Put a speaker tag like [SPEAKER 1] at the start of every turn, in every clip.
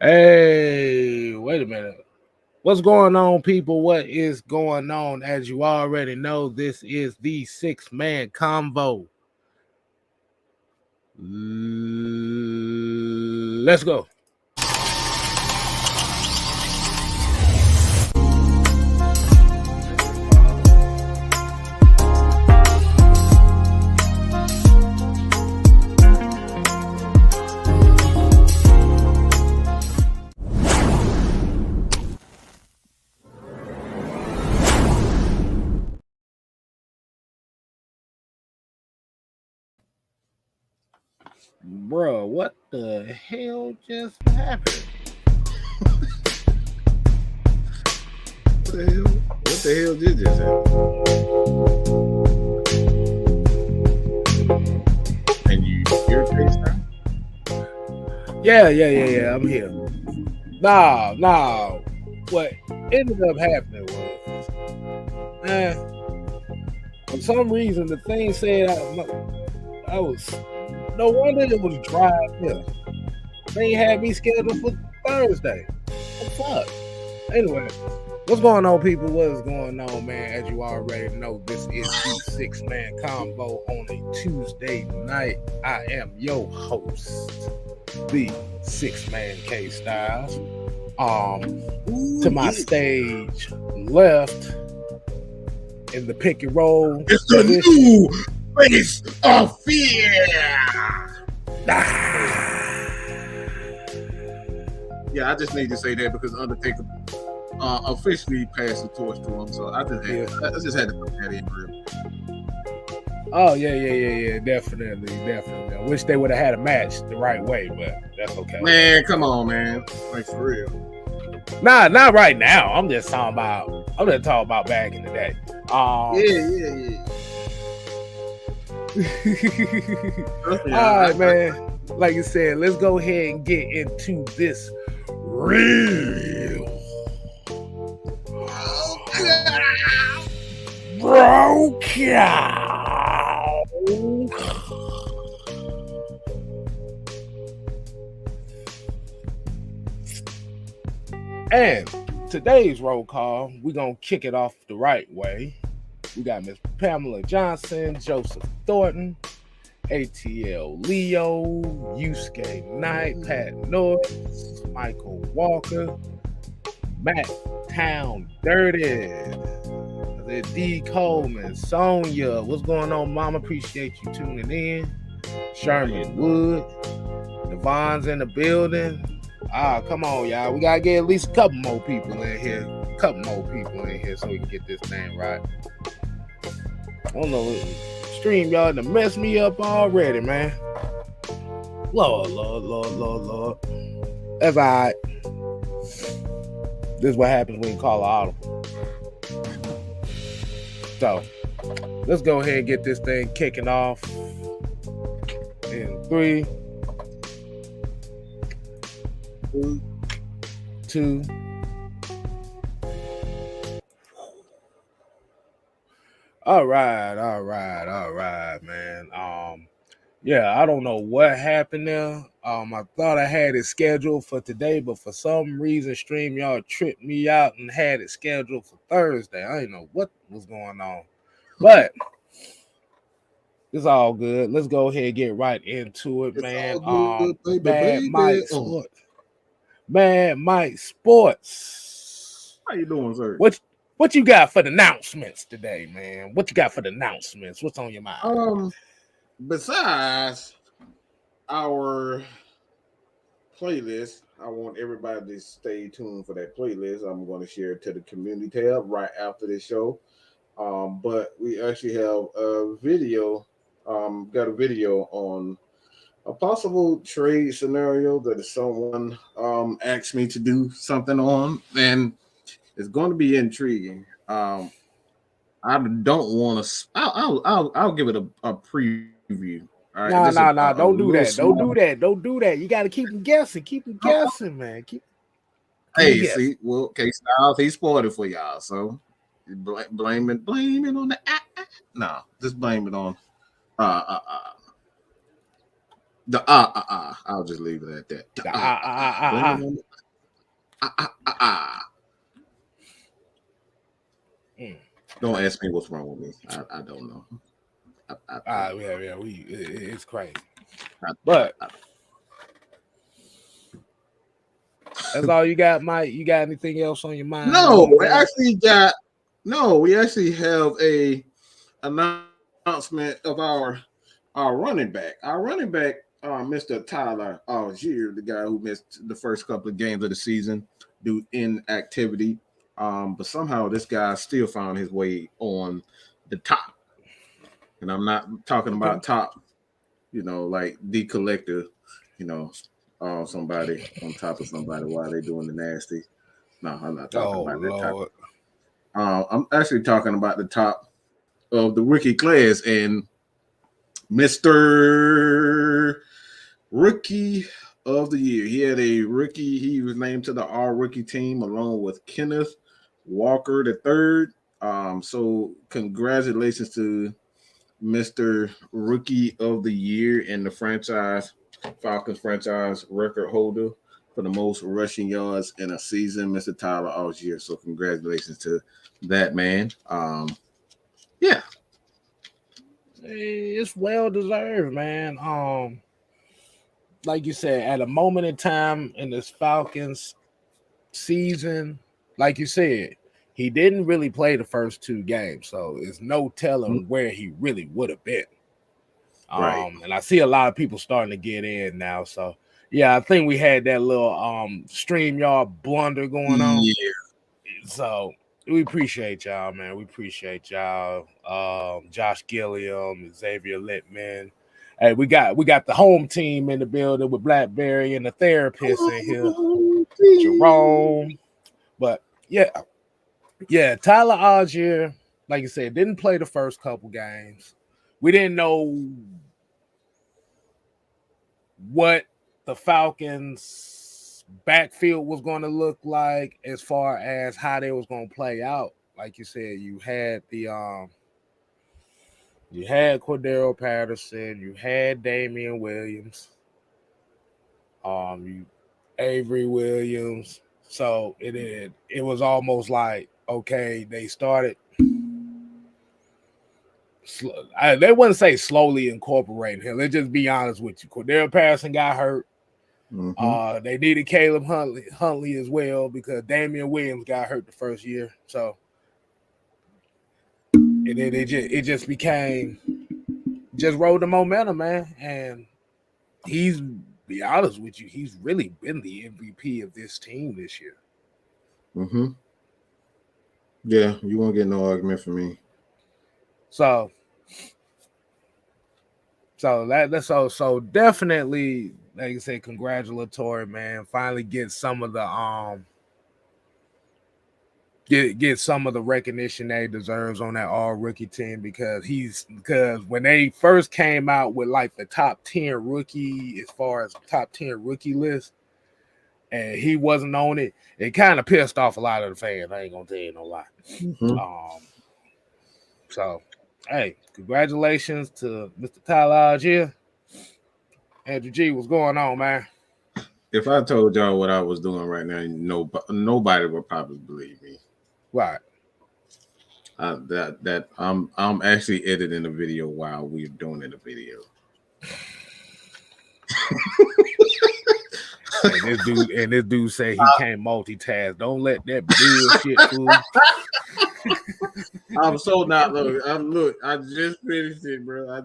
[SPEAKER 1] Hey, wait a minute. What's going on, people? What is going on? As you already know, this is the six-man convo. Let's go. Bro, what the hell just happened?
[SPEAKER 2] What the hell did just happen? And you hear FaceTime?
[SPEAKER 1] Yeah. I'm here. Nah. What ended up happening was, for some reason, the thing said I was. No wonder it was dry here. They had me scheduled for Thursday. What the fuck? Anyway, what's going on, people? What is going on, man? As you already know, this is the six-man combo on a Tuesday night. I am your host, the six-man K Styles. To my stage left in the pick and roll.
[SPEAKER 2] It's the new face of fear. Yeah, I just need to say that because Undertaker officially passed the torch to him, so I just had to put that in real.
[SPEAKER 1] Oh yeah, definitely. I wish they would have had a match the right way, but that's okay.
[SPEAKER 2] Man, come on, man, like for real.
[SPEAKER 1] Nah, not right now. I'm just talking about back in the day.
[SPEAKER 2] Yeah.
[SPEAKER 1] All right, man. Like you said, let's go ahead and get into this real bro cow. And today's roll call, we're going to kick it off the right way. We got Miss Pamela Johnson, Joseph Thornton, ATL Leo, Yusuke Knight, Pat Norris, Michael Walker, Matt Town Dirty, D. Coleman, Sonia. What's going on, Mom? Appreciate you tuning in. Sherman Wood, Devon's in the building. Come on, y'all. We gotta get at least a couple more people in here. So we can get this thing right. I don't know. Stream y'all to mess me up already, man. Lord. That's all right. This is what happens when you call an audible. So, let's go ahead and get this thing kicking off in 3, 2. All right, man. Yeah, I don't know what happened there. I thought I had it scheduled for today, but for some reason, StreamYard tripped me out and had it scheduled for Thursday. I didn't know what was going on, but it's all good. Let's go ahead and get right into it, man. Mad Mike Sports.
[SPEAKER 2] How you doing, sir?
[SPEAKER 1] What you got for the announcements today, man? What you got for the announcements? What's on your mind?
[SPEAKER 2] Besides our playlist, I want everybody to stay tuned for that playlist. I'm going to share it to the community tab right after this show. But we actually have a video. Got a video on a possible trade scenario that someone asked me to do something on, and it's going to be intriguing. I don't want to. I'll give it a preview. All right?
[SPEAKER 1] Nah. Don't do that. You got to keep them guessing. Man.
[SPEAKER 2] See, well, K Styles, he spoiled it for y'all. So blame it on the. No, just blame it on. I'll just leave it at that. Don't ask me what's wrong with me. I don't know.
[SPEAKER 1] It's crazy. But that's all you got, Mike. You got anything else on your mind?
[SPEAKER 2] No, we actually have a announcement of our running back. Our running back, Mr. Tyler Algier, the guy who missed the first couple of games of the season due to inactivity. But somehow this guy still found his way on the top. And I'm not talking about top, like the collector, somebody on top of somebody while they're doing the nasty. No, I'm not talking about that
[SPEAKER 1] Lord.
[SPEAKER 2] type. I'm actually talking about the top of the rookie class and Mr. Rookie of the Year. He had a rookie. He was named to the All-Rookie team along with Kenneth Walker III. So congratulations to Mr. Rookie of the Year and the Falcons franchise record holder for the most rushing yards in a season, Mr. Tyler Algier. So congratulations to that man. Yeah.
[SPEAKER 1] It's well deserved, man. Like you said, at a moment in time in this Falcons season, like you said, he didn't really play the first two games, so it's no telling where he really would have been.
[SPEAKER 2] Right.
[SPEAKER 1] And I see a lot of people starting to get in now. So yeah, I think we had that little StreamYard blunder going on.
[SPEAKER 2] Yeah.
[SPEAKER 1] So we appreciate y'all, man. We appreciate y'all. Josh Gilliam, Xavier Littman. Hey, we got the home team in the building with Blackberry and the therapist in here, Jerome. But yeah, Tyler Algier, like you said, didn't play the first couple games. We didn't know what the Falcons' backfield was going to look like as far as how they was going to play out. Like you said, you had Cordero Patterson, you had Damian Williams, Avery Williams. So it was almost like, okay, they started. They wouldn't say slowly incorporating him. Let's just be honest with you. Cordero Patterson got hurt.
[SPEAKER 2] Mm-hmm.
[SPEAKER 1] They needed Caleb Huntley as well because Damian Williams got hurt the first year. So it just became just rode the momentum, man. And be honest with you, he's really been the MVP of this team this year.
[SPEAKER 2] Mm-hmm. Yeah, you won't get no argument from me.
[SPEAKER 1] So definitely, like you said, congratulatory, man. Finally get some of the get some of the recognition that he deserves on that all rookie team because when they first came out with like the top 10 rookie as far as top 10 rookie list, and he wasn't on it, it kind of pissed off a lot of the fans. I ain't gonna tell you no lie.
[SPEAKER 2] Mm-hmm.
[SPEAKER 1] So hey, congratulations to Mr. Tyler Algier. Andrew G, what's going on, man?
[SPEAKER 2] If I told y'all what I was doing right now, nobody would probably believe me.
[SPEAKER 1] Right.
[SPEAKER 2] I'm actually editing a video while we're doing the video.
[SPEAKER 1] And this dude say he can't multitask. Don't let that bullshit fool.
[SPEAKER 2] I'm so not look. I just finished it, bro.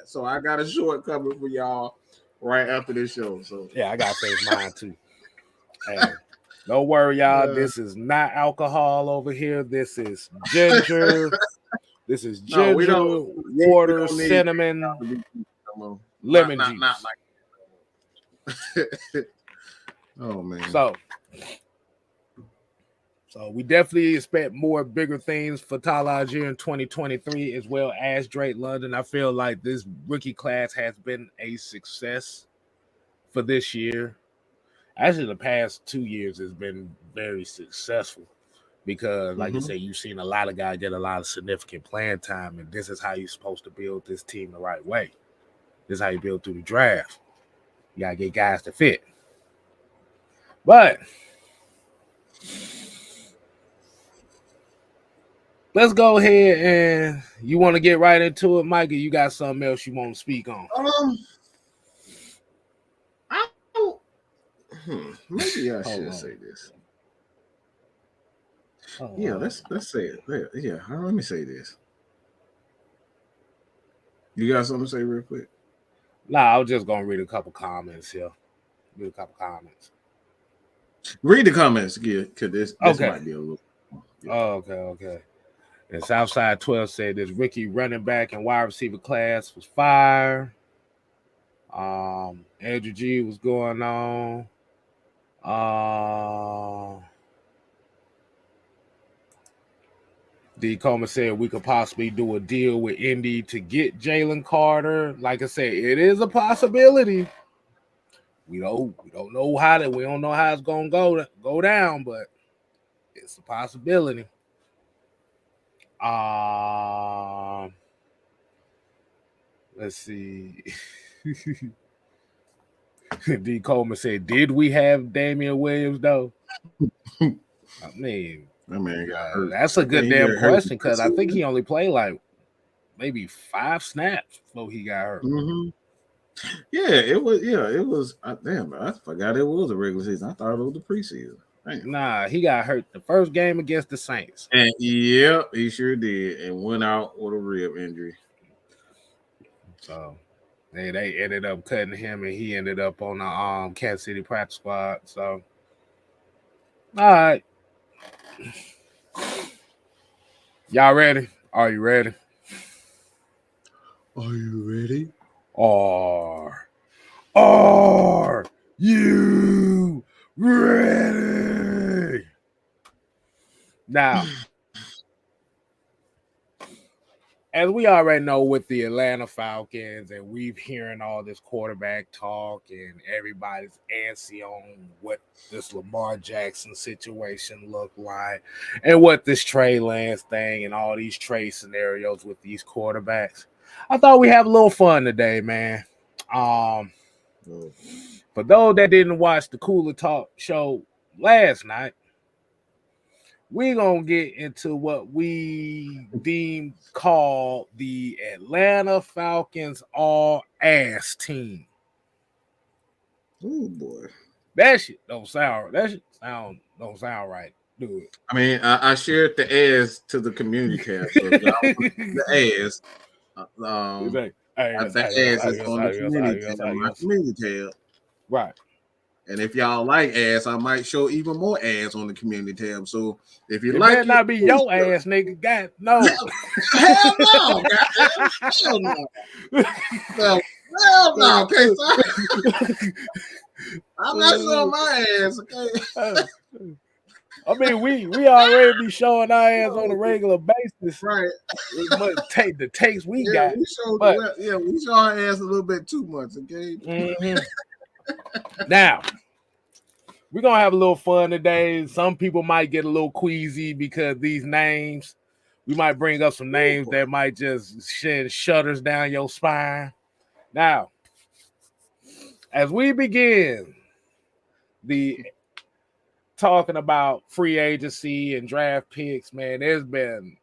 [SPEAKER 2] So I got a short coming for y'all right after this show. So
[SPEAKER 1] yeah, I gotta finish mine too. Hey, don't worry, y'all. This is not alcohol over here. This is ginger. This is ginger, water, cinnamon, lemon juice. Not like
[SPEAKER 2] oh man.
[SPEAKER 1] So we definitely expect bigger things for Tyler Algier in 2023 as well as Drake London. I feel like this rookie class has been a success for this year. Actually, the past 2 years has been very successful because, like you say, you've seen a lot of guys get a lot of significant playing time, and this is how you're supposed to build this team the right way. This is how you build through the draft. You got to get guys to fit. But Let's go ahead and you want to get right into it, Mike, or you got something else you want to speak on?
[SPEAKER 2] Maybe I should say this. Yeah, let's say it. Yeah, let me say this. You got something to say real quick?
[SPEAKER 1] Nah, I was just gonna read a couple comments here. Read
[SPEAKER 2] the comments, yeah, because this might be a little.
[SPEAKER 1] Yeah. Okay. And Southside 12 said this Ricky running back and wide receiver class was fire. Andrew G was going on. D. Coleman said we could possibly do a deal with Indy to get Jalen Carter. Like I said, it is a possibility. We don't know how it's gonna go down, but it's a possibility. Let's see. D. Coleman said, "Did we have Damian Williams though?" I mean, that's a good damn question because I think he only played like maybe 5 snaps before he got hurt.
[SPEAKER 2] Mm-hmm. Yeah, it was. Damn, I forgot it was a regular season. I thought it was the preseason. Damn.
[SPEAKER 1] Nah, he got hurt the first game against the Saints.
[SPEAKER 2] And yeah, he sure did, and went out with a rib injury.
[SPEAKER 1] So they ended up cutting him, and he ended up on the Kansas City practice squad. So, all right, y'all ready? Are you ready?
[SPEAKER 2] Are you ready?
[SPEAKER 1] Are you ready? Now, as we already know with the Atlanta Falcons, and we've hearing all this quarterback talk, and everybody's antsy on what this Lamar Jackson situation looked like, and what this Trey Lance thing, and all these trade scenarios with these quarterbacks. I thought we have a little fun today, man. For those that didn't watch the Cooler Talk show last night, we're going to get into what we deem called the Atlanta Falcons all-ass team.
[SPEAKER 2] Oh, boy.
[SPEAKER 1] That shit don't sound right, do it.
[SPEAKER 2] I mean, I shared the ass to the community tab. So the ass. The ass is on the community tab.
[SPEAKER 1] Right.
[SPEAKER 2] And if y'all like ass, I might show even more ass on the community tab. So if you
[SPEAKER 1] it
[SPEAKER 2] like
[SPEAKER 1] better not be your ass, nigga. God, no.
[SPEAKER 2] Hell no. Hell no. Hell no. Okay, so I'm not showing my ass, okay?
[SPEAKER 1] I mean, we already be showing our ass on a regular basis.
[SPEAKER 2] Right.
[SPEAKER 1] It must take the takes we got.
[SPEAKER 2] We show our ass a little bit too much, okay?
[SPEAKER 1] Mm-hmm. Now, we're going to have a little fun today. Some people might get a little queasy because these names, we might bring up some names that might just shed shudders down your spine. Now, as we begin the talking about free agency and draft picks, man, there's been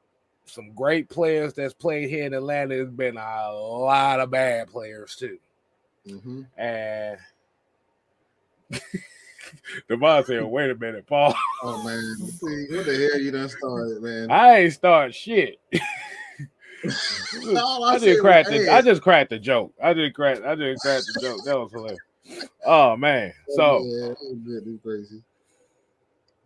[SPEAKER 1] some great players that's played here in Atlanta. There's been a lot of bad players too.
[SPEAKER 2] Mm-hmm.
[SPEAKER 1] And Devon said, wait a minute, Paul.
[SPEAKER 2] Oh, man. See, what the hell you done started, man?
[SPEAKER 1] I ain't start shit. I just cracked the joke. I just cracked the joke. That was hilarious. Oh, man. So,
[SPEAKER 2] crazy.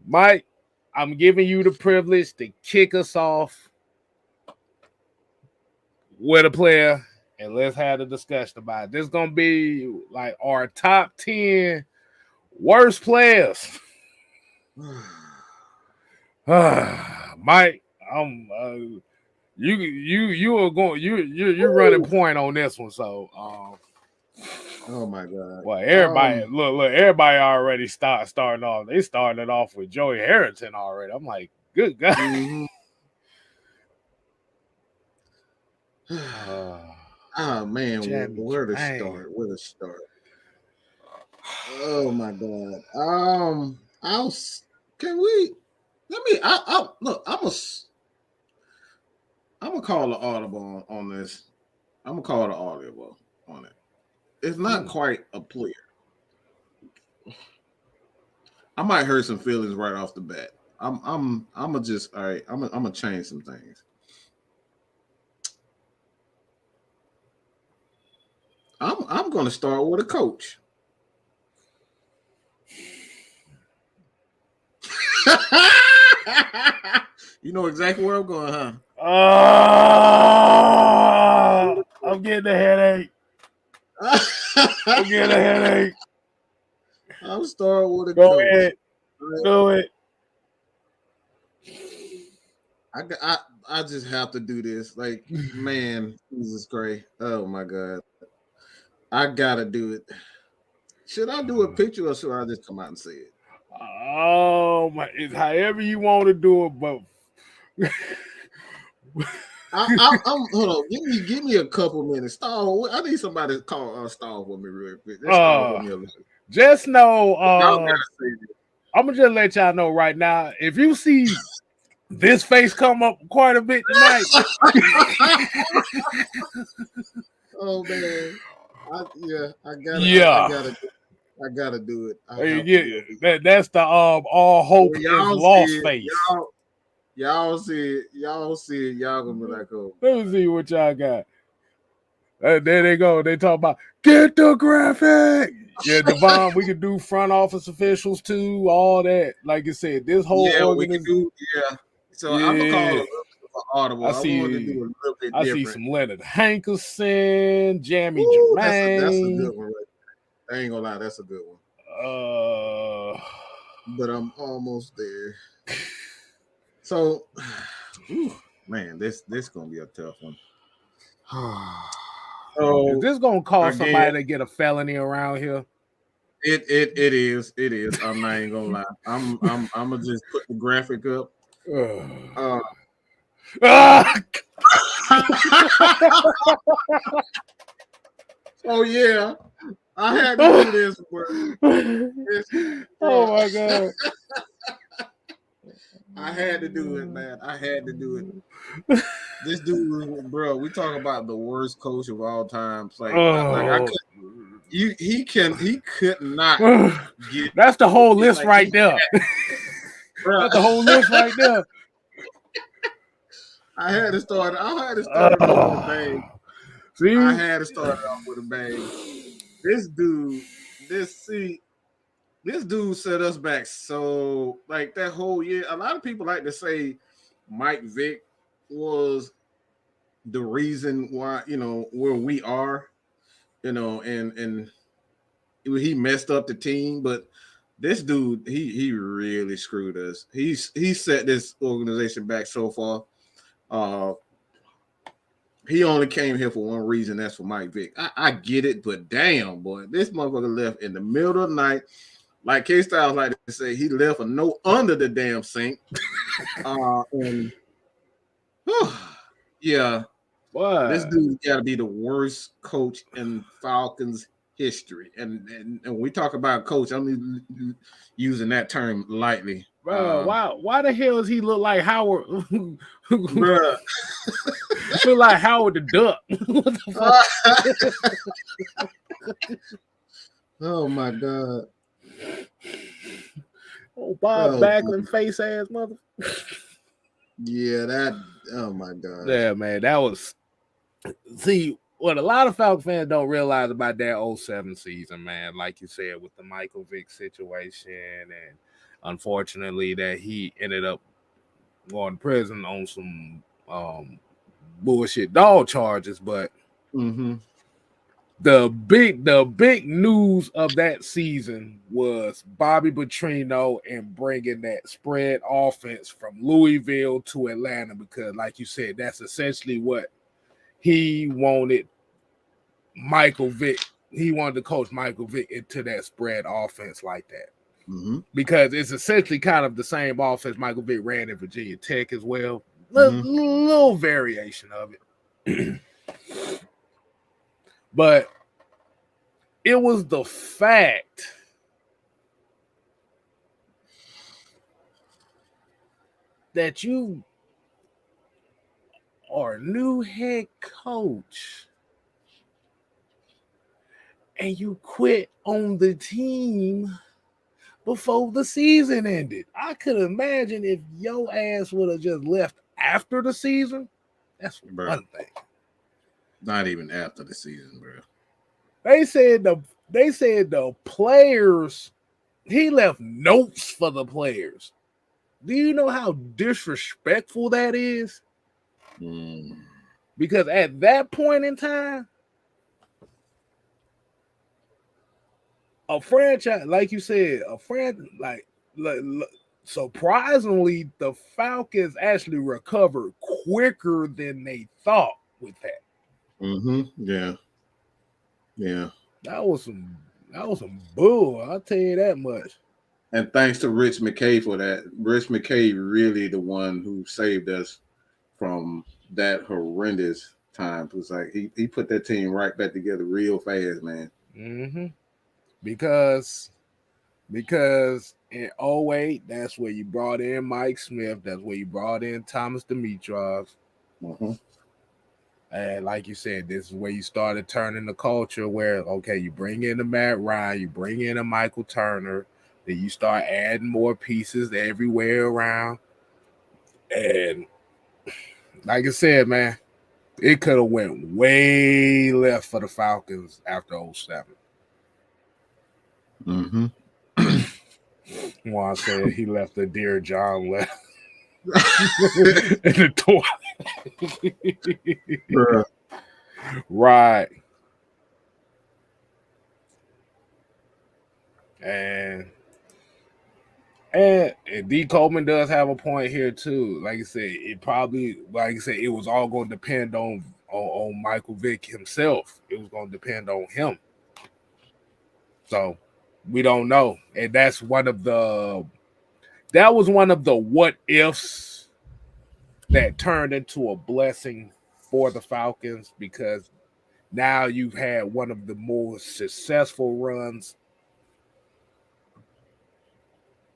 [SPEAKER 1] Mike, I'm giving you the privilege to kick us off with a player, and let's have a discussion about it. This is going to be like our top 10 worst players. Mike, you're running point on this one. So,
[SPEAKER 2] oh my God!
[SPEAKER 1] Well, everybody look, everybody already starting off. They started off with Joey Harrington already. I'm like, good God.
[SPEAKER 2] Mm-hmm. Oh man, where to start? Oh my God. Can we? Let me. I look. I'm gonna call the audible on this. I'm gonna call the audible on it. It's not quite a player. I might hurt some feelings right off the bat. I'm gonna just all right. I'm gonna change some things. I'm gonna start with a coach. You know exactly where I'm going, huh?
[SPEAKER 1] I'm getting a headache. I'm getting a headache.
[SPEAKER 2] I'm starting with a
[SPEAKER 1] Go
[SPEAKER 2] coach.
[SPEAKER 1] ahead. Do it.
[SPEAKER 2] I just have to do this. Like, man, Jesus Christ. Oh my God. I gotta do it. Should I do a picture or should I just come out and say it?
[SPEAKER 1] Oh my! It's however you want to do it, but
[SPEAKER 2] I'm hold on. Give me a couple minutes. Stall. I need somebody to call Stall for me real quick. Let's stall for me a little.
[SPEAKER 1] Just know,
[SPEAKER 2] Y'all gotta say this.
[SPEAKER 1] I'm gonna just let y'all know right now. If you see this face come up quite a bit tonight,
[SPEAKER 2] oh man, I gotta do it.
[SPEAKER 1] That's the all hope is lost face.
[SPEAKER 2] Y'all see it. Y'all gonna be like, oh.
[SPEAKER 1] Let me see what y'all got. There they go. They talk about get the graphic. Yeah, Devon, we could do front office officials too, all that. Like you said, this whole organization.
[SPEAKER 2] So I'm gonna call it audible.
[SPEAKER 1] I see.
[SPEAKER 2] I wanted to do a little bit
[SPEAKER 1] I
[SPEAKER 2] different.
[SPEAKER 1] see some Leonard Hankerson, Jamie Jermaine.
[SPEAKER 2] That's a good one. Right? I ain't gonna lie, that's a good one. But I'm almost there. So, man, this gonna be a tough one.
[SPEAKER 1] So, is this gonna cause somebody to get a felony around here?
[SPEAKER 2] It is. I'm not even gonna lie. I'm gonna just put the graphic up. Oh yeah, I had to do this, bro.
[SPEAKER 1] Oh my God.
[SPEAKER 2] I had to do it, man. I had to do it. This dude, bro, we talk about the worst coach of all time. Like I couldn't. He could not get.
[SPEAKER 1] That's the whole list right there. That's the whole list right there.
[SPEAKER 2] I had to start off with a bang.
[SPEAKER 1] See?
[SPEAKER 2] I had to start off with a bang. This dude set us back so like that whole year. A lot of people like to say Mike Vick was the reason why, where we are, and he messed up the team, but this dude, he really screwed us. He set this organization back so far. He only came here for one reason. That's for Mike Vick. I get it, but damn, boy, this motherfucker left in the middle of the night. Like K-Styles like to say, he left a note under the damn sink. Yeah.
[SPEAKER 1] What?
[SPEAKER 2] This dude got to be the worst coach in Falcons history. And when we talk about coach, I'm using that term lightly.
[SPEAKER 1] Bro, why the hell does he look like Howard?
[SPEAKER 2] Bruh.
[SPEAKER 1] Look like Howard the Duck. What the fuck?
[SPEAKER 2] Oh my God.
[SPEAKER 1] Oh, Bob Backlund face ass mother.
[SPEAKER 2] Yeah, oh my God.
[SPEAKER 1] Yeah, man, that was. See, what a lot of Falcons fans don't realize about that 07 season, man, like you said, with the Michael Vick situation, and unfortunately that he ended up going to prison on some bullshit dog charges, but the big news of that season was Bobby Petrino and bringing that spread offense from Louisville to Atlanta, because like you said, that's essentially what he wanted Michael Vick. He wanted to coach Michael Vick into that spread offense like that. Because it's essentially kind of the same offense Michael Vick ran in Virginia Tech as well. Little variation of it. But it was the fact that you are new head coach and you quit on the team before the season ended. I could imagine if your ass would have just left after the season. That's
[SPEAKER 2] Bro.
[SPEAKER 1] one thing.
[SPEAKER 2] Not even after the season, bro.
[SPEAKER 1] They said the players, he left notes for the players. Do you know how disrespectful that is? Because at that point in time, a franchise, like you said, surprisingly, the Falcons actually recovered quicker than they thought with that.
[SPEAKER 2] Yeah. Yeah.
[SPEAKER 1] That was some bull. I'll tell you that much.
[SPEAKER 2] And thanks to Rich McKay for that. Rich McKay really the one who saved us from that horrendous time. It was like he put that team right back together real fast, man.
[SPEAKER 1] Because in 08, that's where you brought in Mike Smith. That's where you brought in Thomas Dimitrov. And like you said, this is where you started turning the culture where, okay, you bring in a Matt Ryan, you bring in a Michael Turner, then you start adding more pieces everywhere around. And like I said, man, it could have went way left for the Falcons after 07. Juan said he left the Dear John left in the toilet. Right. And D. Coleman does have a point here too. Like I said, it was all going to depend on Michael Vick himself. It was going to depend on him. So we don't know, and that was one of the what ifs that turned into a blessing for the Falcons, because now you've had one of the more successful runs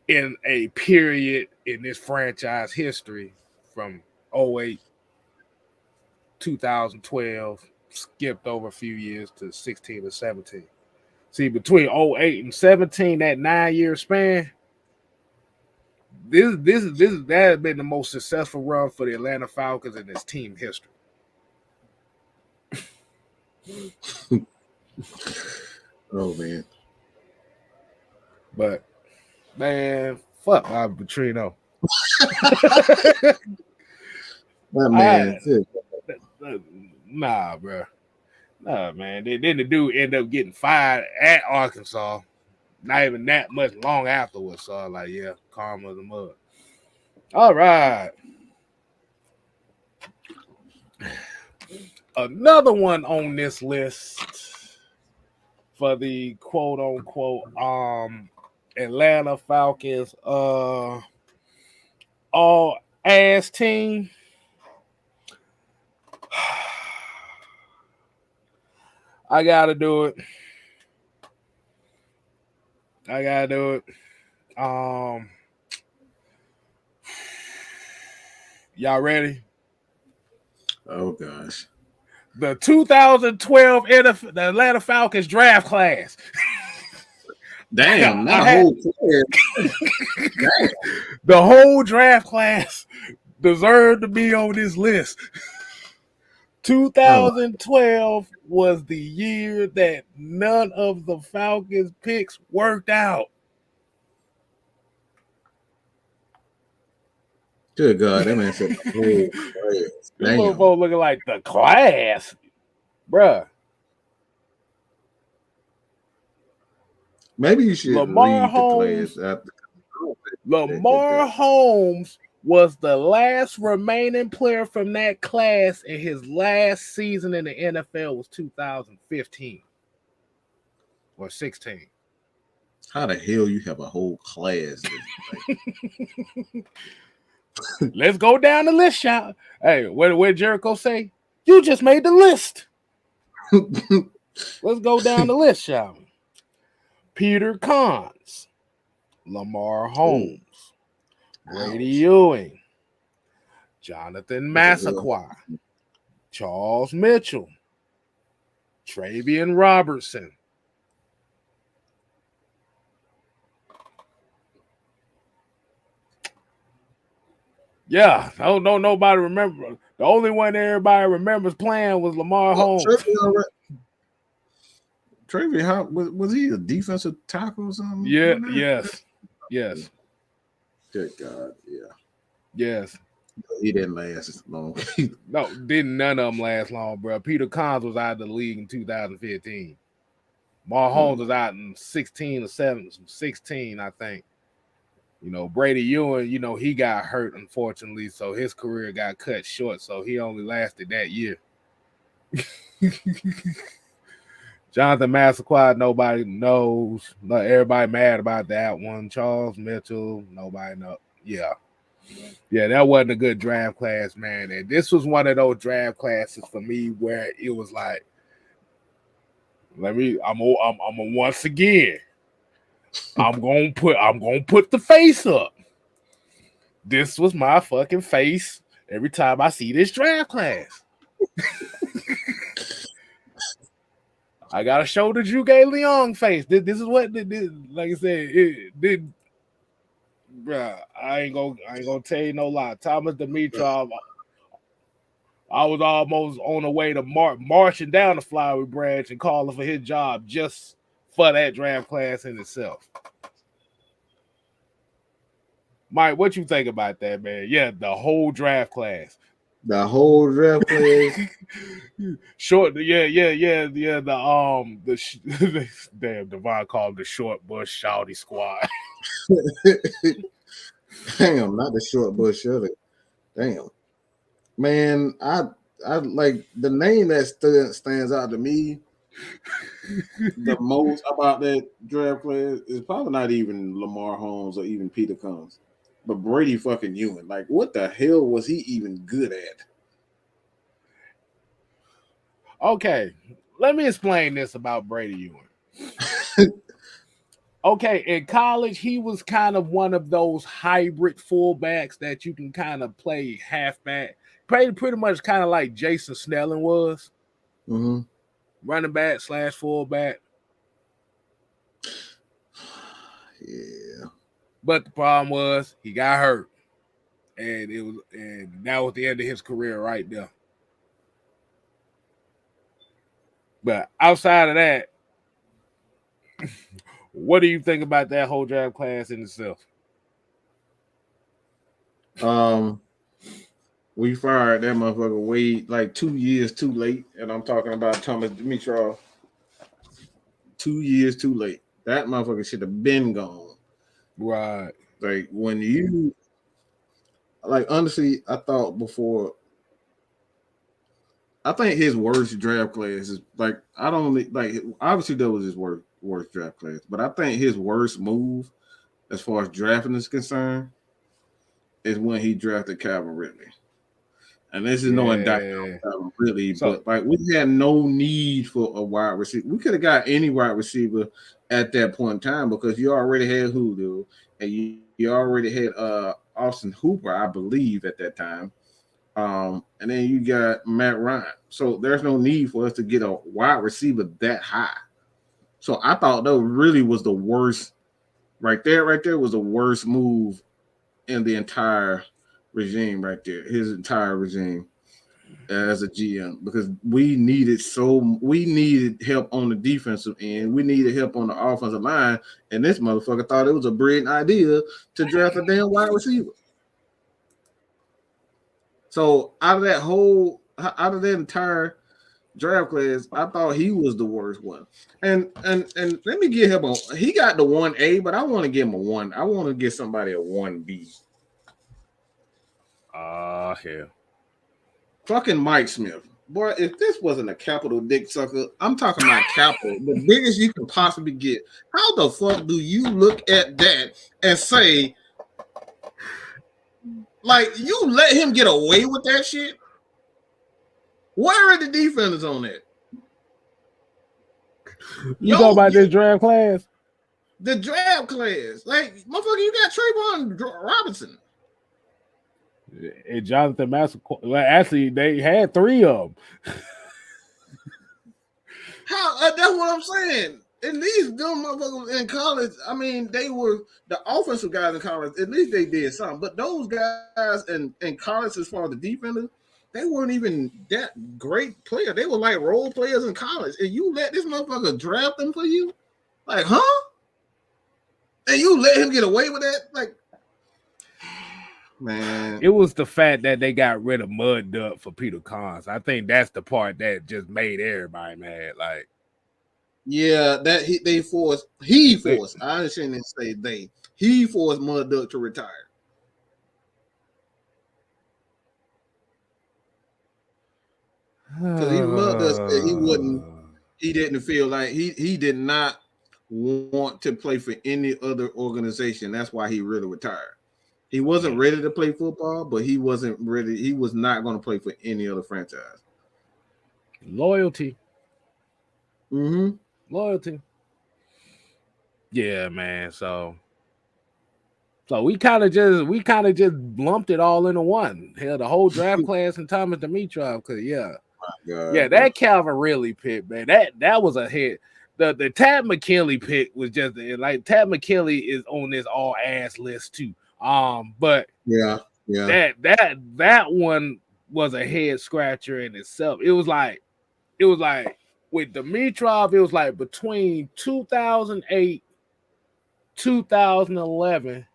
[SPEAKER 1] in a period in this franchise history from 08, 2012, skipped over a few years to 16 and 17. See, between 08 and 17, that 9-year span, that has been the most successful run for the Atlanta Falcons in its team history.
[SPEAKER 2] Oh man.
[SPEAKER 1] But man, fuck Bobby Petrino. Nah, bro. Nah, man. Then the dude ended up getting fired at Arkansas. Not even that much long afterwards. So I was like, yeah, karma the mud. All right. Another one on this list for the quote unquote Atlanta Falcons all ass team. I gotta do it. Y'all ready?
[SPEAKER 2] Oh gosh.
[SPEAKER 1] The 2012 the Atlanta Falcons draft class.
[SPEAKER 2] Damn, not a whole player. Damn.
[SPEAKER 1] The whole draft class deserved to be on this list. 2012 was the year that none of the Falcons picks worked out.
[SPEAKER 2] Good God, that man said the whole class.
[SPEAKER 1] This motherfucker looking like the class, bruh.
[SPEAKER 2] Maybe you should
[SPEAKER 1] Lamar
[SPEAKER 2] read
[SPEAKER 1] Holmes,
[SPEAKER 2] the class.
[SPEAKER 1] Lamar Holmes was the last remaining player from that class, and his last season in the NFL was 2015 or 16.
[SPEAKER 2] How the hell you have a whole class?
[SPEAKER 1] Let's go down the list, y'all. Hey, what Jericho say? You just made the list. Let's go down the list, shall we? Peter Cons, Lamar Holmes, Brady Ewing, Jonathan Massaquoi, Charles Mitchell, Travian Robertson. Yeah, don't nobody remember. The only one everybody remembers playing was Lamar Holmes.
[SPEAKER 2] Travian, was he a defensive tackle or something?
[SPEAKER 1] Yeah, yes.
[SPEAKER 2] Good God, yeah.
[SPEAKER 1] Yes.
[SPEAKER 2] He didn't last long.
[SPEAKER 1] No, didn't none of them last long, bro. Peter Cons was out of the league in 2015. Mar Holmes was out in 16 or 16, I think. You know, Brady Ewing, you know, he got hurt, unfortunately, so his career got cut short, so he only lasted that year. Jonathan Massaquoi, nobody knows. Everybody mad about that one. Charles Mitchell, nobody knows. Yeah, that wasn't a good draft class, man. And this was one of those draft classes for me where it was like, I'm once again, I'm gonna put the face up. This was my fucking face every time I see this draft class. I gotta show the Drew Gay Leong face. This is what this, like I said, it did. Bruh, I ain't gonna tell you no lie. Thomas Dimitrov, I was almost on the way to marching down the flowery branch and calling for his job just for that draft class in itself. Mike, what you think about that, man? Yeah, the whole draft class.
[SPEAKER 2] The whole draft class.
[SPEAKER 1] Short, yeah. Damn, Devon called him the short bush shouty squad.
[SPEAKER 2] Damn, not the short bush shouty. Damn, man, I like the name that stands out to me the most about that draft class is probably not even Lamar Holmes or even Peter Combs, but Brady fucking Ewing. Like, what the hell was he even good at?
[SPEAKER 1] Okay, let me explain this about Brady Ewing. Okay, in college, he was kind of one of those hybrid fullbacks that you can kind of play halfback. Pretty much kind of like Jason Snelling was.
[SPEAKER 2] Mm-hmm.
[SPEAKER 1] Running back / fullback.
[SPEAKER 2] Yeah.
[SPEAKER 1] But the problem was he got hurt. And that was the end of his career right there. But outside of that, what do you think about that whole draft class in itself?
[SPEAKER 2] We fired that motherfucker way like 2 years too late, and I'm talking about Thomas Dimitrov. 2 years too late. That motherfucker should have been gone.
[SPEAKER 1] Right.
[SPEAKER 2] Like when you honestly, I thought before. I think his worst draft class is like I don't like obviously that was his worst draft class, but I think his worst move as far as drafting is concerned is when he drafted Calvin Ridley. And this is no indictment on Calvin Ridley, but like we had no need for a wide receiver. We could have got any wide receiver at that point in time because you already had Julio and you already had Austin Hooper, I believe, at that time. And then you got Matt Ryan. So there's no need for us to get a wide receiver that high. So I thought that really was the worst. Right there was the worst move in the entire regime right there. His entire regime as a GM because we needed help on the defensive end. We needed help on the offensive line. And this motherfucker thought it was a brilliant idea to draft a damn wide receiver. So out of that entire draft class, I thought he was the worst one. And let me give him he got the 1A, but I want to give him a 1. I want to give somebody a 1B.
[SPEAKER 1] Hell.
[SPEAKER 2] Fucking Mike Smith. Boy, if this wasn't a capital dick sucker, I'm talking about capital, the biggest you can possibly get. How the fuck do you look at that and say, like, you let him get away with that shit? Where are the defenders on that?
[SPEAKER 1] You talking about this draft class?
[SPEAKER 2] The draft class. Like, motherfucker, you got Trayvon Robinson.
[SPEAKER 1] And Jonathan Master, actually, they had 3 of them.
[SPEAKER 2] How? That's what I'm saying. At least them motherfuckers in college, I mean, they were the offensive guys in college. At least they did something. But those guys in college, as far as the defenders, they weren't even that great player. They were like role players in college. And you let this motherfucker draft them for you? Like, huh? And you let him get away with that? Like, man.
[SPEAKER 1] It was the fact that they got rid of Mud Duck for Peter Cons. I think that's the part that just made everybody mad. Like,
[SPEAKER 2] yeah, that he forced. I shouldn't say they. He forced Mud Duck to retire. Because even Mud Duck said he wouldn't. He didn't feel like he did not want to play for any other organization. That's why he really retired. He wasn't ready to play football, but he wasn't ready. He was not going to play for any other franchise.
[SPEAKER 1] Loyalty.
[SPEAKER 2] Mm-hmm.
[SPEAKER 1] Loyalty. Yeah, man. So we kind of just lumped it all into one. Hell, the whole draft class and Thomas Dimitrov. Because that Calvin Ridley pick, man. That was a hit. The Tad McKinley pick was just like Tad McKinley is on this all ass list too. But that one was a head scratcher in itself. It was like with Dimitrov, it was like between 2008, 2011,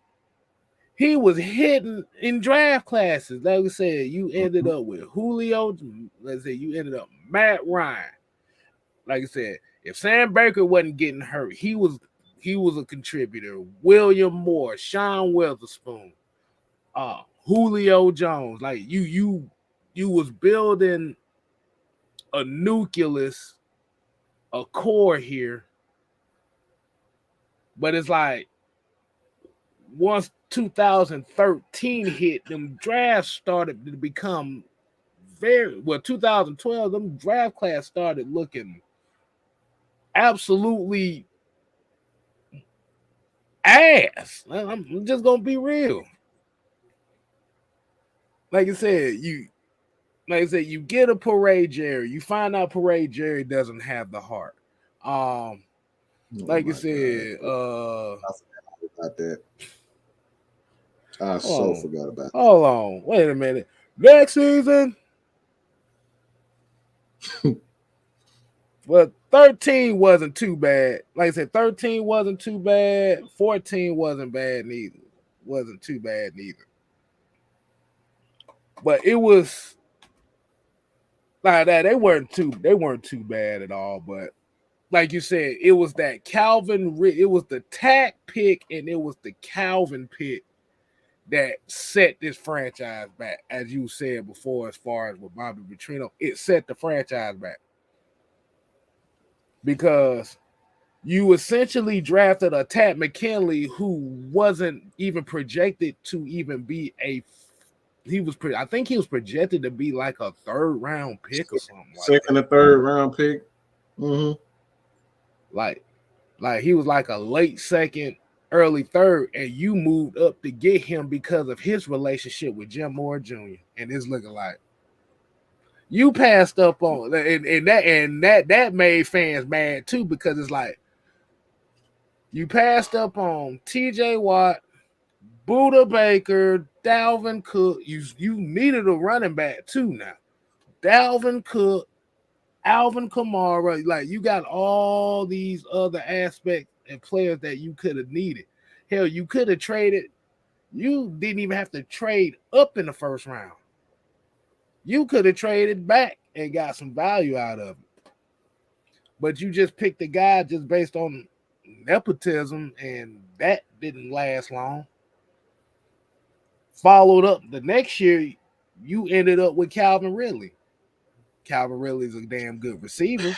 [SPEAKER 1] he was hitting in draft classes. Like we said, you ended up with Julio. Let's say you ended up Matt Ryan. Like I said, if Sam Baker wasn't getting hurt, he was a contributor. William Moore, Sean Witherspoon, Julio Jones. Like you was building a nucleus, a core here. But it's like once 2013 hit, them drafts started to become 2012, them draft class started looking absolutely ass. I'm just gonna be real. Like I said, you get a Parade Jerry. You find out Parade Jerry doesn't have the heart. Like I said,
[SPEAKER 2] I forgot about that. I forgot about it.
[SPEAKER 1] Hold on. Wait a minute. Next season. Well, 13 wasn't too bad. Like I said, 13 wasn't too bad. 14 wasn't bad neither. Wasn't too bad neither. But it was like that. They weren't too bad at all. But like you said, it was that Calvin. It was the Tack pick and it was the Calvin pick that set this franchise back. As you said before, as far as with Bobby Petrino, it set the franchise back. Because you essentially drafted a Tad McKinley who wasn't even projected to even be I think he was projected to be like a 3rd round pick or something.
[SPEAKER 2] Second or 3rd round pick. Mm-hmm.
[SPEAKER 1] Like he was like a late 2nd, early 3rd, and you moved up to get him because of his relationship with Jim Moore Jr. And it's looking like you passed up on, and that made fans mad too, because it's like you passed up on T.J. Watt, Buda Baker, Dalvin Cook. You needed a running back too now. Dalvin Cook, Alvin Kamara. Like you got all these other aspects and players that you could have needed. Hell, you could have traded. You didn't even have to trade up in the 1st round. You could have traded back and got some value out of it. But you just picked a guy just based on nepotism, and that didn't last long. Followed up the next year, you ended up with Calvin Ridley. Calvin Ridley's a damn good receiver,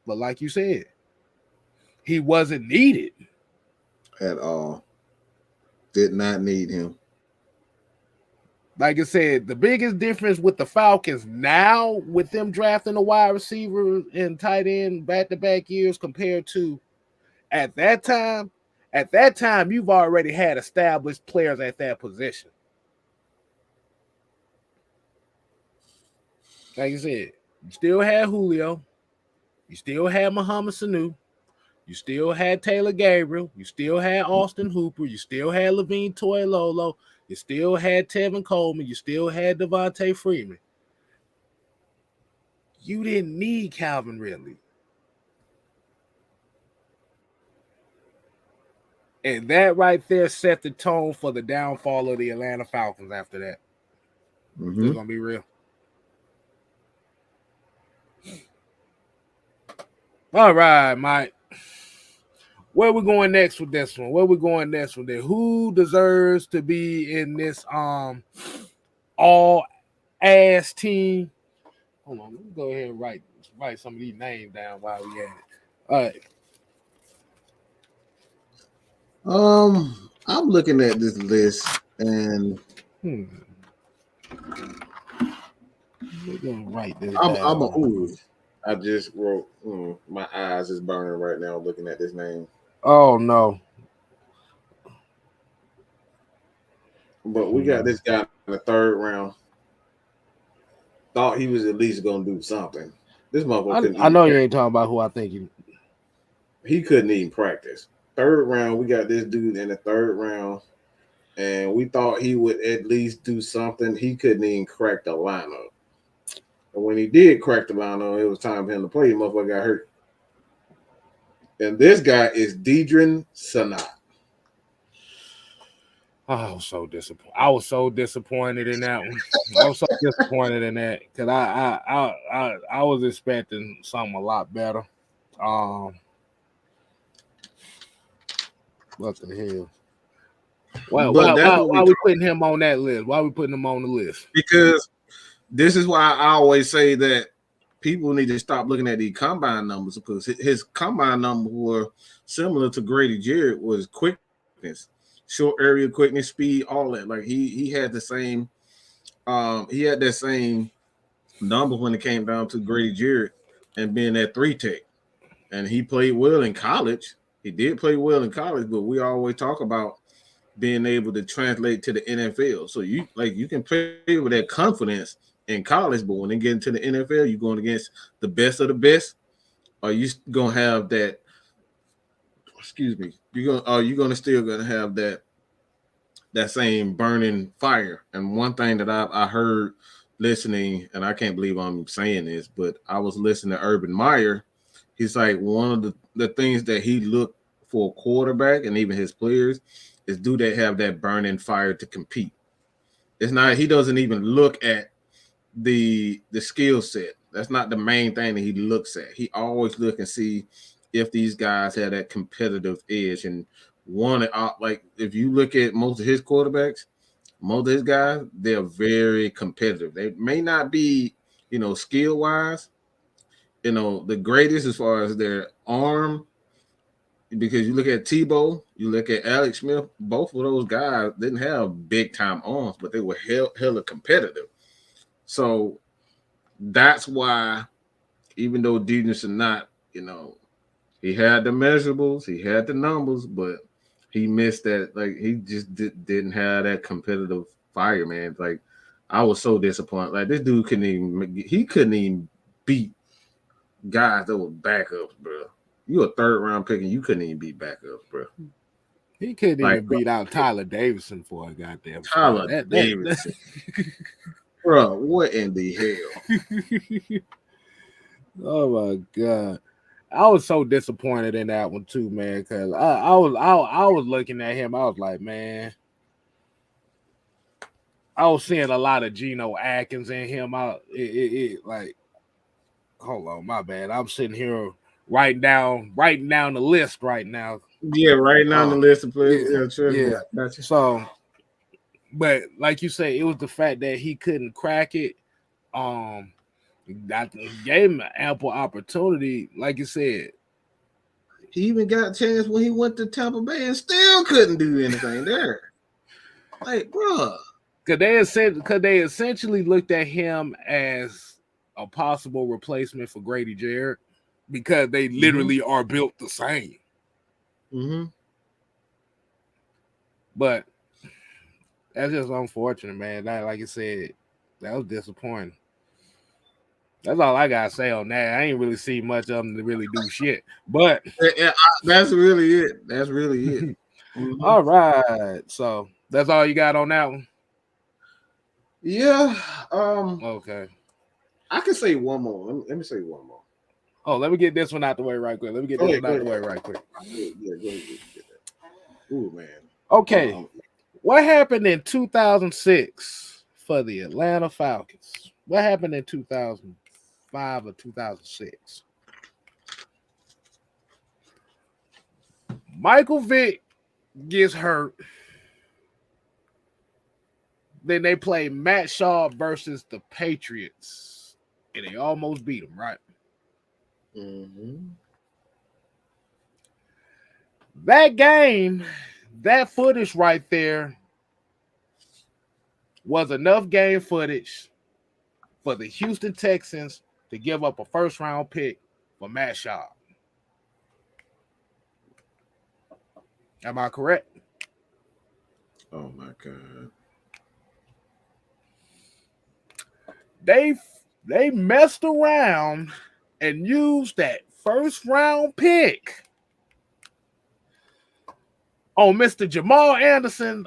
[SPEAKER 1] but like you said, he wasn't needed.
[SPEAKER 2] At all. Did not need him.
[SPEAKER 1] Like I said, the biggest difference with the Falcons now, with them drafting a wide receiver and tight end back-to-back years compared to at that time, you've already had established players at that position. Like I said, you still had Julio, you still had Muhammad Sanu, you still had Taylor Gabriel, you still had Austin Hooper, you still had Levine Toilolo, you still had Tevin Coleman, you still had Devontae Freeman. You didn't need Calvin Ridley. And that right there set the tone for the downfall of the Atlanta Falcons after that.
[SPEAKER 2] Mm-hmm.
[SPEAKER 1] It's going to be real. All right, Mike. Where we going next with this one? Who deserves to be in this all ass team? Hold on, let me go ahead and write some of these names down while we at it. All
[SPEAKER 2] right. I'm looking at this list and
[SPEAKER 1] we're gonna write this
[SPEAKER 2] I'm
[SPEAKER 1] down.
[SPEAKER 2] I just wrote. My eyes is burning right now looking at this name.
[SPEAKER 1] Oh no.
[SPEAKER 2] But we got this guy in the third round. Thought he was at least gonna do something. This motherfucker
[SPEAKER 1] I know you ain't talking about who I think
[SPEAKER 2] he couldn't even practice. Third round, we got this dude in the third round, and we thought he would at least do something. He couldn't even crack the lineup. And when he did crack the lineup, it was time for him to play. The motherfucker got hurt. And this guy is Deidrin Sanat.
[SPEAKER 1] I was so disappointed in that one. I was so disappointed in that because I was expecting something a lot better. What the hell? Why are we putting him on that list? Why are we putting him on the list?
[SPEAKER 2] Because this is why I always say that people need to stop looking at the combine numbers, because his combine numbers were similar to Grady Jarrett. Was quickness, short area quickness, speed, all that. Like he had the same he had that same number when it came down to Grady Jarrett and being that 3 tech. And he played well in college. He did play well in college, but we always talk about being able to translate to the NFL. So you can play with that confidence in college, but when they get into the NFL, you're going against the best of the best. Are you gonna have that? Excuse me. Are you gonna still gonna have that same burning fire? And one thing that I heard listening, and I can't believe I'm saying this, but I was listening to Urban Meyer. He's like, one of the things that he looked for a quarterback and even his players is, do they have that burning fire to compete? It's not, he doesn't even look at the skill set. That's not the main thing that he looks at. He always look and see if these guys have that competitive edge. And one, like if you look at most of his quarterbacks, most of his guys, they're very competitive. They may not be, skill wise, the greatest as far as their arm, because you look at Tebow, you look at Alex Smith, both of those guys didn't have big time arms, but they were hella competitive. So that's why, even though Dearness and not, he had the measurables, he had the numbers, but he missed that. Like he just didn't have that competitive fire, man. Like I was so disappointed. Like this dude couldn't even beat guys that were backups, bro. You a third round pick and you couldn't even beat backups, bro.
[SPEAKER 1] He couldn't even beat out Tyler Davidson for a goddamn
[SPEAKER 2] Tyler Davidson. Bro, what in the hell?
[SPEAKER 1] Oh my god. I was so disappointed in that one too, man, because I was looking at him. I was like, man, I was seeing a lot of Geno Atkins in him. Like, hold on, my bad. I'm sitting here writing down the list right now.
[SPEAKER 2] Yeah, writing down the list of players.
[SPEAKER 1] Yeah. Gotcha. So, but like you say, it was the fact that he couldn't crack it. That gave him an ample opportunity. Like you said,
[SPEAKER 2] he even got a chance when he went to Tampa Bay and still couldn't do anything there. Like, bro,
[SPEAKER 1] because they essentially looked at him as a possible replacement for Grady Jarrett, because they literally are built the same.
[SPEAKER 2] Mm-hmm.
[SPEAKER 1] But that's just unfortunate, man. That, like I said, that was disappointing. That's all I gotta say on that. I ain't really see much of them to really do shit. But
[SPEAKER 2] That's really it. That's really it. Mm-hmm.
[SPEAKER 1] All right. So that's all you got on that one?
[SPEAKER 2] Yeah.
[SPEAKER 1] Okay.
[SPEAKER 2] I can say one more. Let me say one more.
[SPEAKER 1] Oh, let me get this one out the way right quick. Yeah, go ahead.
[SPEAKER 2] Yeah, go ahead. Get that. Ooh, man.
[SPEAKER 1] Okay. What happened in 2006 for the Atlanta Falcons? What happened in 2005 or 2006? Michael Vick gets hurt. Then they play Matt Shaw versus the Patriots. And they almost beat them, right?
[SPEAKER 2] Mm-hmm.
[SPEAKER 1] That game, that footage right there was enough game footage for the Houston Texans to give up a first-round pick for Matt Shaw. Am I correct?
[SPEAKER 2] Oh, my God.
[SPEAKER 1] They messed around and used that first-round pick on Mr. Jamal Anderson.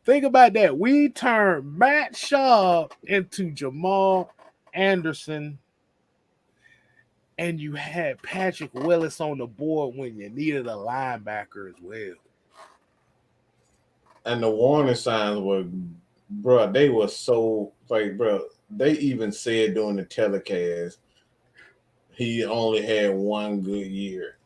[SPEAKER 1] Think about that. We turned Matt Shaw into Jamal Anderson, and you had Patrick Willis on the board when you needed a linebacker as well.
[SPEAKER 2] And the warning signs were, bro, they were so, like, bro, they even said during the telecast, he only had one good year.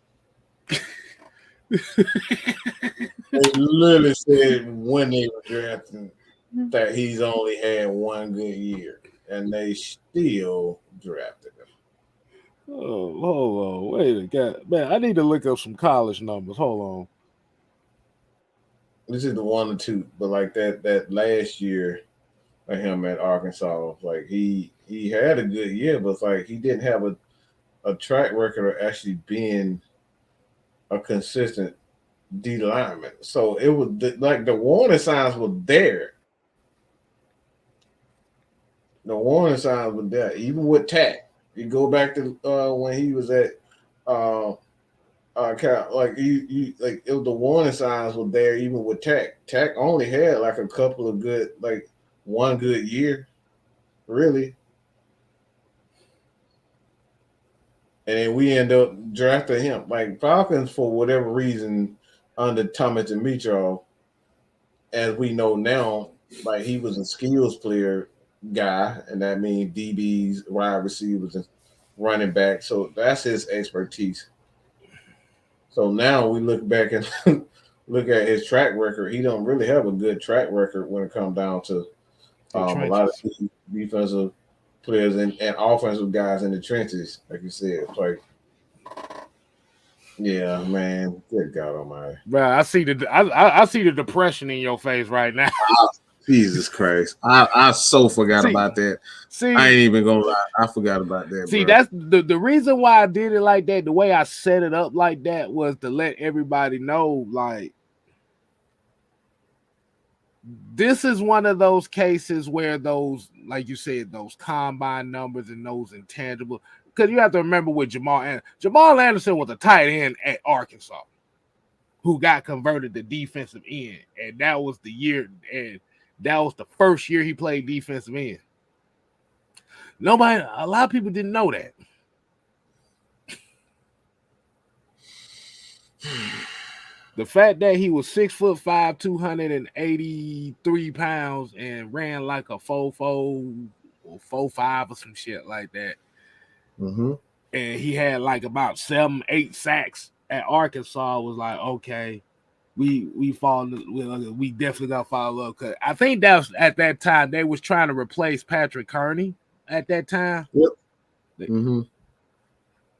[SPEAKER 2] They literally said when they were drafting that he's only had one good year, and they still drafted him.
[SPEAKER 1] Oh, hold on. Wait a minute. Man, I need to look up some college numbers. Hold on.
[SPEAKER 2] This is the 1 or 2, but like that last year of him at Arkansas, like he had a good year, but it's like he didn't have a track record of actually being a consistent D lineman. So it was like the warning signs were there. The warning signs were there, even with Tack. You go back to when he was at like you like it was the warning signs were there even with Tack. Tack only had like a couple of good, like one good year, really. And then we end up drafting him. Like Falcons, for whatever reason, under Thomas Dimitrov, as we know now, like he was a skills player guy, and that means DBs, wide receivers, and running back. So that's his expertise. So now we look back and look at his track record. He don't really have a good track record when it comes down to a lot of defensive players and offensive guys in the trenches, like you said. Like, yeah, man, good God Almighty,
[SPEAKER 1] bro! I see the depression in your face right now.
[SPEAKER 2] Jesus Christ, I so forgot about that. I ain't even gonna lie, I forgot about that.
[SPEAKER 1] See,
[SPEAKER 2] bro.
[SPEAKER 1] That's the reason why I did it like that. The way I set it up like that was to let everybody know, like, this is one of those cases where those, like you said, those combine numbers and those intangible. Because you have to remember with Jamal Anderson was a tight end at Arkansas who got converted to defensive end, and that was the year, and that was the first year he played defensive end. A lot of people didn't know that. The fact that he was 6'5", 283 pounds, and ran like a 4.4 or 4.5 or some shit like that.
[SPEAKER 2] Mm-hmm.
[SPEAKER 1] And he had like about 7-8 sacks at Arkansas. Was like, okay, we definitely got to follow up. Cause I think that was at that time they was trying to replace Patrick Kearney at that time.
[SPEAKER 2] Yep. Mm-hmm.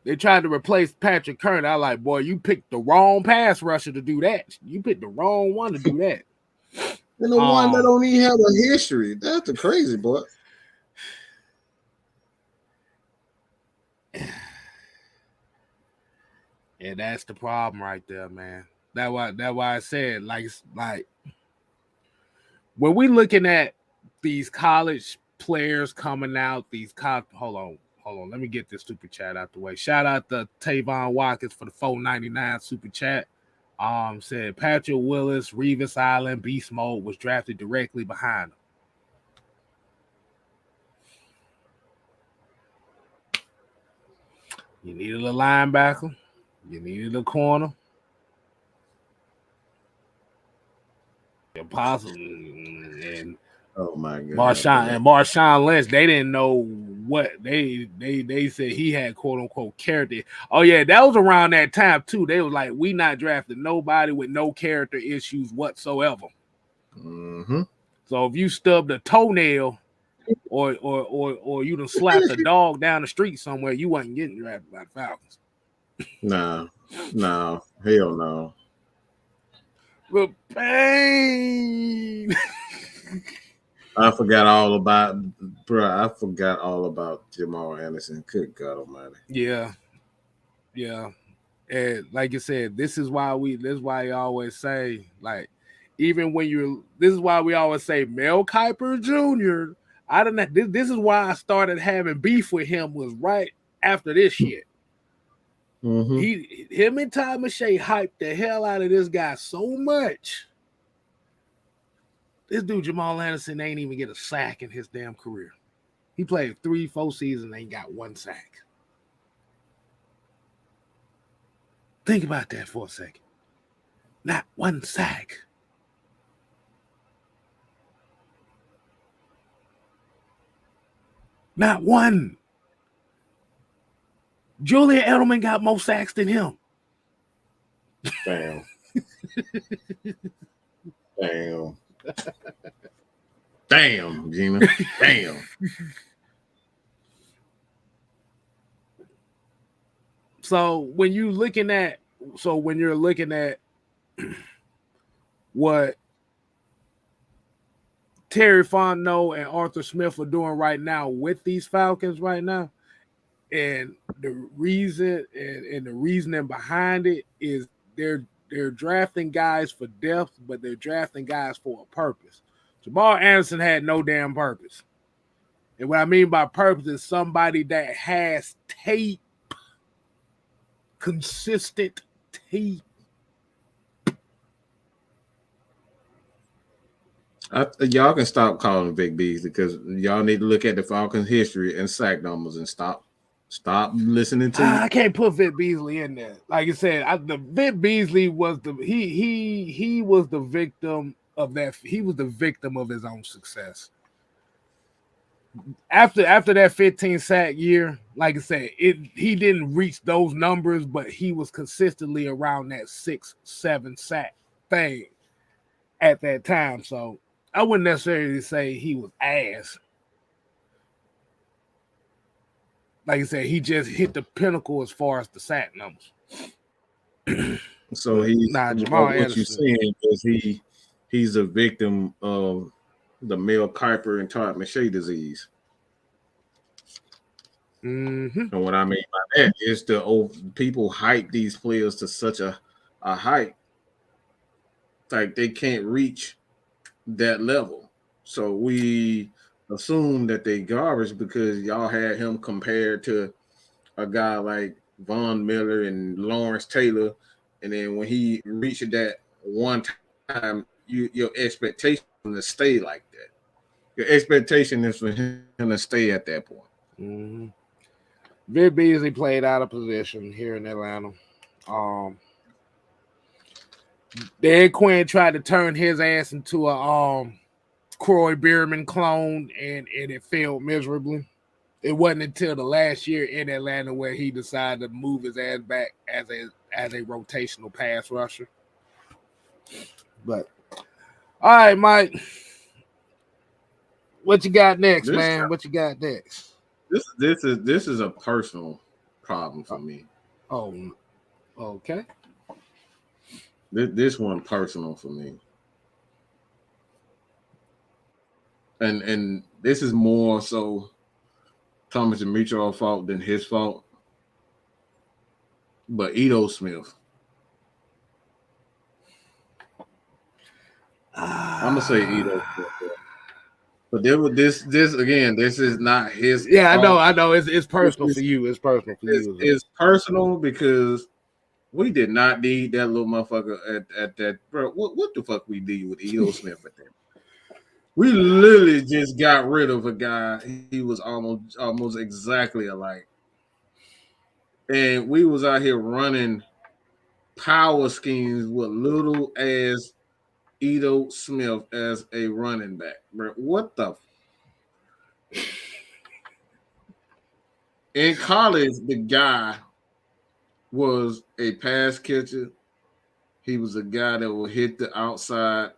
[SPEAKER 1] They tried to replace Patrick Kearney. I like, boy, you picked the wrong pass rusher to do that. You picked the wrong one to do that.
[SPEAKER 2] And the one that don't even have a history. That's the crazy boy.
[SPEAKER 1] Yeah, that's the problem right there, man. That's why I said like when we looking at these college players coming out, hold on, let me get this super chat out the way. Shout out to Tavon Watkins for the $4.99 super chat. Said Patrick Willis, Revis Island, Beast Mode was drafted directly behind him. You needed a linebacker, you needed a corner. Impossible. And
[SPEAKER 2] oh my God,
[SPEAKER 1] Marshawn Lynch, they didn't know what they said he had quote unquote character. Oh yeah, that was around that time too. They was like, we not drafting nobody with no character issues whatsoever.
[SPEAKER 2] Mm-hmm.
[SPEAKER 1] So if you stubbed a toenail or you done slapped a dog down the street somewhere, you wasn't getting drafted by the Falcons.
[SPEAKER 2] No, hell no.
[SPEAKER 1] The pain.
[SPEAKER 2] I forgot all about Jamal Anderson. Good God Almighty.
[SPEAKER 1] Yeah. And like you said, this is why I always say, like, even when this is why we always say Mel Kiper Jr. I don't know. This is why I started having beef with him was right after this shit.
[SPEAKER 2] Mm-hmm.
[SPEAKER 1] Him and Ty Mache hyped the hell out of this guy so much. This dude Jamal Anderson ain't even get a sack in his damn career. He played 3-4 seasons, ain't got one sack. Think about that for a second. Not one sack. Not one. Julian Edelman got more sacks than him.
[SPEAKER 2] Damn. Damn, Gina. Damn.
[SPEAKER 1] So when you're looking at what Terry Fontenot and Arthur Smith are doing right now with these Falcons right now, and the reason and the reasoning behind it is they're drafting guys for depth, but they're drafting guys for a purpose. Jamal Anderson had no damn purpose. And what I mean by purpose is somebody that has tape, consistent tape.
[SPEAKER 2] Y'all can stop calling Vic Beasley because y'all need to look at the Falcons' history and sack numbers and stop listening to.
[SPEAKER 1] I can't put Vic Beasley in there. Like I said, the Vic Beasley was he was the victim of that. He was the victim of his own success. After that 15 sack year, like I said, he didn't reach those numbers, but he was consistently around that 6-7 sack thing at that time. So I wouldn't necessarily say he was ass. Like I said, he just hit the pinnacle as far as the sack numbers.
[SPEAKER 2] So Jamal what Anderson. You're saying is he's a victim of the Mel Kiper and Todd Mache disease.
[SPEAKER 1] Mm-hmm.
[SPEAKER 2] And what I mean by that is the old people hype these players to such a height, like they can't reach that level. So we assume that they garbage because y'all had him compared to a guy like Von Miller and Lawrence Taylor, and then when he reached that one time, your expectation to stay like that. Your expectation is for him to stay at that point.
[SPEAKER 1] Mm-hmm. Vic Beasley played out of position here in Atlanta. Dan Quinn tried to turn his ass into a Croy Bierman clone, and it failed miserably. It wasn't until the last year in Atlanta where he decided to move his ass back as a rotational pass rusher. But all right, Mike, what you got next, man? What you got next?
[SPEAKER 2] This is a personal problem for me.
[SPEAKER 1] Oh, okay.
[SPEAKER 2] This one personal for me, and this is more so Thomas Dimitroff's fault than his fault. But Ito Smith, I'm gonna say Ito Smith, but this again. This is not his
[SPEAKER 1] Yeah,
[SPEAKER 2] fault.
[SPEAKER 1] I know. It's
[SPEAKER 2] This
[SPEAKER 1] personal for
[SPEAKER 2] is
[SPEAKER 1] you. It's personal for you.
[SPEAKER 2] it's personal because we did not need that little motherfucker at that. Bro, what the fuck we did with Ito Smith at that? We literally just got rid of a guy. He was almost exactly alike, and we was out here running power schemes with little ass Ito Smith as a running back. Bro, what the? In college, the guy was a pass catcher. He was a guy that would hit the outside,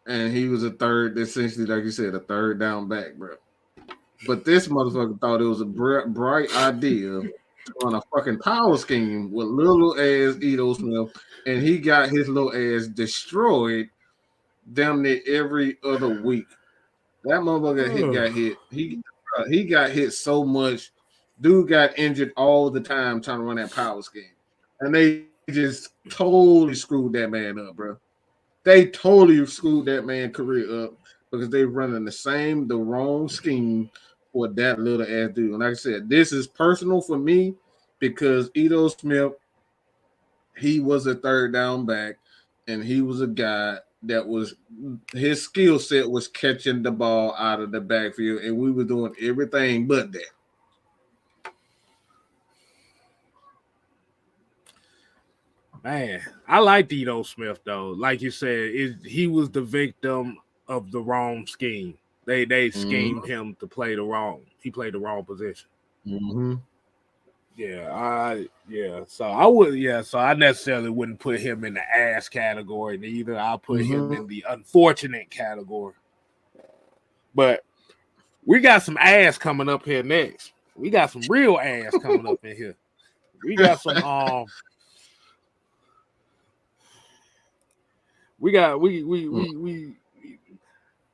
[SPEAKER 2] and he was a third, essentially, like you said, a third down back, bro. But this motherfucker thought it was a bright idea to run a fucking power scheme with little ass Ito Smith, and he got his little ass destroyed damn near every other week. That motherfucker got hit. He got hit so much. Dude got injured all the time trying to run that power scheme, and they just totally screwed that man up, bro. They totally screwed that man's career up because they running the wrong scheme for that little ass dude. And like I said, this is personal for me because Ito Smith, he was a third down back, and he was a guy that was his skill set was catching the ball out of the backfield, and we were doing everything but that.
[SPEAKER 1] Man, I like Ito Smith though. Like you said, he was the victim of the wrong scheme. They schemed him to play he played the wrong position.
[SPEAKER 2] Mm-hmm.
[SPEAKER 1] So I necessarily wouldn't put him in the ass category either. I'll put him in the unfortunate category. But we got some ass coming up here next. We got some real ass coming up in here. We got some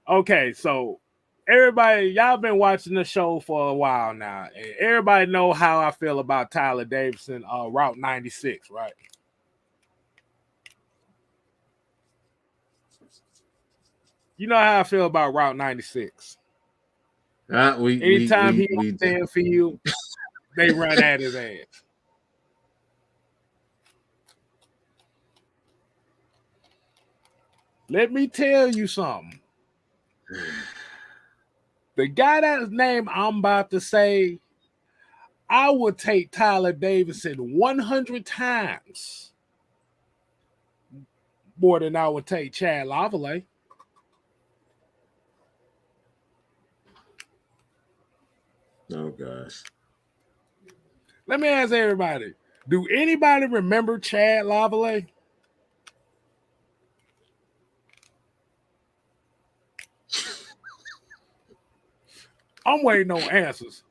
[SPEAKER 1] okay, so everybody, y'all been watching the show for a while now, and everybody know how I feel about Tyler Davidson, Route 96, right? You know how I feel about Route 96. Anytime he on the field, they run at his ass. Let me tell you something. The guy that's name I'm about to say, I would take Tyler Davidson 100 times more than I would take Chad Lavallee.
[SPEAKER 2] Oh gosh.
[SPEAKER 1] Let me ask everybody. Do anybody remember Chad Lavallee? I'm waiting on answers.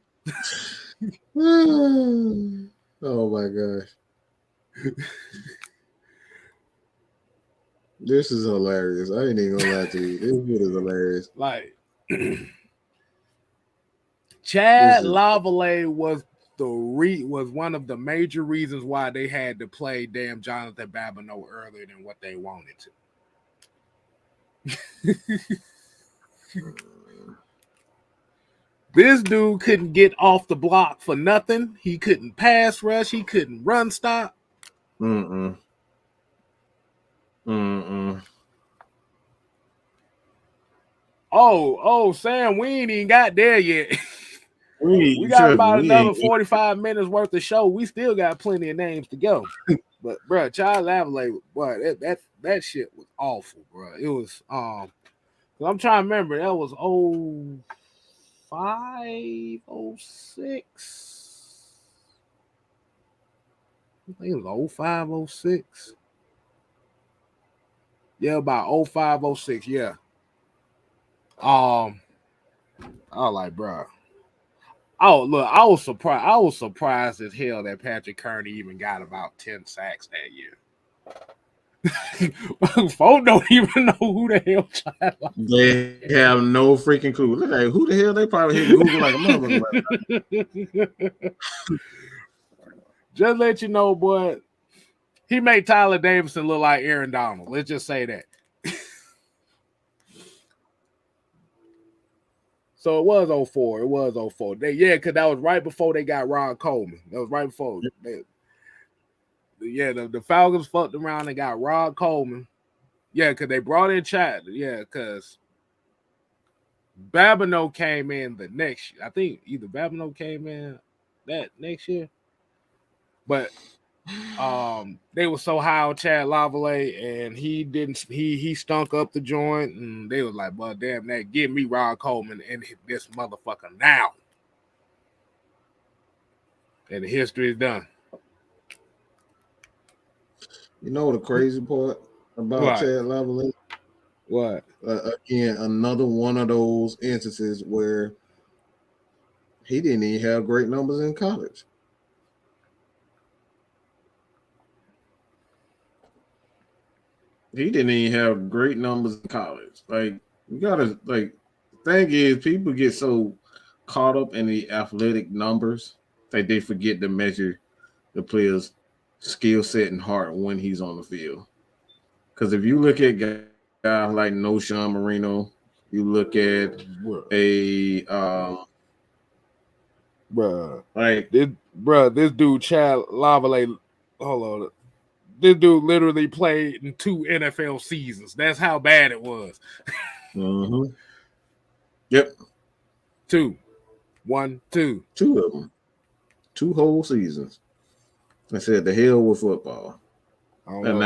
[SPEAKER 2] Oh my gosh. This is hilarious. I ain't even gonna lie to you. This is hilarious.
[SPEAKER 1] Like Chad Lavallee was was one of the major reasons why they had to play damn Jonathan Babineau earlier than what they wanted to. This dude couldn't get off the block for nothing. He couldn't pass rush. He couldn't run stop. Oh, Sam, we ain't even got there yet. We got about another 45 minutes worth of show. We still got plenty of names to go. But bro, Child Lavallee, boy, that shit was awful, bro. It was I'm trying to remember, that was 05, 06. I think it was 05, 06. Yeah, about 05, 06, yeah. I was like, bro. Oh, look, I was surprised as hell that Patrick Kearney even got about 10 sacks that year. Folks don't even know who the hell Child
[SPEAKER 2] They have no freaking clue. Look like who the hell they probably hit Google like a motherfucker.
[SPEAKER 1] Just let you know, boy. He made Tyler Davidson look like Aaron Donald. Let's just say that. So it was 04. It was 04. Because that was right before they got Ron Coleman. That was right before. The Falcons fucked around and got Ron Coleman. Yeah, because they brought in Chad. Yeah, because Babineau came in the next year. I think either Babineau came in that next year. But they were so high on Chad Lavallee, and he stunk up the joint, and they was like, well, damn that, give me Ron Coleman and this motherfucker now. And the history is done.
[SPEAKER 2] You know the crazy part about Chad Lavallee?
[SPEAKER 1] What?
[SPEAKER 2] Again, another one of those instances where he didn't even have great numbers in college. He didn't even have great numbers in college. Like, you gotta, like, the thing is, people get so caught up in the athletic numbers that they forget to measure the player's skill set and heart when he's on the field. Because if you look at guys like Noshawn Marino, you look at
[SPEAKER 1] this dude Chad Lavallee, hold on. This dude literally played in 2 NFL seasons. That's how bad it was.
[SPEAKER 2] Mm-hmm. Yep.
[SPEAKER 1] 2. 1, 2.
[SPEAKER 2] 2 of them. 2 whole seasons. I said the hell with football.
[SPEAKER 1] I don't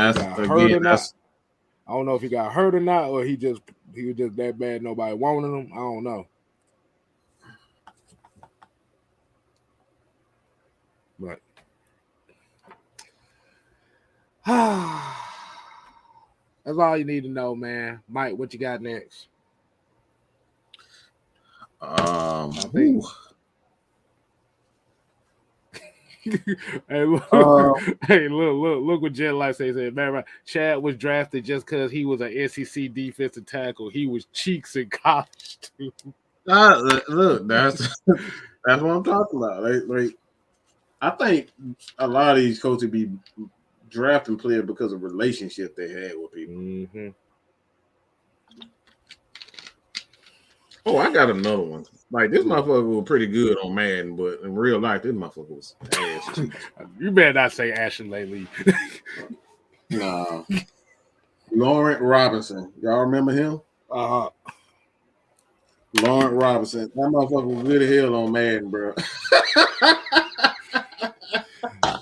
[SPEAKER 1] know if he got hurt or not, or he was just that bad nobody wanted him. I don't know. But that's all you need to know, man. Mike, what you got next? Hey, look what Jet Light said. Man, Chad was drafted just because he was an SEC defensive tackle. He was cheeks in college too.
[SPEAKER 2] Look, that's what I'm talking about. Like, I think a lot of these coaches be drafting players because of relationship they had with people.
[SPEAKER 1] Mm-hmm.
[SPEAKER 2] Oh, I got another one. Like, this motherfucker was pretty good on Madden, but in real life, this motherfucker was ass cheeks.
[SPEAKER 1] You better not say Ashley Lee.
[SPEAKER 2] Nah. Laurent Robinson. Y'all remember him? Laurent Robinson. That motherfucker was good as hell on Madden, bro.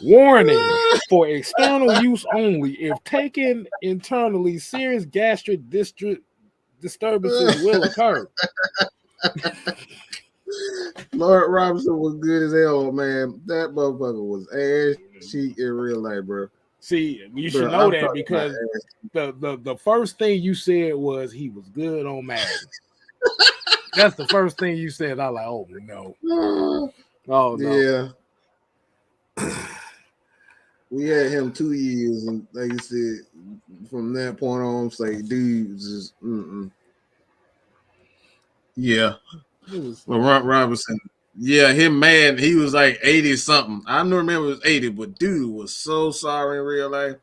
[SPEAKER 1] Warning, for external use only. If taken internally, serious gastric disturbances will occur.
[SPEAKER 2] Laurent Robinson was good as hell, man. That motherfucker was ass cheek in real life, bro.
[SPEAKER 1] See, you should know that because the first thing you said was he was good on Madden. That's the first thing you said. I was like, oh no. Oh no.
[SPEAKER 2] Yeah. We had him 2 years, and like you said, from that point on, it's like, dude, just yeah. Laurent Robinson. Yeah, him, man, he was like 80 something. I don't remember it was 80, but dude was so sorry in real life.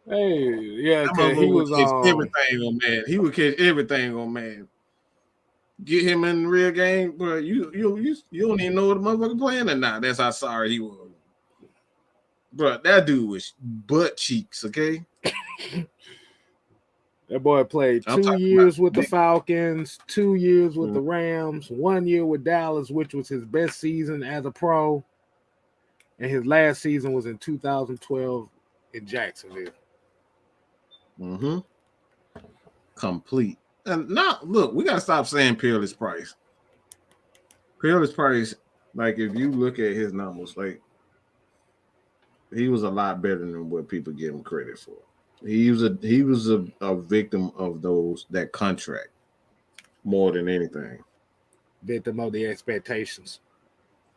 [SPEAKER 1] Hey, yeah, because he was
[SPEAKER 2] everything on man. He would catch everything on man. Get him in the real game, but you don't even know what the motherfucker playing or not. That's how sorry he was. Bro, that dude was butt cheeks, okay?
[SPEAKER 1] That boy played 2 years with the Falcons, 2 years with the Rams, 1 year with Dallas, which was his best season as a pro. And his last season was in 2012 in Jacksonville.
[SPEAKER 2] Mm-hmm. Complete. And now, look, we got to stop saying Peerless Price. Peerless Price, like, if you look at his numbers, like, he was a lot better than what people give him credit for. He was a victim of that contract more than anything.
[SPEAKER 1] Victim of the expectations.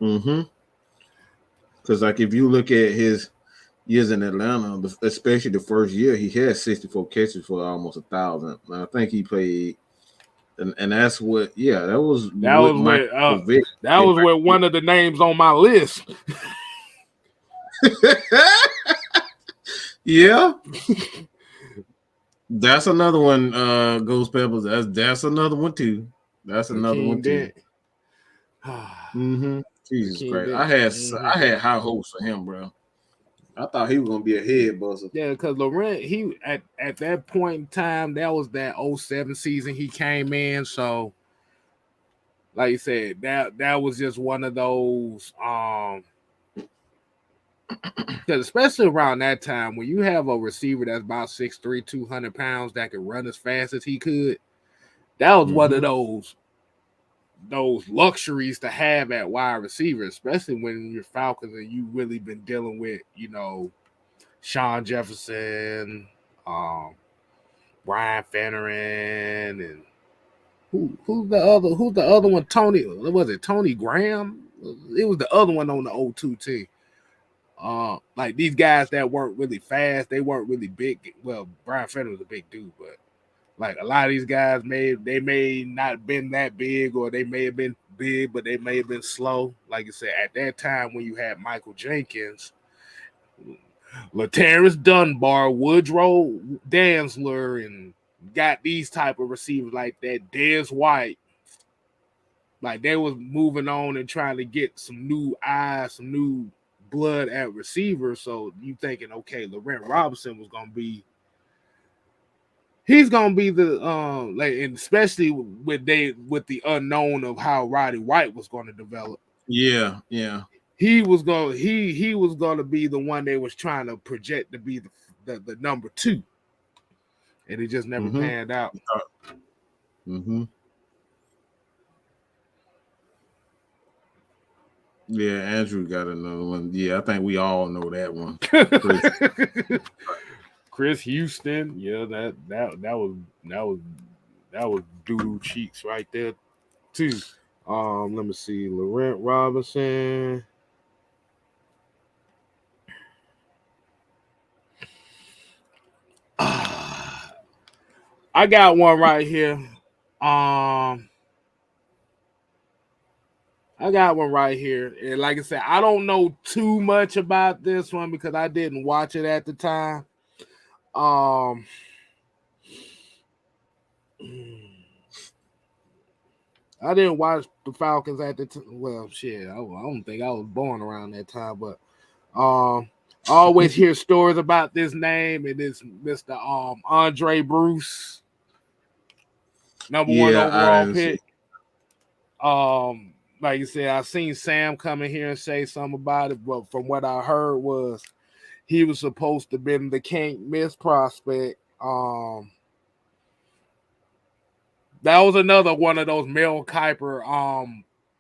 [SPEAKER 2] Mm-hmm. Because, like, if you look at his years in Atlanta, especially the first year, he had 64 catches for almost 1,000. I think he played, and that's what, yeah, that was with one of the names on my list. Yeah. That's another one, Ghost Peppers. That's another one too. That's another one
[SPEAKER 1] Hakeem
[SPEAKER 2] too.
[SPEAKER 1] Dent.
[SPEAKER 2] Jesus
[SPEAKER 1] Hakeem
[SPEAKER 2] Christ.
[SPEAKER 1] Dent.
[SPEAKER 2] I had high hopes for him, bro. I thought he was gonna be a head buzzer.
[SPEAKER 1] Yeah, because Laurent, he at that point in time, that was that 07 season he came in. So, like you said, that was just one of those because especially around that time when you have a receiver that's about 6'3", 200 pounds that can run as fast as he could, that was one of those luxuries to have at wide receiver, especially when you're Falcons and you really been dealing with, Sean Jefferson, Brian Fennerin, and who's the other one? Tony, was it Tony Graham? It was the other one on the 0-2 team. Like these guys that weren't really fast, they weren't really big. Well, Brian Fennerin was a big dude, but like a lot of these guys may not been that big, or they may have been big, but they may have been slow. Like you said, at that time when you had Michael Jenkins, Lataris Dunbar, Woodrow Dantzler, and got these type of receivers like that, Dez White, like they was moving on and trying to get some new eyes, some new blood at receiver. So you thinking, okay, Laurent Robinson was gonna be. He's gonna be the like, and especially with the unknown of how Roddy White was going to develop.
[SPEAKER 2] Yeah.
[SPEAKER 1] He was gonna be the one they was trying to project to be the number 2, and it just never panned out.
[SPEAKER 2] Yeah, Andrew got another one. Yeah, I think we all know that one.
[SPEAKER 1] Chris Houston, yeah, that was doodoo cheeks right there too. Let me see, Laurent Robinson. I got one right here. I got one right here. And like I said, I don't know too much about this one because I didn't watch it at the time. I didn't watch the Falcons at the time. Well, shit, I don't think I was born around that time, but I always hear stories about this name, and it's Mr. Andre Bruce, number 1 overall pick. Like you said, I seen Sam come in here and say something about it, but from what I heard was he was supposed to have been the can't miss prospect. That was another one of those Mel Kiper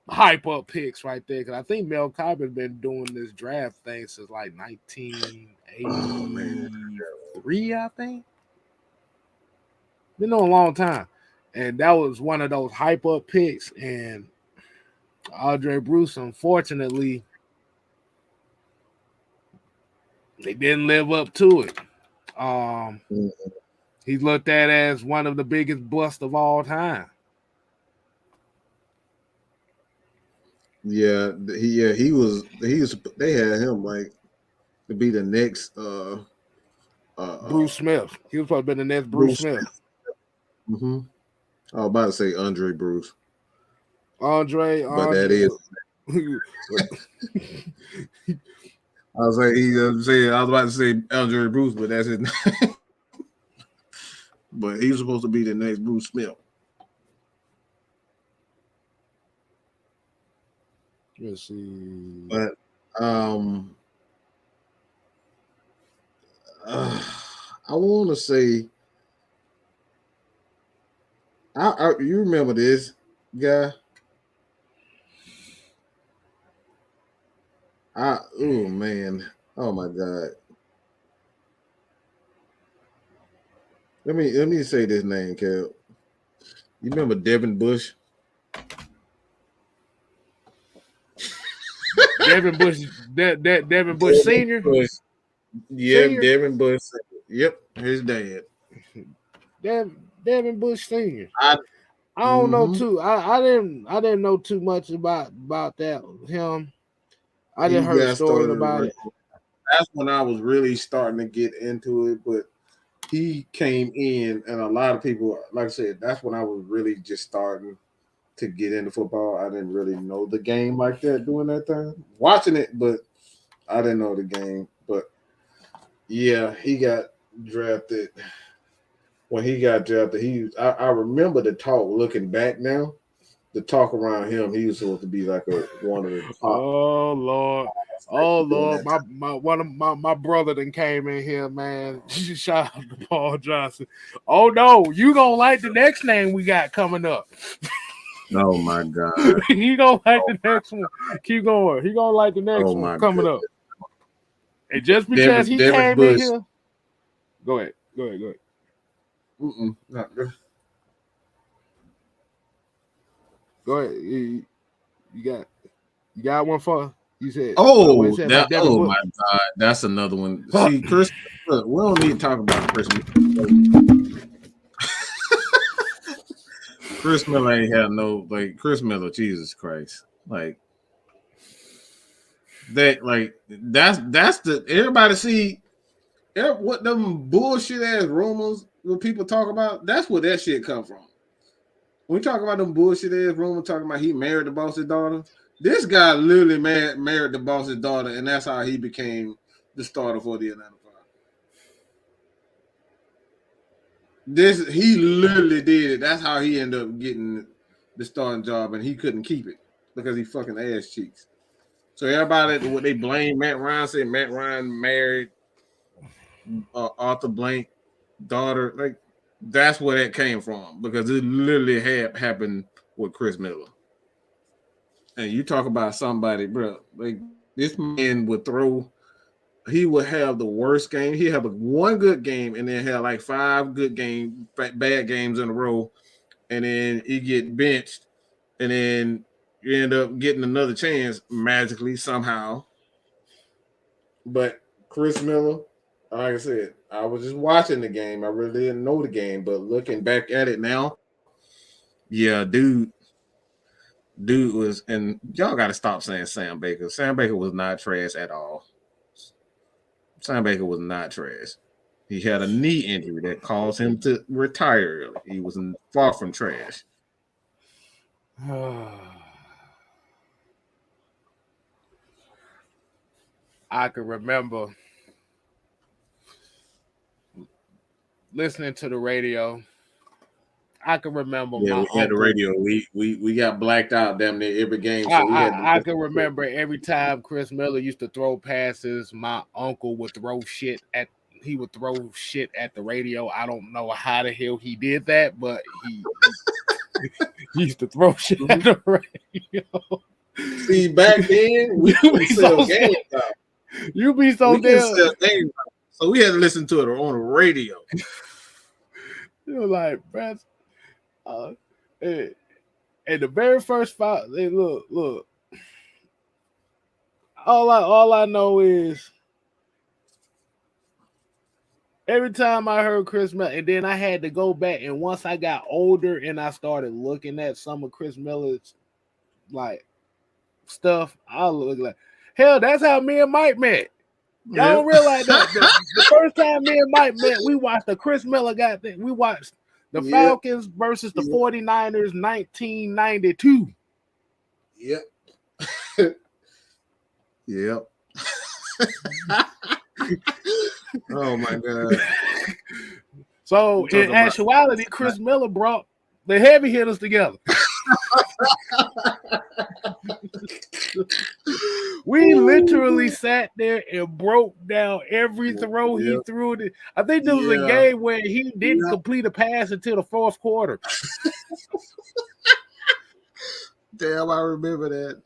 [SPEAKER 1] hype up picks right there, because I think Mel Kiper's been doing this draft thing since like 1983, I think. Been on a long time, and that was one of those hype up picks. And Andre Bruce, unfortunately, they didn't live up to it. He's looked at as one of the biggest busts of all time.
[SPEAKER 2] Yeah, he was. They had him like to be the next
[SPEAKER 1] Bruce Smith. He was supposed to be the next Bruce Smith.
[SPEAKER 2] I was about to say Andre Bruce.
[SPEAKER 1] Andre.
[SPEAKER 2] But that is. I was like, I was about to say Andre Bruce, but that's his name. But he's supposed to be the next Bruce Smith.
[SPEAKER 1] Let's see.
[SPEAKER 2] But I want to say, you remember this guy? Oh man, oh my God. Let me say this name, Cal. You remember Devin Bush?
[SPEAKER 1] Devin Bush, Devin Bush Senior.
[SPEAKER 2] Yeah, Devin Bush. Yep, his dad.
[SPEAKER 1] Devin Bush Senior. I don't know too. I didn't know too much about that him. I didn't heard stories about it.
[SPEAKER 2] that's when I was really starting to get into it. But he came in, and a lot of people, like I said, that's when I was really just starting to get into football. I didn't really know the game like that during that time. Watching it, but I didn't know the game. But yeah, he got drafted. When he got drafted, I remember the talk looking back now. The talk around him, he was supposed to be like one of the top.
[SPEAKER 1] Oh Lord, my brother then came in here, man. Shout out to Paul Johnson. Oh no, you gonna like the next name we got coming up.
[SPEAKER 2] Oh my God.
[SPEAKER 1] He gonna like the next one. Keep going. He gonna like the next one coming up. And just because he came
[SPEAKER 2] Bush.
[SPEAKER 1] in here. Go ahead.
[SPEAKER 2] Not good.
[SPEAKER 1] Go ahead. You got one for you said.
[SPEAKER 2] Oh, my God, that's another one. See, Chris, look, we don't need to talk about Chris. Chris Miller ain't had no Chris Miller. Jesus Christ, that's the everybody see. What them bullshit ass rumors when people talk about? That's where that shit come from. When we talk about them bullshit ass rumors talking about he married the boss's daughter, this guy literally married the boss's daughter, and that's how he became the starter for the Atlanta Falcons. He literally did it. That's how he ended up getting the starting job, and he couldn't keep it because he fucking ass cheeks. So everybody, what they blame Matt Ryan, said Matt Ryan married Arthur Blank daughter. That's where that came from because it literally happened with Chris Miller. And you talk about somebody, bro, this man would throw. He would have the worst game. He'd have one good game and then have 5 bad games in a row, and then he get benched, and then you end up getting another chance magically somehow. But Chris Miller, like I said, I was just watching the game. I really didn't know the game, but looking back at it now, yeah, dude was, and y'all got to stop saying Sam Baker. Sam Baker was not trash at all. Sam Baker was not trash. He had a knee injury that caused him to retire early. He was far from trash.
[SPEAKER 1] I can remember listening to the radio. I can remember
[SPEAKER 2] we had the radio. We got blacked out damn near every game. So
[SPEAKER 1] I can remember every time Chris Miller used to throw passes, my uncle would throw shit at the radio. I don't know how the hell he did that, but he used to throw shit at the radio.
[SPEAKER 2] See, back then we could sell games out.
[SPEAKER 1] You be so damn.
[SPEAKER 2] So we had to listen to it on the radio.
[SPEAKER 1] You're like, Brad. And the very first five, look. All I know is every time I heard Chris Miller, and then I had to go back, and once I got older and I started looking at some of Chris Miller's stuff, I look like, hell, that's how me and Mike met. Y'all don't realize that. The first time me and Mike met, we watched the Chris Miller thing. We watched the Falcons versus the 49ers 1992.
[SPEAKER 2] Yep. Yep. Oh my God.
[SPEAKER 1] So in actuality, Chris Miller brought the heavy hitters together. We literally sat there and broke down every throw he threw. I think there was a game where he didn't complete a pass until the fourth quarter.
[SPEAKER 2] Damn, I remember that.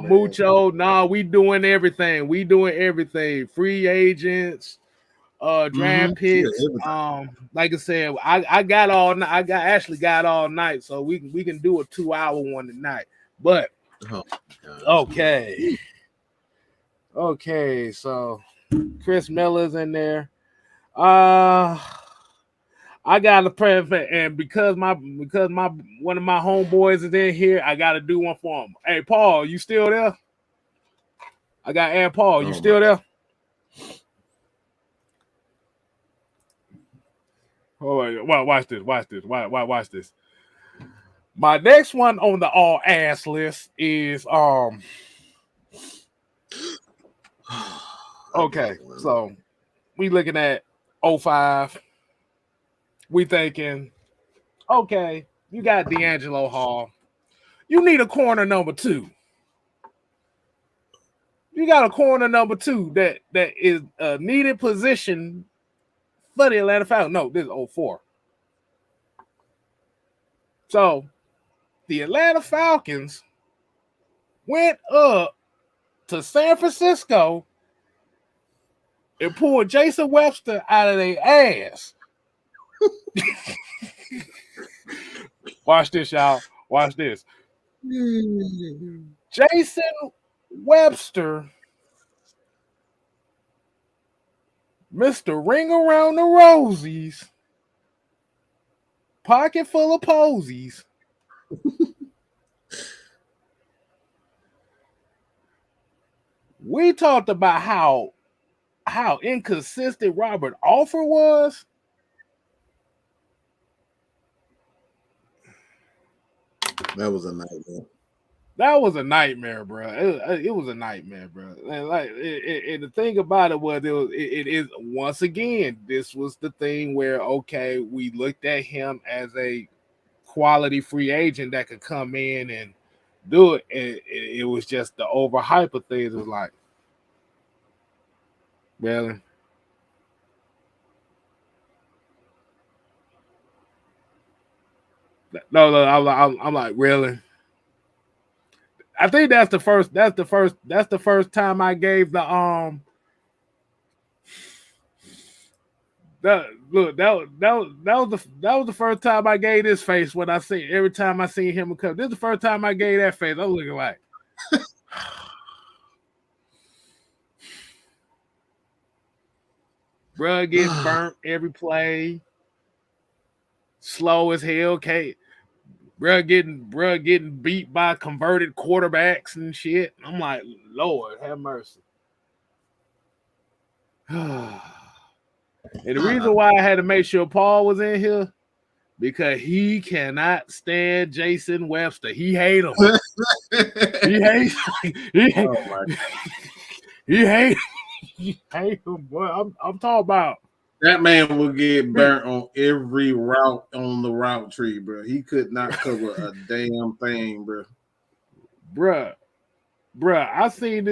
[SPEAKER 1] Mucho, we doing everything. Free agents, draft picks. Like I said, I got all night. Actually got all night, so we can do a 2-hour one tonight. But okay, so Chris Miller's in there. I got a prep, and because my one of my homeboys is in here, I got to do one for him. Hey, Paul, you still there? I got Aunt Paul. You
[SPEAKER 2] Oh,
[SPEAKER 1] still there? Oh, wait, watch this. Watch this. My next one on the all ass list is okay. So we looking at 05. We thinking, okay, you got D'Angelo Hall. You need a corner number 2. You got a corner number 2 that is a needed position for the Atlanta Falcons. No, this is 04. So the Atlanta Falcons went up to San Francisco and pulled Jason Webster out of their ass. Watch this, y'all. Watch this. Jason Webster, Mr. Ring Around the Rosies, pocket full of posies. We talked about how inconsistent Robert Alford was.
[SPEAKER 2] That was a nightmare.
[SPEAKER 1] That was a nightmare, bro. It was a nightmare, bro. And the thing about it was, it is once again, this was the thing where okay, we looked at him as a quality free agent that could come in and do it. And it was just the overhype of things. It was like, really? No, I'm like, really? I think that's the first time I gave that was the first time I gave this face when I see every time I see him come. This is the first time I gave that face. I'm looking like bruh gets burnt every play. Slow as hell. Bruh getting beat by converted quarterbacks and shit. I'm like, Lord, have mercy. And the reason why I had to make sure Paul was in here, because he cannot stand Jason Webster. He hate him. He hate him, boy. I'm talking about.
[SPEAKER 2] That man will get burnt on every route on the route tree, bro. He could not cover a damn thing, bro.
[SPEAKER 1] Bruh, I seen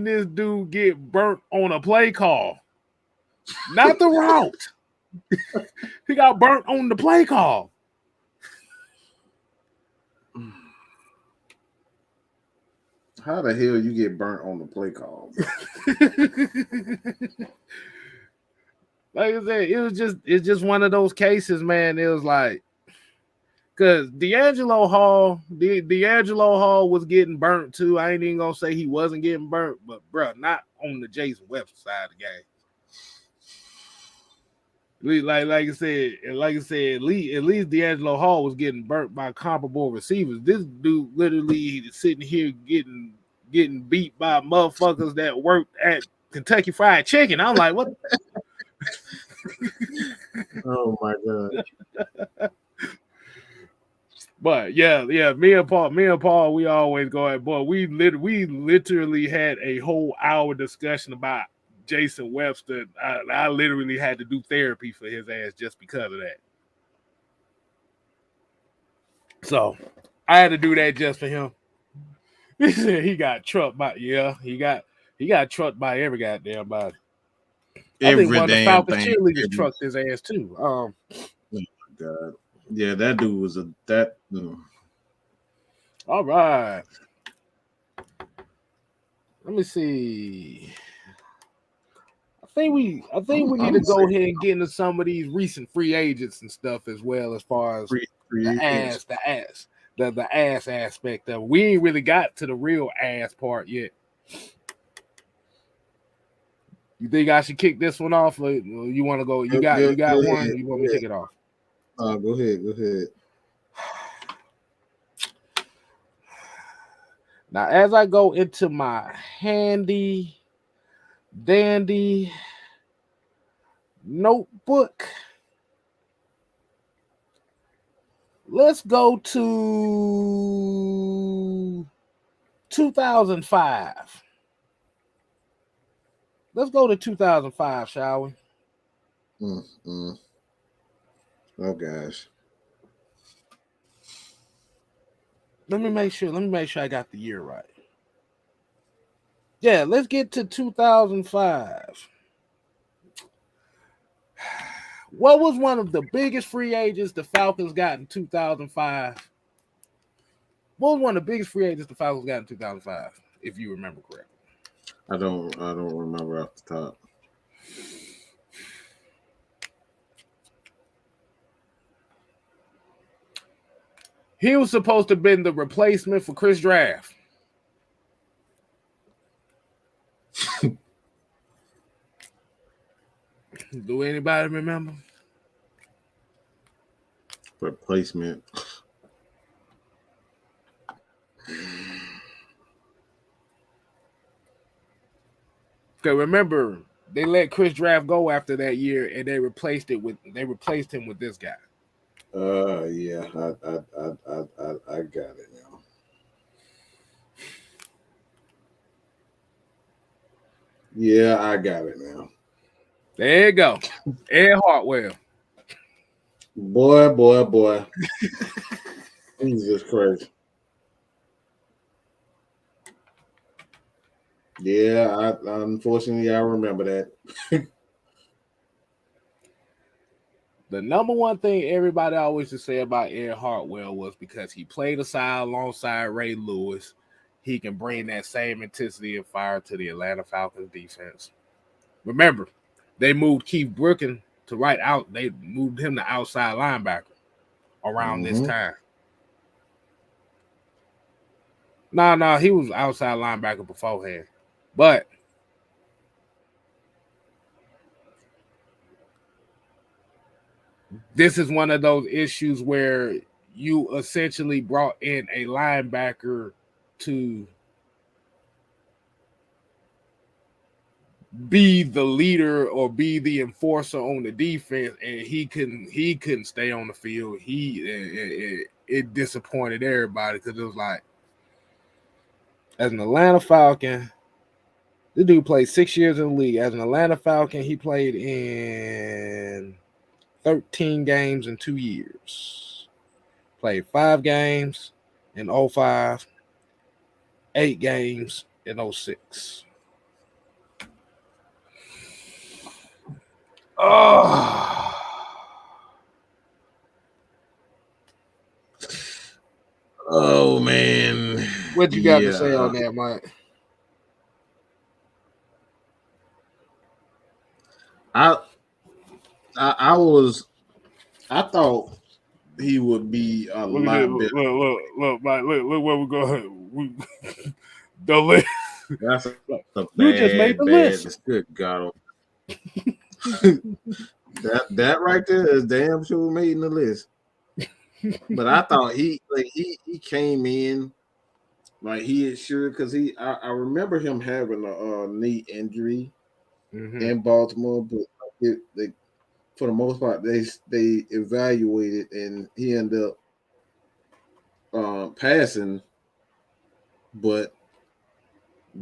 [SPEAKER 1] this dude get burnt on a play call. Not the route. He got burnt on the play call.
[SPEAKER 2] How the hell you get burnt on the play call?
[SPEAKER 1] Like I said, it's just one of those cases, man. It was like, because D'Angelo Hall was getting burnt too. I ain't even gonna say he wasn't getting burnt, but bro, not on the Jason Webster side of the game. Like I said, at least D'Angelo Hall was getting burnt by comparable receivers. This dude literally sitting here getting beat by motherfuckers that worked at Kentucky Fried Chicken. I'm like, what?
[SPEAKER 2] Oh my god!
[SPEAKER 1] But yeah, me and Paul, we always go at boy. We literally had a whole hour discussion about Jason Webster. I literally had to do therapy for his ass just because of that. So I had to do that just for him. He said he got trucked by he got trucked by every goddamn body. I think one of the Falcons cheerleaders trucked his ass too. Oh
[SPEAKER 2] my god. Yeah, that dude was that.
[SPEAKER 1] All right. Let me see. I think we need to go ahead and get into some of these recent free agents and stuff as well, as far as the ass aspect of it. We ain't really got to the real ass part yet. You think I should kick this one off, or you want to go? You got one. You want me to kick it off?
[SPEAKER 2] Go ahead.
[SPEAKER 1] Now, as I go into my handy dandy notebook, let's go to 2005. Let's go to 2005, shall we?
[SPEAKER 2] Oh gosh.
[SPEAKER 1] Let me make sure I got the year right. Yeah, let's get to 2005. What was one of the biggest free agents the Falcons got in 2005? What was one of the biggest free agents the Falcons got in 2005, if you remember correctly?
[SPEAKER 2] I don't remember off the top.
[SPEAKER 1] He was supposed to have been the replacement for Chris Draft. Do anybody remember?
[SPEAKER 2] Replacement.
[SPEAKER 1] Because remember, they let Chris Draft go after that year, and they replaced him with this guy.
[SPEAKER 2] Yeah, I got it now. Yeah, I got it now.
[SPEAKER 1] There you go. Ed Hartwell.
[SPEAKER 2] Boy. Jesus Christ. Yeah, unfortunately I remember that.
[SPEAKER 1] The number one thing everybody always used to say about Ed Hartwell was because he played alongside Ray Lewis, he can bring that same intensity and fire to the Atlanta Falcons defense. Remember, they moved Keith Brooken to right out. They moved him to outside linebacker around this time. No, he was outside linebacker beforehand. But this is one of those issues where you essentially brought in a linebacker to be the leader or be the enforcer on the defense, and he couldn't stay on the field. It disappointed everybody because it was like, as an Atlanta Falcon, this dude played 6 years in the league. As an Atlanta Falcon, he played in 13 games in 2 years. Played 5 games in 05, 8 games in 06.
[SPEAKER 2] Oh man.
[SPEAKER 1] What you got to say on that, Mike?
[SPEAKER 2] I thought he would be a lot better.
[SPEAKER 1] Look, Mike, look where we're going. The list.
[SPEAKER 2] That's a bad,
[SPEAKER 1] you just made the list.
[SPEAKER 2] Good God. that right there is damn sure made in the list. But I thought he came in like he is sure because I remember him having a knee injury in Baltimore, but for the most part they evaluated and he ended up passing, but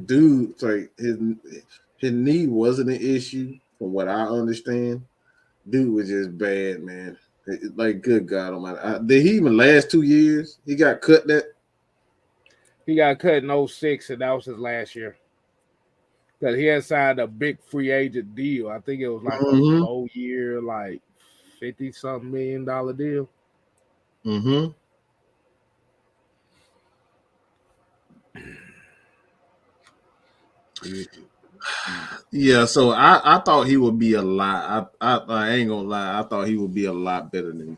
[SPEAKER 2] dude, like his knee wasn't an issue from what I understand. Dude was just bad, man. Like, good God Almighty. Did he even last 2 years? He got cut
[SPEAKER 1] He got cut in 06, and that was his last year. Because he had signed a big free agent deal. I think it was like a 4-year, like $50-something million deal.
[SPEAKER 2] Yeah, so I thought he would be a lot. I ain't gonna lie. I thought he would be a lot better than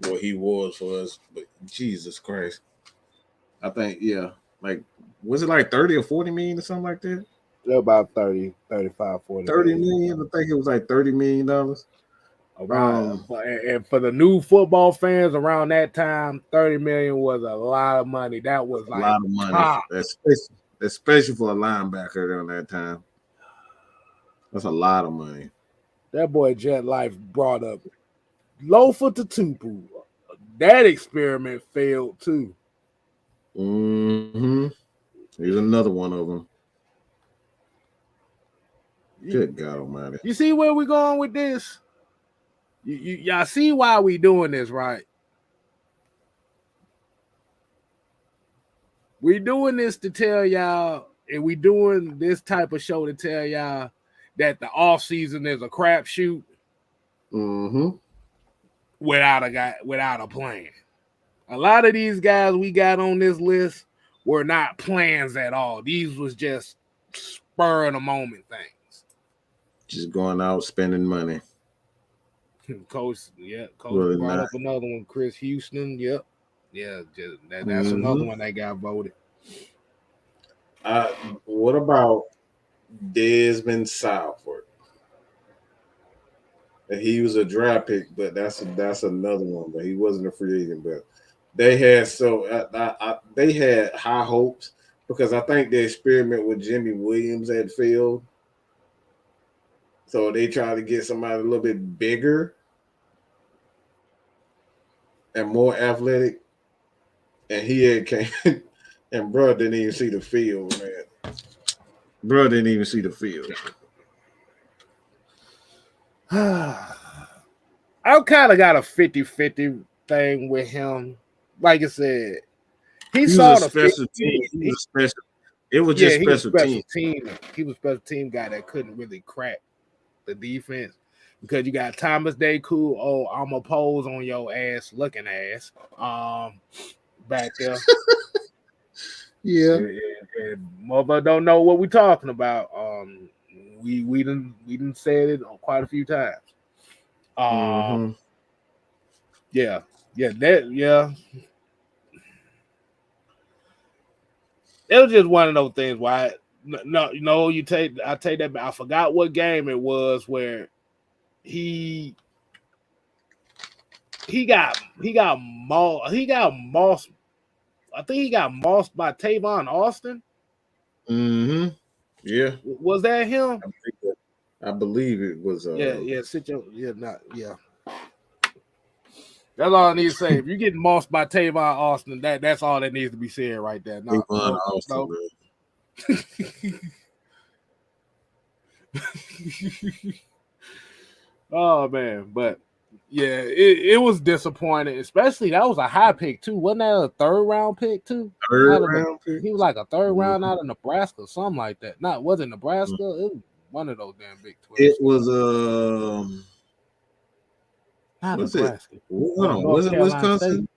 [SPEAKER 2] what he was for us. But Jesus Christ, I think like was it like 30 or 40 million or something like that?
[SPEAKER 1] About 30, 35, 40.
[SPEAKER 2] 30 million. I think it was like $30 million.
[SPEAKER 1] Around and for the new football fans around that time, 30 million was a lot of money. That was like
[SPEAKER 2] a lot of money,
[SPEAKER 1] top.
[SPEAKER 2] especially for a linebacker during that time. That's a lot of money.
[SPEAKER 1] That boy Jet Life brought up Lofa Tatupu. That experiment failed too.
[SPEAKER 2] Mm-hmm. Here's another one of them. Good God Almighty!
[SPEAKER 1] You see where we're going with this? Y'all see why we doing this, right? We doing this to tell y'all, and we doing this type of show to tell y'all that the off season is a crapshoot.
[SPEAKER 2] Mm-hmm.
[SPEAKER 1] Without a plan. A lot of these guys we got on this list were not plans at all. These was just spur of the moment things.
[SPEAKER 2] Just going out spending money.
[SPEAKER 1] Coach really brought up another one. Chris Houston, yep. Yeah, that's another one that got voted.
[SPEAKER 2] What about Desmond Salford? He was a draft pick, but that's another one. But he wasn't a free agent. But they had they had high hopes because I think the experiment with Jimmy Williams had failed. So they tried to get somebody a little bit bigger and more athletic, and he had came and bro didn't even see the field, man. Bro didn't even see the field.
[SPEAKER 1] I kind of got a 50-50 thing with him. Like I said, he saw the
[SPEAKER 2] special team. He was special. It was just special team.
[SPEAKER 1] He was special team guy that couldn't really crack the defense because you got Thomas Day Cool. Oh, I'm a pose on your ass, looking ass. Back there.
[SPEAKER 2] Yeah.
[SPEAKER 1] And mother don't know what we talking about. We didn't say it quite a few times. Yeah. It was just one of those things why I take that back. I forgot what game it was where he got mossed. I think he got mossed by Tavon Austin.
[SPEAKER 2] Mm-hmm. Yeah.
[SPEAKER 1] Was that him?
[SPEAKER 2] I believe it was.
[SPEAKER 1] Yeah. That's all I need to say. If you're getting mossed by Tavon Austin, that's all that needs to be said right there. No. Oh man, but yeah, it was disappointing. Especially that was a high pick too. Wasn't that a third round pick too?
[SPEAKER 2] Third round pick.
[SPEAKER 1] He was like a third round out of Nebraska, or something like that. No, it wasn't Nebraska. It was one of those damn Big 12.
[SPEAKER 2] It was
[SPEAKER 1] not Nebraska.
[SPEAKER 2] Was it Wisconsin?
[SPEAKER 1] State.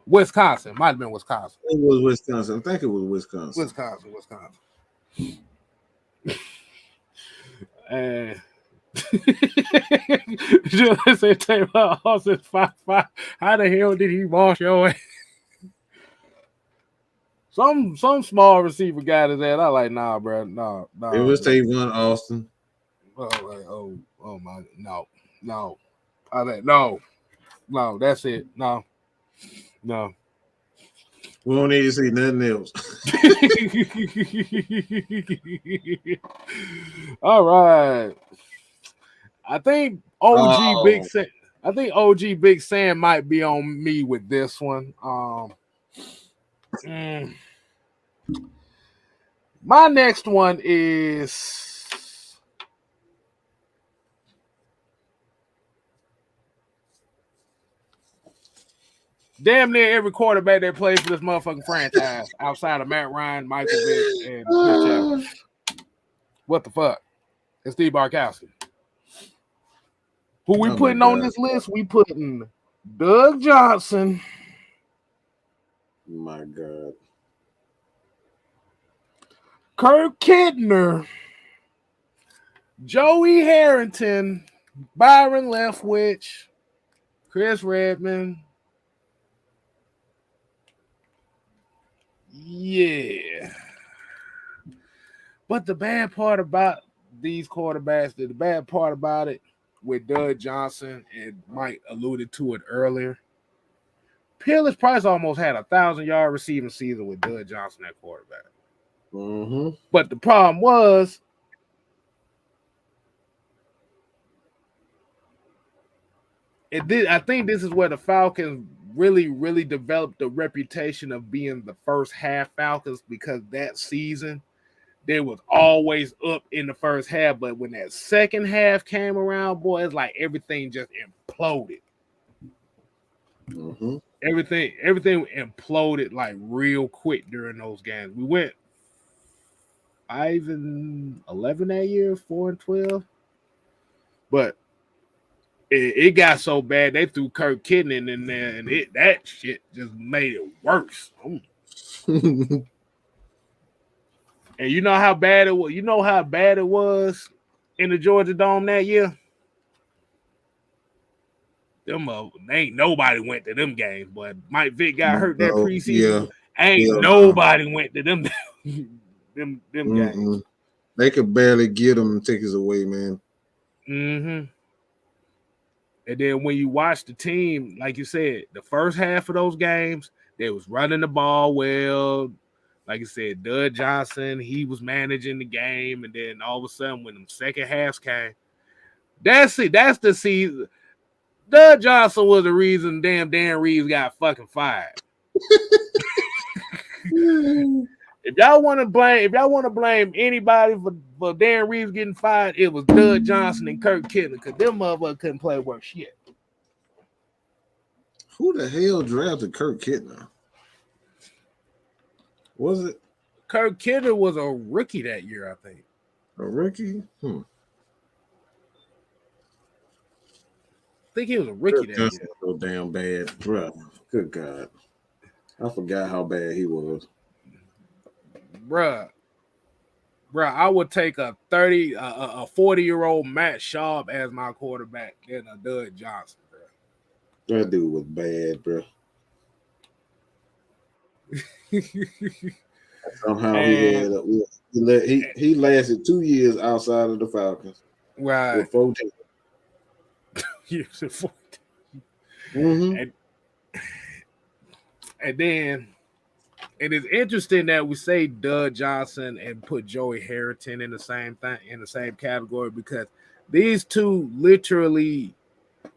[SPEAKER 1] Wisconsin. Might have been Wisconsin.
[SPEAKER 2] It was Wisconsin. I think it was Wisconsin.
[SPEAKER 1] Wisconsin. And just say Taylor Austin 5'5". How the hell did he wash your ass? Some small receiver got his ass. I like, nah, bro. Nah.
[SPEAKER 2] It was Tavon Austin.
[SPEAKER 1] Oh my, no. I like, no, that's it. No.
[SPEAKER 2] We don't need to see nothing else.
[SPEAKER 1] All right. I think OG Big Sam might be on me with this one. My next one is damn near every quarterback that plays for this motherfucking franchise outside of Matt Ryan, Michael Vick, and Chris Chapman. What the fuck? It's Steve Barkowski. Who we putting on this list? We putting Doug Johnson.
[SPEAKER 2] My God.
[SPEAKER 1] Kirk Kidner. Joey Harrington. Byron Leftwich. Chris Redmond. Yeah. But the bad part about these quarterbacks, the bad part about it, with Doug Johnson, and Mike alluded to it earlier. Peerless Price almost had 1,000-yard receiving season with Doug Johnson at quarterback.
[SPEAKER 2] Mm-hmm.
[SPEAKER 1] But the problem was, I think this is where the Falcons really developed the reputation of being the first half Falcons, because that season they was always up in the first half, but when that second half came around, boy, it's like everything just imploded.
[SPEAKER 2] Mm-hmm.
[SPEAKER 1] Everything imploded like real quick during those games. We went 5-11 that year, 4-12, but it got so bad they threw Kirk Kitchen in there, and that shit just made it worse. And you know how bad it was. You know how bad it was in the Georgia Dome that year. Them ain't nobody went to them games, but Mike Vick got hurt that preseason. Ain't nobody went to them them games.
[SPEAKER 2] They could barely get them tickets away, man.
[SPEAKER 1] Mm-hmm. And then when you watch the team, like you said, the first half of those games, they was running the ball well. Like you said, Doug Johnson, he was managing the game, and then all of a sudden, when the second halves came, that's it. That's the season. Doug Johnson was the reason damn Dan Reeves got fucking fired. If y'all want to blame anybody for Dan Reeves getting fired, it was Doug Johnson and Kirk Kitchen, because them motherfuckers couldn't play worth shit.
[SPEAKER 2] Who the hell drafted Kirk Kitchen? Was it?
[SPEAKER 1] Kirk Kitchen was a rookie that year, I think.
[SPEAKER 2] A rookie?
[SPEAKER 1] I think he was a rookie that year.
[SPEAKER 2] So damn bad, bro. Good God. I forgot how bad he was.
[SPEAKER 1] Bruh, I would take a 40-year-old Matt Schaub as my quarterback than a Doug Johnson, bro.
[SPEAKER 2] That dude was bad, bro. Somehow he lasted 2 years outside of the Falcons.
[SPEAKER 1] Right.
[SPEAKER 2] With 14.
[SPEAKER 1] Years of 14.
[SPEAKER 2] Mm-hmm.
[SPEAKER 1] And then it is interesting that we say Doug Johnson and put Joey Harrington in the same category, because these two literally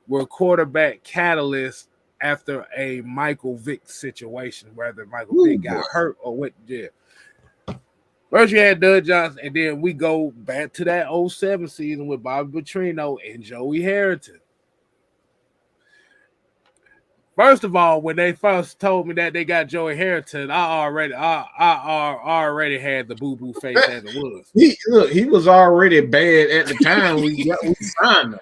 [SPEAKER 1] were quarterback catalysts after a Michael Vick situation, whether Michael Vick got hurt or went to jail. First, you had Doug Johnson, and then we go back to that 2007 season with Bobby Petrino and Joey Harrington. First of all, when they first told me that they got Joey Harrington, I already had the boo-boo face as it was.
[SPEAKER 2] He was already bad at the time we signed him.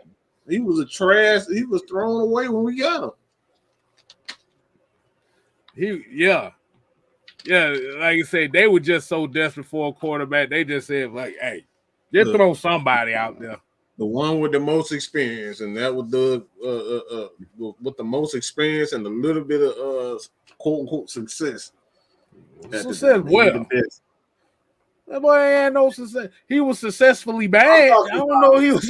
[SPEAKER 2] He was a trash. He was thrown away when we got him.
[SPEAKER 1] Yeah, like you said, they were just so desperate for a quarterback. They just said, like, hey, just throw somebody out there.
[SPEAKER 2] The one with the most experience, and that was Doug with the most experience and a little bit of quote unquote success.
[SPEAKER 1] Success, well, that boy ain't had no success. He was successfully bad. I don't know. He was.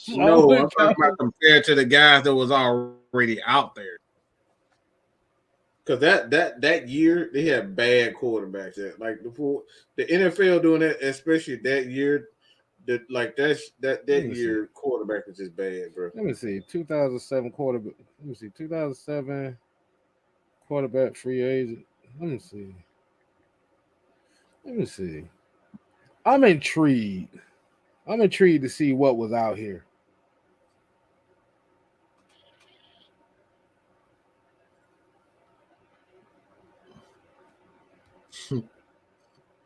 [SPEAKER 2] No, I'm talking about compared to the guys that was already out there. Because that year they had bad quarterbacks. Like the NFL doing that, especially that year. That year quarterback was just bad, bro.
[SPEAKER 1] Let me see. 2007 quarterback. Let me see. 2007 quarterback free agent. Let me see. I'm intrigued to see what was out here.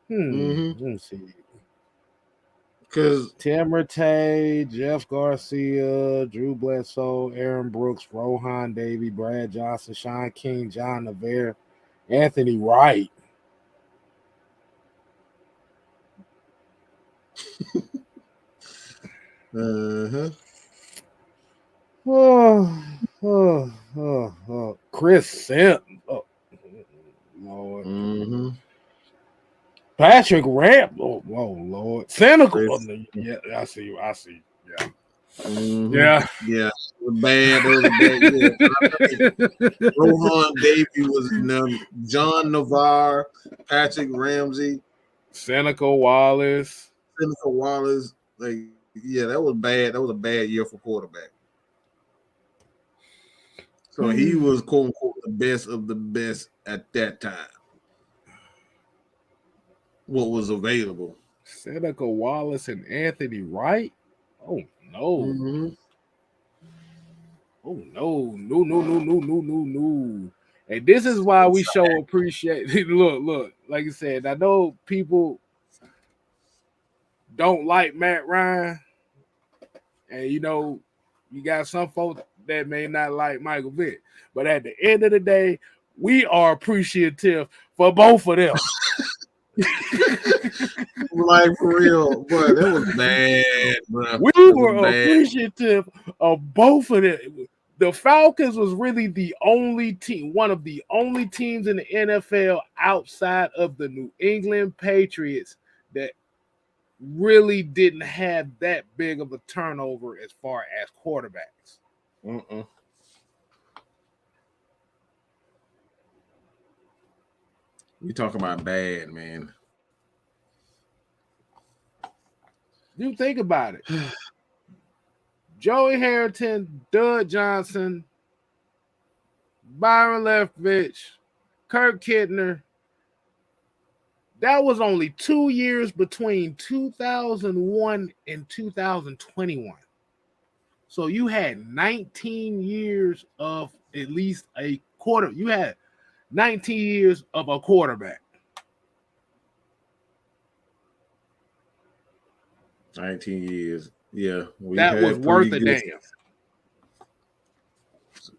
[SPEAKER 1] Let me see.
[SPEAKER 2] Because
[SPEAKER 1] Tim Rattay, Jeff Garcia, Drew Bledsoe, Aaron Brooks, Rohan Davey, Brad Johnson, Sean King, John Navarre, Anthony Wright. Chris Simp. Oh, Lord. Patrick Ramp. Oh, Lord. Santa Claus. Yeah, I see. Yeah.
[SPEAKER 2] Mm-hmm.
[SPEAKER 1] Yeah.
[SPEAKER 2] Yeah. It was bad. It was a bad year. Rohan Davey was in them. John Navarre, Patrick Ramsey,
[SPEAKER 1] Seneca Wallace.
[SPEAKER 2] Seneca Wallace. Like, yeah, that was bad. That was a bad year for quarterback. So he was quote unquote the best of the best at that time. What was available.
[SPEAKER 1] Seneca Wallace and Anthony Wright. Oh no.
[SPEAKER 2] Mm-hmm.
[SPEAKER 1] Oh no. And this is why we show appreciate. Look. Like I said, I know people don't like Matt Ryan, and you got some folks that may not like Michael Vick. But at the end of the day, we are appreciative for both of them.
[SPEAKER 2] Like for real, bro, that was bad, bro.
[SPEAKER 1] We were appreciative of both of them. The Falcons was really the only team, one of the only teams in the NFL outside of the New England Patriots that really didn't have that big of a turnover as far as quarterbacks.
[SPEAKER 2] You talk about bad, man.
[SPEAKER 1] You think about it. Joey Harrington, Doug Johnson, Byron Leftwich, Kirk Kittner. That was only 2 years between 2001 and 2021. So you had 19 years of at least a quarter. You had 19 years of a quarterback.
[SPEAKER 2] 19 years. Yeah.
[SPEAKER 1] That was worth a damn.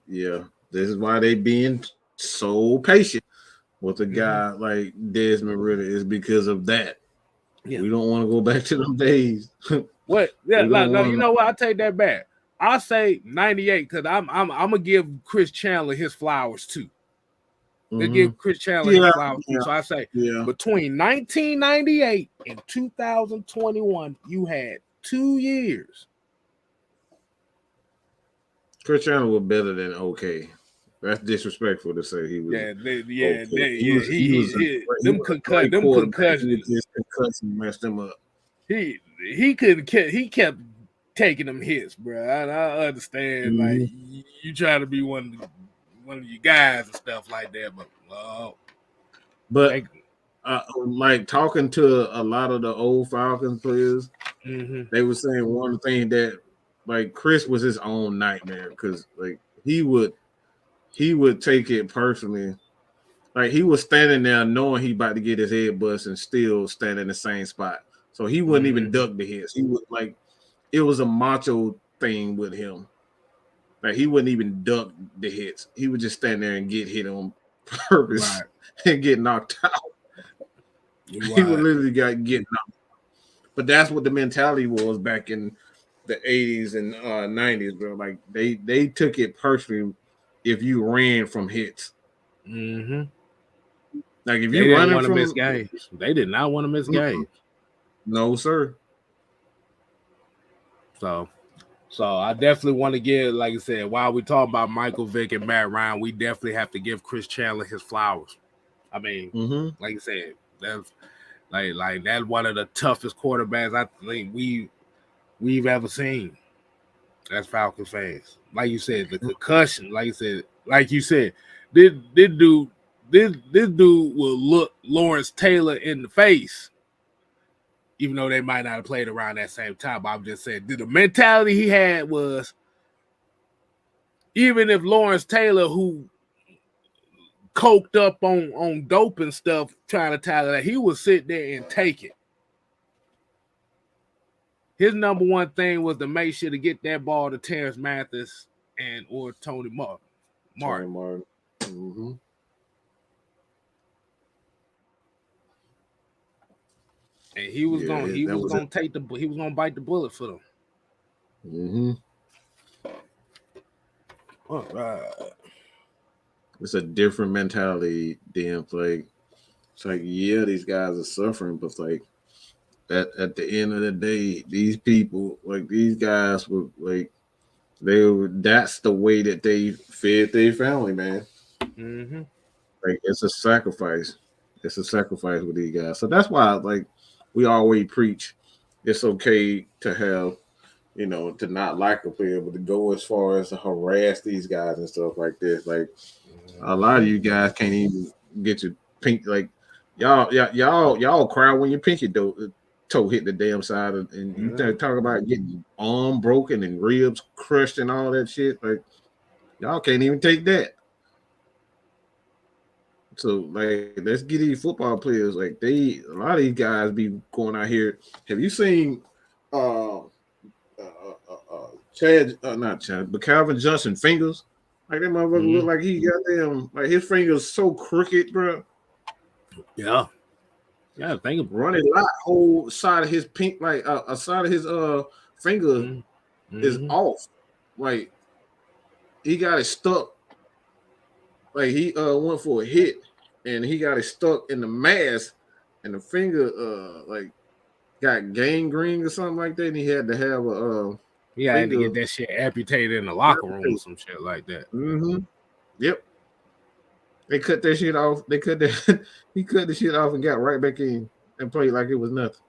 [SPEAKER 2] Yeah. This is why they being so patient with a guy like Desmond Ritter is because of that. Yeah. We don't want to go back to them days.
[SPEAKER 1] What? Yeah, you know what? I take that back. I'll say 98 because I'm gonna give Chris Chandler his flowers too. They give Chris Chandler his flowers too. So I say between 1998 and 2021, you had 2 years.
[SPEAKER 2] Chris Chandler was better than okay. That's disrespectful to say he was.
[SPEAKER 1] Them concussions.
[SPEAKER 2] His concussion messed him up.
[SPEAKER 1] He kept taking them hits, bro. I understand. Like you try to be one of you guys and stuff like that,
[SPEAKER 2] but like talking to a lot of the old Falcons players, they were saying one of the things that like Chris was his own nightmare because like he would take it personally. Like he was standing there knowing he about to get his head bust and still stand in the same spot. So he wouldn't even duck the hits. He would like it was a macho thing with him. Like he wouldn't even duck the hits. He would just stand there and get hit on purpose and get knocked out. He would literally get knocked out. But that's what the mentality was back in the 80s and 90s, bro. Like they took it personally if you ran from hits. Like if you running from
[SPEAKER 1] miss games, they did not want to miss games.
[SPEAKER 2] No, sir.
[SPEAKER 1] So I definitely want to give, like I said, while we talk about Michael Vick and Matt Ryan, we definitely have to give Chris Chandler his flowers. I mean, like I said, that's like that's one of the toughest quarterbacks I think we've ever seen as Falcons fans. Like you said, the concussion, like you said, this dude will look Lawrence Taylor in the face. Even though they might not have played around that same time, but I'm just saying the mentality he had was even if Lawrence Taylor, who coked up on dope and stuff, trying to tackle that, he would sit there and take it. His number one thing was to make sure to get that ball to Terrence Mathis or Tony Martin. And he was gonna bite the bullet for them.
[SPEAKER 2] All right. It's a different mentality than like it's like these guys are suffering, but like at the end of the day, these people, like these guys, were like they were. That's the way that they fed their family, man.
[SPEAKER 1] Mm-hmm.
[SPEAKER 2] Like it's a sacrifice. It's a sacrifice with these guys. So that's why, like, we always preach. It's okay to have, to not like a player, but to go as far as to harass these guys and stuff like this. Like a lot of
[SPEAKER 1] Mm-hmm.
[SPEAKER 2] you guys can't even get your pink. Like y'all cry when your toe hit the damn side, and you
[SPEAKER 1] Mm-hmm.
[SPEAKER 2] talk about getting arm broken and ribs crushed and all that shit. Like y'all can't even take that. So like, let's get these football players. Like a lot of these guys be going out here. Have you seen uh Chad? Not Chad, but Calvin Johnson fingers. Like that motherfucker look
[SPEAKER 1] Mm-hmm.
[SPEAKER 2] like he got them. Like his fingers so crooked, bro.
[SPEAKER 1] Yeah. Yeah. Think of.
[SPEAKER 2] Running lot whole side of his pink, like a side of his finger is
[SPEAKER 1] Mm-hmm.
[SPEAKER 2] off. Like he got it stuck. Like he went for a hit and he got it stuck in the mask, and the finger like got gangrene or something like that, and he had to have a
[SPEAKER 1] Yeah, I had to
[SPEAKER 2] finger
[SPEAKER 1] get that shit amputated in the locker room or
[SPEAKER 2] amputated.
[SPEAKER 1] some shit like that.
[SPEAKER 2] Mm-hmm. Yep. They cut that shit off. They cut that. He cut the shit off and got right back in and played like it was nothing.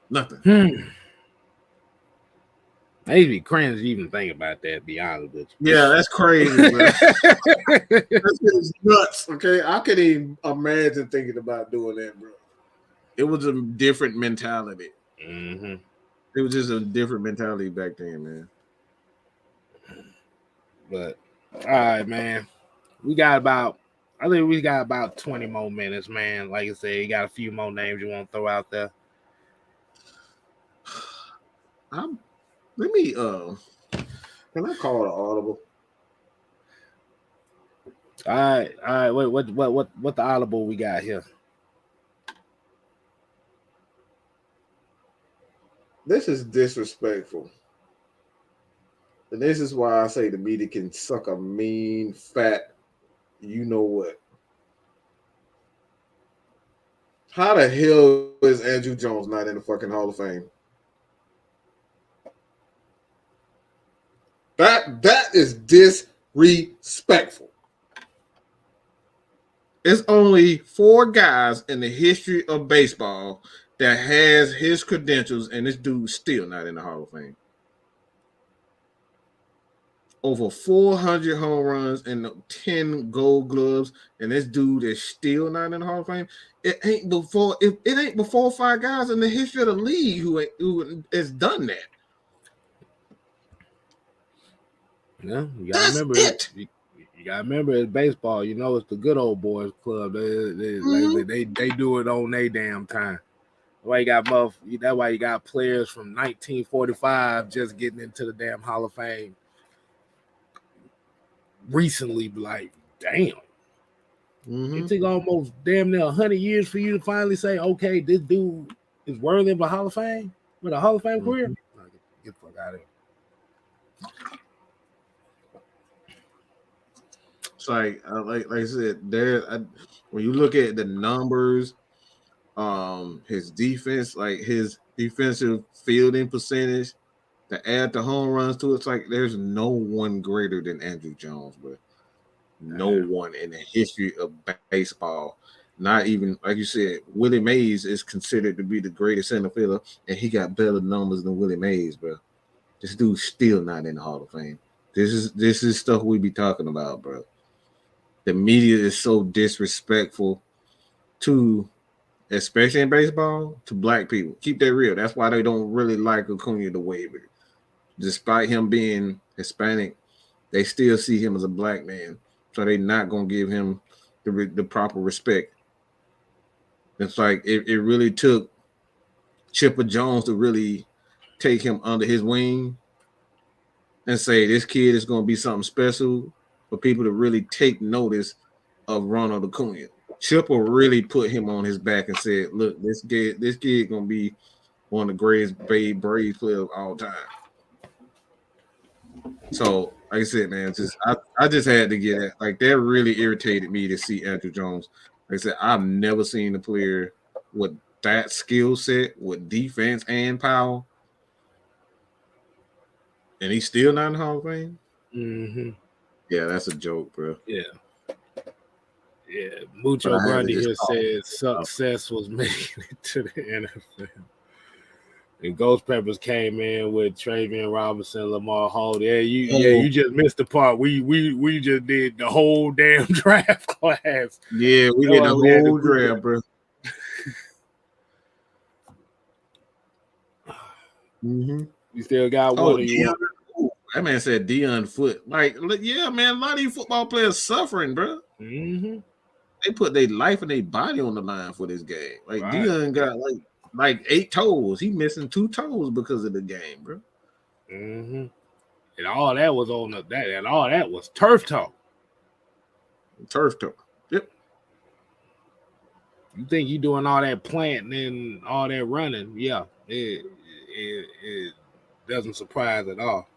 [SPEAKER 2] Nothing.
[SPEAKER 1] Hmm. I used to be cringe to even think about that, to be honest with
[SPEAKER 2] Yeah, that's crazy, bro.
[SPEAKER 1] you.
[SPEAKER 2] That shit is nuts. Okay, I can't even imagine thinking about doing that, bro. It was a different mentality.
[SPEAKER 1] Mm-hmm.
[SPEAKER 2] It was just a different mentality back then, man.
[SPEAKER 1] But all right, man. I think we got about 20 more minutes, man. Like I said, you got a few more names you want to throw out there.
[SPEAKER 2] Let me can I call it audible?
[SPEAKER 1] All right. Wait, what the audible we got here?
[SPEAKER 2] This is disrespectful. And this is why I say the media can suck a mean fat you know what. How the hell is Andrew Jones not in the fucking Hall of Fame? That is disrespectful. It's only 4 guys in the history of baseball that has his credentials, and this dude's still not in the Hall of Fame. Over 400 home runs and 10 Gold Gloves, and this dude is still not in the Hall of Fame. It ain't before 5 guys in the history of the league who has done that.
[SPEAKER 1] Yeah, you gotta
[SPEAKER 2] That's
[SPEAKER 1] remember
[SPEAKER 2] it.
[SPEAKER 1] you gotta remember it's baseball. You know, it's the good old boys club. They do it on their damn time. That's why you that's why you got players from 1945 just getting into the damn Hall of Fame recently. Like, damn. It took almost damn near 100 years for you to finally say, okay, this dude is worthy of a Hall of Fame with a Hall of Fame career. Get the fuck out of here.
[SPEAKER 2] It's like I said, when you look at the numbers, his defense, like his defensive fielding percentage, to add the home runs to it, it's like there's no one greater than Andrew Jones, bro. No one in the history of baseball. Not even, like you said, Willie Mays is considered to be the greatest center fielder, and he got better numbers than Willie Mays, bro. This dude's still not in the Hall of Fame. This is stuff we be talking about, bro. The media is so disrespectful to, especially in baseball, to black people. Keep that real. That's why they don't really like Acuna the waiver. Despite him being Hispanic, they still see him as a black man. So they're not going to give him the proper respect. It's like it really took Chipper Jones to really take him under his wing and say this kid is going to be something special for people to really take notice of Ronald Acuna. Chipper really put him on his back and said, "Look, this kid gonna be one of the greatest Braves players of all time." So, like I said, man, I just had to get it. Like that really irritated me to see Andrew Jones Like I said, I've never seen a player with that skill set, with defense and power, and he's still not in the Hall of Fame.
[SPEAKER 1] Mm-hmm.
[SPEAKER 2] Yeah, that's a joke, bro.
[SPEAKER 1] Yeah. Mucho Grundy here said success was making it to the NFL. And Ghost Peppers came in with Travian Robinson, Lamar Hall. You just missed the part. We just did the whole damn draft class.
[SPEAKER 2] Yeah, we did the whole draft, bro.
[SPEAKER 1] Mm-hmm. You still got one.
[SPEAKER 2] That man said Deion Foot. Like, yeah, man, a lot of these football players suffering, bro.
[SPEAKER 1] Mm-hmm.
[SPEAKER 2] They put their life and their body on the line for this game. Like, right. Deion got like 8 toes. He missing 2 toes because of the game, bro.
[SPEAKER 1] Mm-hmm. And all that was on that, and all that was turf toe.
[SPEAKER 2] Turf toe. Yep.
[SPEAKER 1] You think you doing all that planting and all that running? Yeah, it doesn't surprise at all.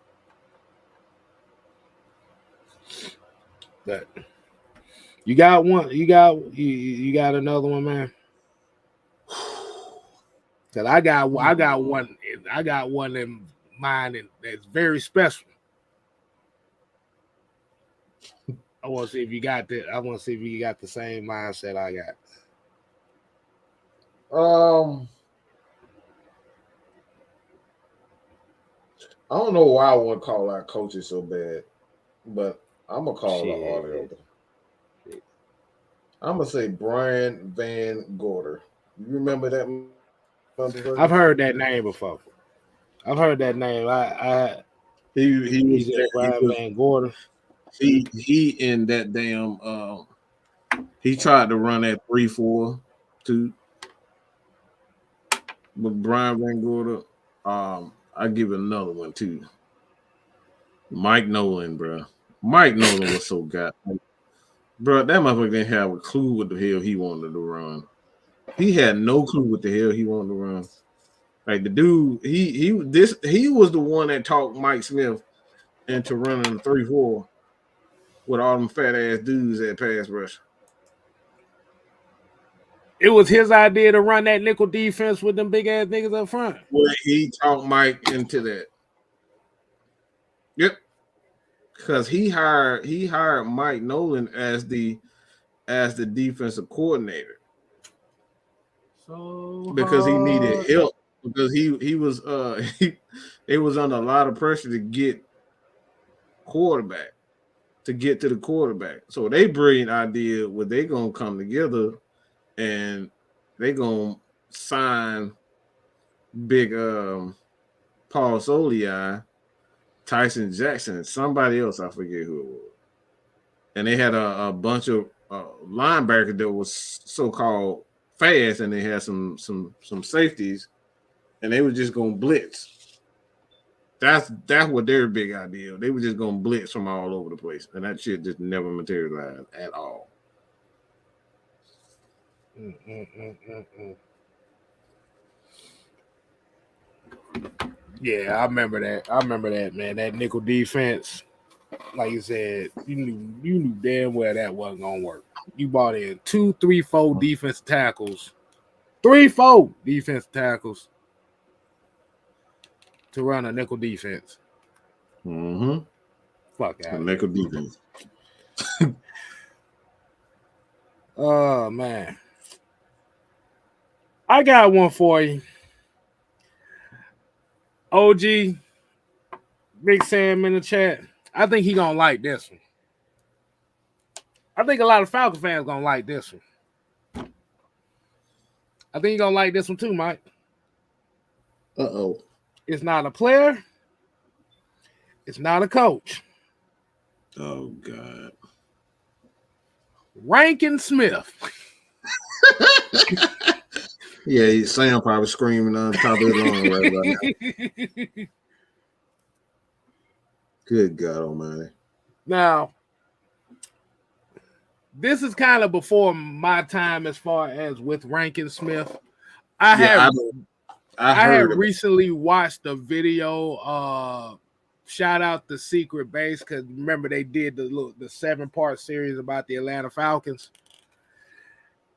[SPEAKER 1] But you got one. You got another one, man. Cause I got one in mind that's very special. I want to see if you got that. I want to see if you got the same mindset I got.
[SPEAKER 2] I don't know why I want to call out coaches so bad, but I'm gonna call it audio. I'm gonna say Brian Van Gorder. You remember that?
[SPEAKER 1] I've heard that name before. I've heard that name. He's Brian Van Gorder.
[SPEAKER 2] He in that damn he tried to run that 3-4-2 with Brian Van Gorder. I give it another one too. Mike Nolan, bro. Mike Nolan was so goddamn. Bro, that motherfucker didn't have a clue what the hell he wanted to run. He had no clue what the hell he wanted to run. Like the dude, he was the one that talked Mike Smith into running a 3-4 with all them fat ass dudes at pass rush.
[SPEAKER 1] It was his idea to run that nickel defense with them big ass niggas up front.
[SPEAKER 2] Well, he talked Mike into that. Yep. Because he hired Mike Nolan as the defensive coordinator.
[SPEAKER 1] So
[SPEAKER 2] because he needed help. Because he was it was under a lot of pressure to get to the quarterback. So they brilliant idea where they gonna come together and they gonna sign big Paul Soliai, Tyson Jackson, and somebody else, I forget who it was. And they had a bunch of linebackers that was so-called fast, and they had some safeties, and they were just gonna blitz. That's what their big idea. They were just gonna blitz from all over the place, and that shit just never materialized at all.
[SPEAKER 1] Yeah, I remember that, man. That nickel defense, like you said, you knew damn well that wasn't gonna work. You bought in 2, 3, 4 defense tackles, 3, 4 defense tackles to run a nickel defense.
[SPEAKER 2] Mm-hmm.
[SPEAKER 1] Fuck out.
[SPEAKER 2] Nickel defense.
[SPEAKER 1] Oh man, I got one for you. OG, Big Sam in the chat. I think he gonna like this one. I think a lot of Falcon fans gonna like this one. I think you're gonna like this one too, Mike.
[SPEAKER 2] Uh-oh.
[SPEAKER 1] It's not a player. It's not a coach.
[SPEAKER 2] Oh God.
[SPEAKER 1] Rankin Smith.
[SPEAKER 2] Yeah, Sam probably screaming on top of his lungs right now. Good God Almighty!
[SPEAKER 1] Now, this is kind of before my time as far as with Rankin Smith. I had recently watched a video. Shout out the Secret Base, because remember they did the 7-part series about the Atlanta Falcons.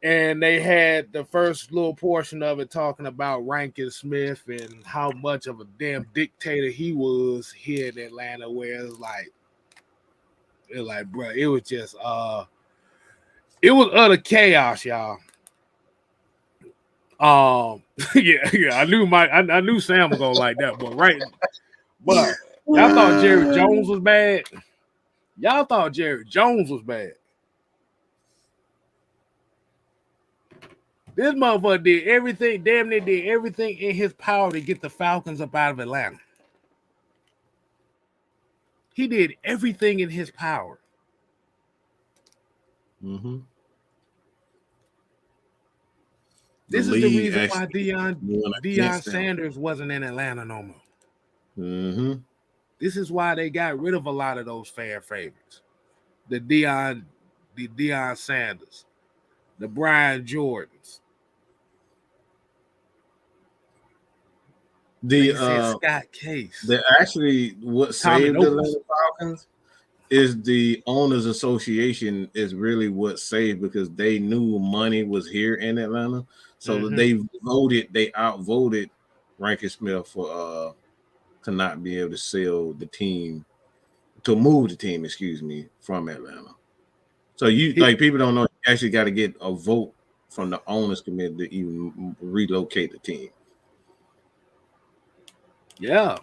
[SPEAKER 1] And they had the first little portion of it talking about Rankin Smith and how much of a damn dictator he was here in Atlanta, where bro, it was just it was utter chaos, y'all. Yeah, I knew Sam was gonna like that, but right, but y'all thought Jerry Jones was bad. Y'all thought Jerry Jones was bad. This motherfucker did everything, damn near did everything in his power to get the Falcons up out of Atlanta. He did everything in his power.
[SPEAKER 3] Mm-hmm.
[SPEAKER 1] This is the reason why Deion Sanders wasn't in Atlanta no more.
[SPEAKER 3] Mm-hmm.
[SPEAKER 1] This is why they got rid of a lot of those fan favorites. The Deion Sanders, the Brian Jordans.
[SPEAKER 3] Scott Case. What saved the Atlanta Falcons is the owners association is really what saved, because they knew money was here in Atlanta. So they outvoted Rankin Smith for to not be able to sell the team, to move the team, from Atlanta. So people don't know, you actually got to get a vote from the owners committee to even relocate the team.
[SPEAKER 1] Yeah.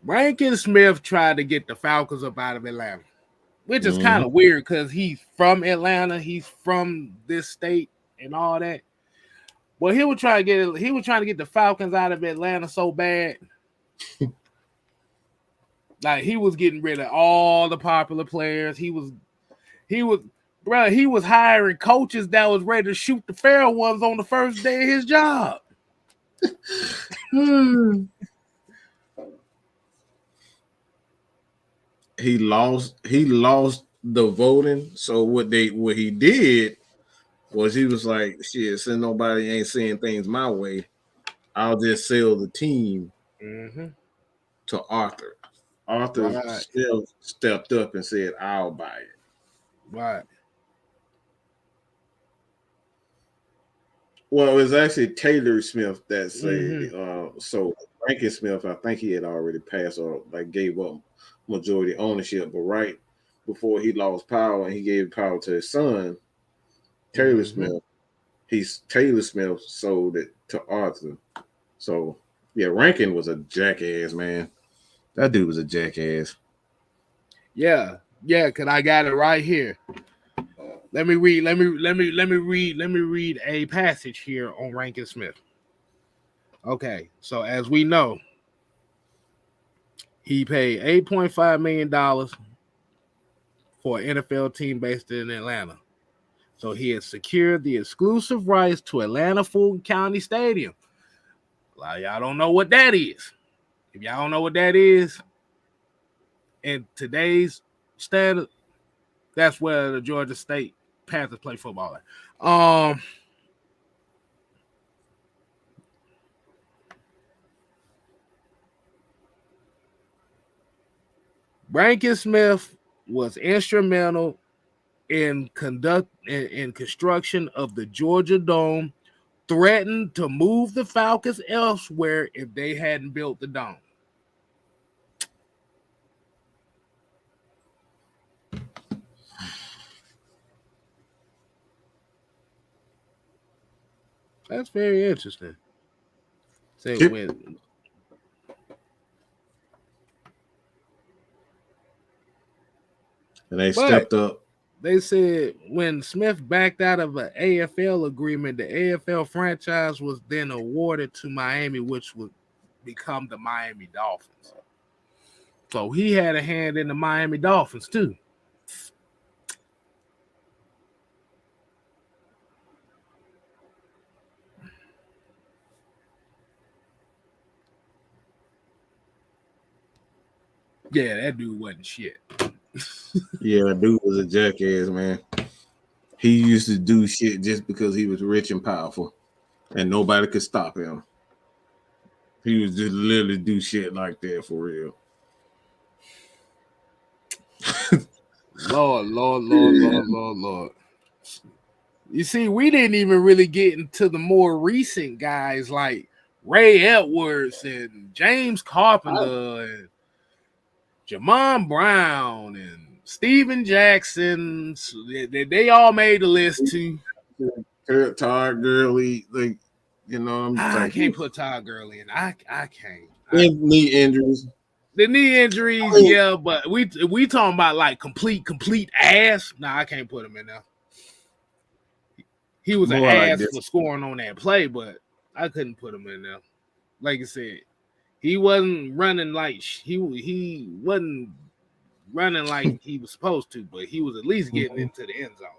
[SPEAKER 1] Rankin Smith tried to get the Falcons up out of Atlanta, which is kind of weird because he's from Atlanta, he's from this state and all that. But he was trying to get the Falcons out of Atlanta so bad. Like, he was getting rid of all the popular players. He was hiring coaches that was ready to shoot the fair ones on the first day of his job.
[SPEAKER 3] He lost the voting. So what he did was he was like, shit, since nobody ain't saying things my way, I'll just sell the team to Arthur. Arthur still stepped up and said, I'll buy it.
[SPEAKER 1] Right.
[SPEAKER 2] Well, it was actually Taylor Smith that said, so Rankin Smith, I think he had already passed or gave up majority ownership, but right before he lost power and he gave power to his son, Taylor Smith, Taylor Smith sold it to Arthur. So yeah, Rankin was a jackass, man. That dude was a jackass.
[SPEAKER 1] Yeah, cause I got it right here. Let me read a passage here on Rankin Smith. Okay, so as we know, he paid $8.5 million for an NFL team based in Atlanta. So he has secured the exclusive rights to Atlanta Fulton County Stadium. A lot of y'all don't know what that is. If y'all don't know what that is, in today's standard, that's where the Georgia State Panthers play football at. Rankin Smith was instrumental in construction of the Georgia Dome, threatened to move the Falcons elsewhere if they hadn't built the dome. That's very interesting. And
[SPEAKER 3] they stepped up.
[SPEAKER 1] They said when Smith backed out of an AFL agreement, the AFL franchise was then awarded to Miami, which would become the Miami Dolphins. So he had a hand in the Miami Dolphins too. Yeah, that dude wasn't shit.
[SPEAKER 3] Yeah, that dude was a jackass, man. He used to do shit just because he was rich and powerful, and nobody could stop him. He was just literally do shit like that for real.
[SPEAKER 1] Lord. You see, we didn't even really get into the more recent guys like Ray Edwards and James Carpenter and Jamon Brown and Steven Jackson. They all made the list too.
[SPEAKER 3] Todd Gurley, like, you know,
[SPEAKER 1] I can't put Todd Gurley in. I can't.
[SPEAKER 3] Knee injuries.
[SPEAKER 1] The knee injuries, yeah, but we talking about like complete ass. Nah, I can't put him in there. He was an ass for scoring on that play, but I couldn't put him in there. Like I said, he wasn't running like he wasn't running like he was supposed to, but he was at least getting into the end zone.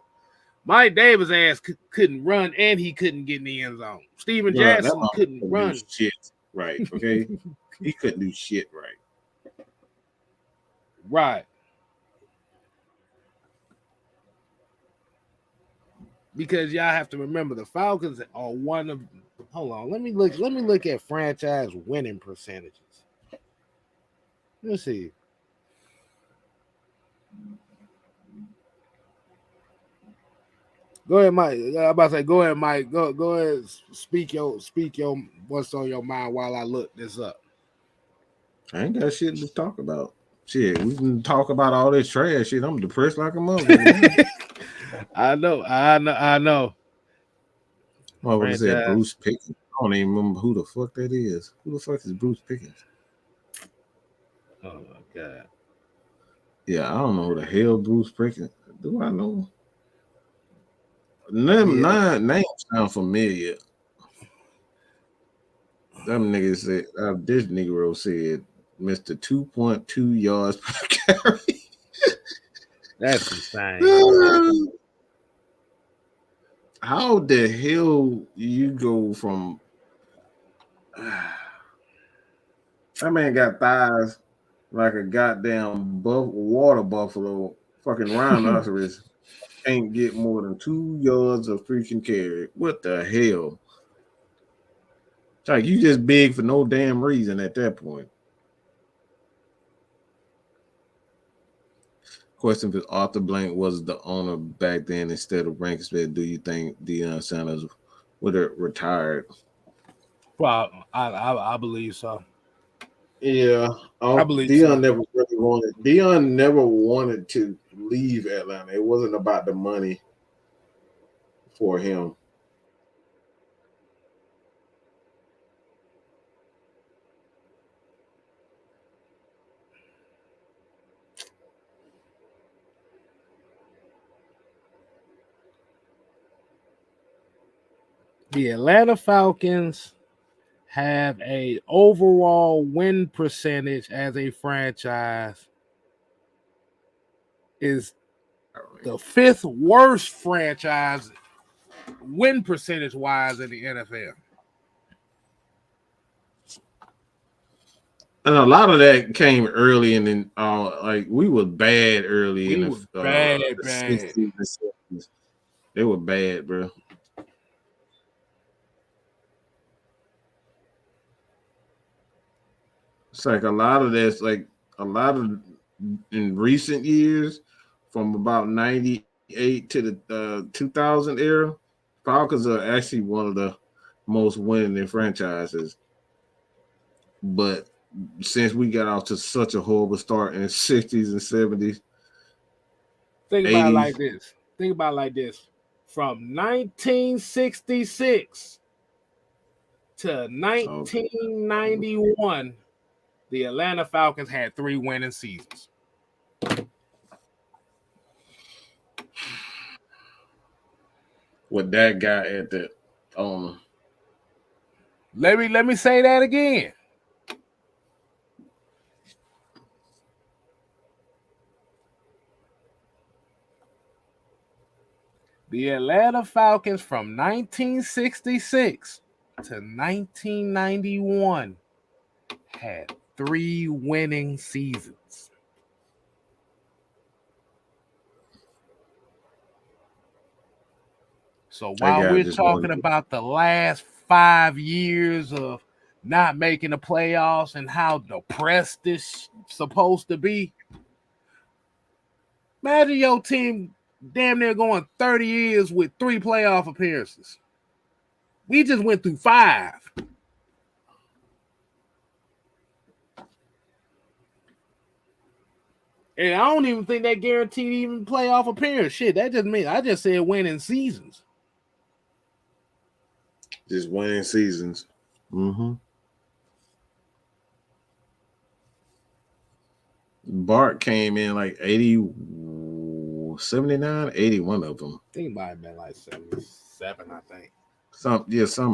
[SPEAKER 1] Mike Davis' ass couldn't run, and he couldn't get in the end zone. Steven Jackson couldn't run
[SPEAKER 3] shit right. Okay, he couldn't do shit right.
[SPEAKER 1] Right. Because y'all have to remember the Falcons are one of. Hold on, let me look at franchise winning percentages. Let's see. Go ahead, Mike. I'm about to say, go ahead, Mike. Go ahead. Speak your what's on your mind while I look this up.
[SPEAKER 3] I ain't got shit to talk about. Shit, we can talk about all this trash shit. I'm depressed like a motherfucker.
[SPEAKER 1] I know.
[SPEAKER 3] Well, what is that? Bruce Pickens. I don't even remember who the fuck that is. Who the fuck is Bruce Pickens?
[SPEAKER 1] Oh my god.
[SPEAKER 3] Yeah, I don't know who the hell Bruce Pickens. Do I know? Nine names sound familiar. Them niggas said this Negro said Mr. 2.2 yards per carry.
[SPEAKER 1] That's insane.
[SPEAKER 3] How the hell you go from that man got thighs like a goddamn water buffalo, fucking rhinoceros, can't get more than 2 yards of freaking carry. What the hell? Like, you just big for no damn reason at that point. Question for Arthur Blank was the owner back then instead of Rankin. Do you think Deion Sanders would have retired?
[SPEAKER 1] Well, I believe so.
[SPEAKER 2] Yeah,
[SPEAKER 1] I believe
[SPEAKER 2] Deion
[SPEAKER 1] so.
[SPEAKER 2] never really wanted. Deion never wanted to leave Atlanta. It wasn't about the money for him.
[SPEAKER 1] The Atlanta Falcons have a overall win percentage as a franchise is the fifth worst franchise win percentage wise in the NFL.
[SPEAKER 3] And a lot of that came early, and then like we were bad early in the
[SPEAKER 1] bad.
[SPEAKER 3] 60s and 70s. They were bad, bro. It's like a lot of that's like a lot of in recent years, from about 98 to the 2000 era, Falcons are actually one of the most winning franchises. But since we got off to such a horrible start in the 60s and 70s,
[SPEAKER 1] think about it like this. From 1966 to 1991, the Atlanta Falcons had 3 winning seasons.
[SPEAKER 3] With that guy at the
[SPEAKER 1] Let me say that again. The Atlanta Falcons from 1966 to 1991 had 3 winning seasons. So while we're talking about the last 5 years of not making the playoffs and how depressed this supposed to be, imagine your team damn near going 30 years with 3 playoff appearances. We just went through 5. And I don't even think that guaranteed even playoff appearance. Shit, that just means I just said winning seasons.
[SPEAKER 2] Just winning seasons.
[SPEAKER 3] Mm-hmm. Bart came in like 79, 81 of them.
[SPEAKER 1] I think it might have been like 77, I think.
[SPEAKER 3] Some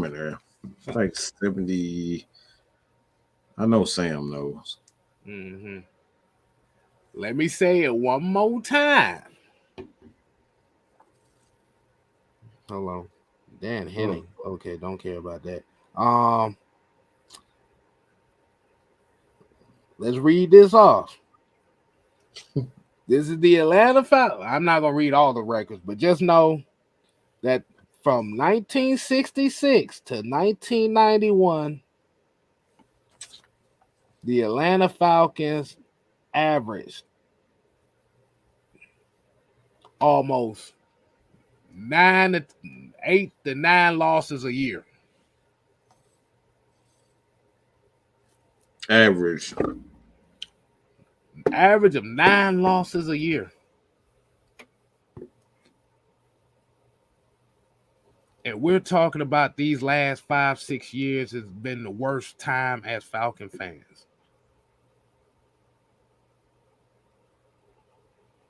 [SPEAKER 3] in there. Like 70. I know Sam knows.
[SPEAKER 1] Mm-hmm. Let me say it one more time. Hello. Dan Henning. Okay, don't care about that. Let's read this off. This is the Atlanta Falcons. I'm not going to read all the records, but just know that from 1966 to 1991, the Atlanta Falcons averaged almost 8 to 9 losses a year.
[SPEAKER 3] Average
[SPEAKER 1] of 9 losses a year. And we're talking about these last 5-6 years has been the worst time as Falcon fans.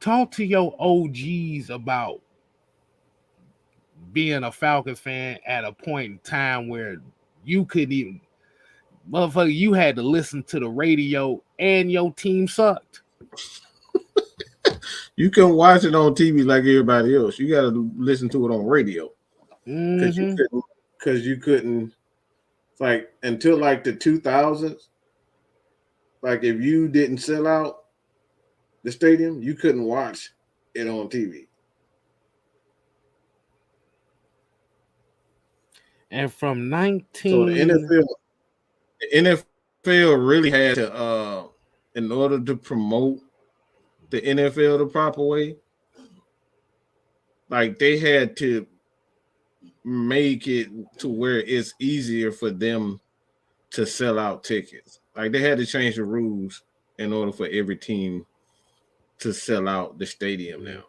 [SPEAKER 1] Talk to your OGs about being a Falcon fan at a point in time where you couldn't even, motherfucker, you had to listen to the radio and your team sucked.
[SPEAKER 3] You can watch it on TV like everybody else. You got to listen to it on radio.
[SPEAKER 2] Because you couldn't, like, until like the 2000s, like if you didn't sell out the stadium, you couldn't watch it on TV.
[SPEAKER 1] And from
[SPEAKER 2] So the
[SPEAKER 3] NFL really had to, in order to promote the NFL the proper way, like they had to make it to where it's easier for them to sell out tickets. Like they had to change the rules in order for every team to sell out the stadium now,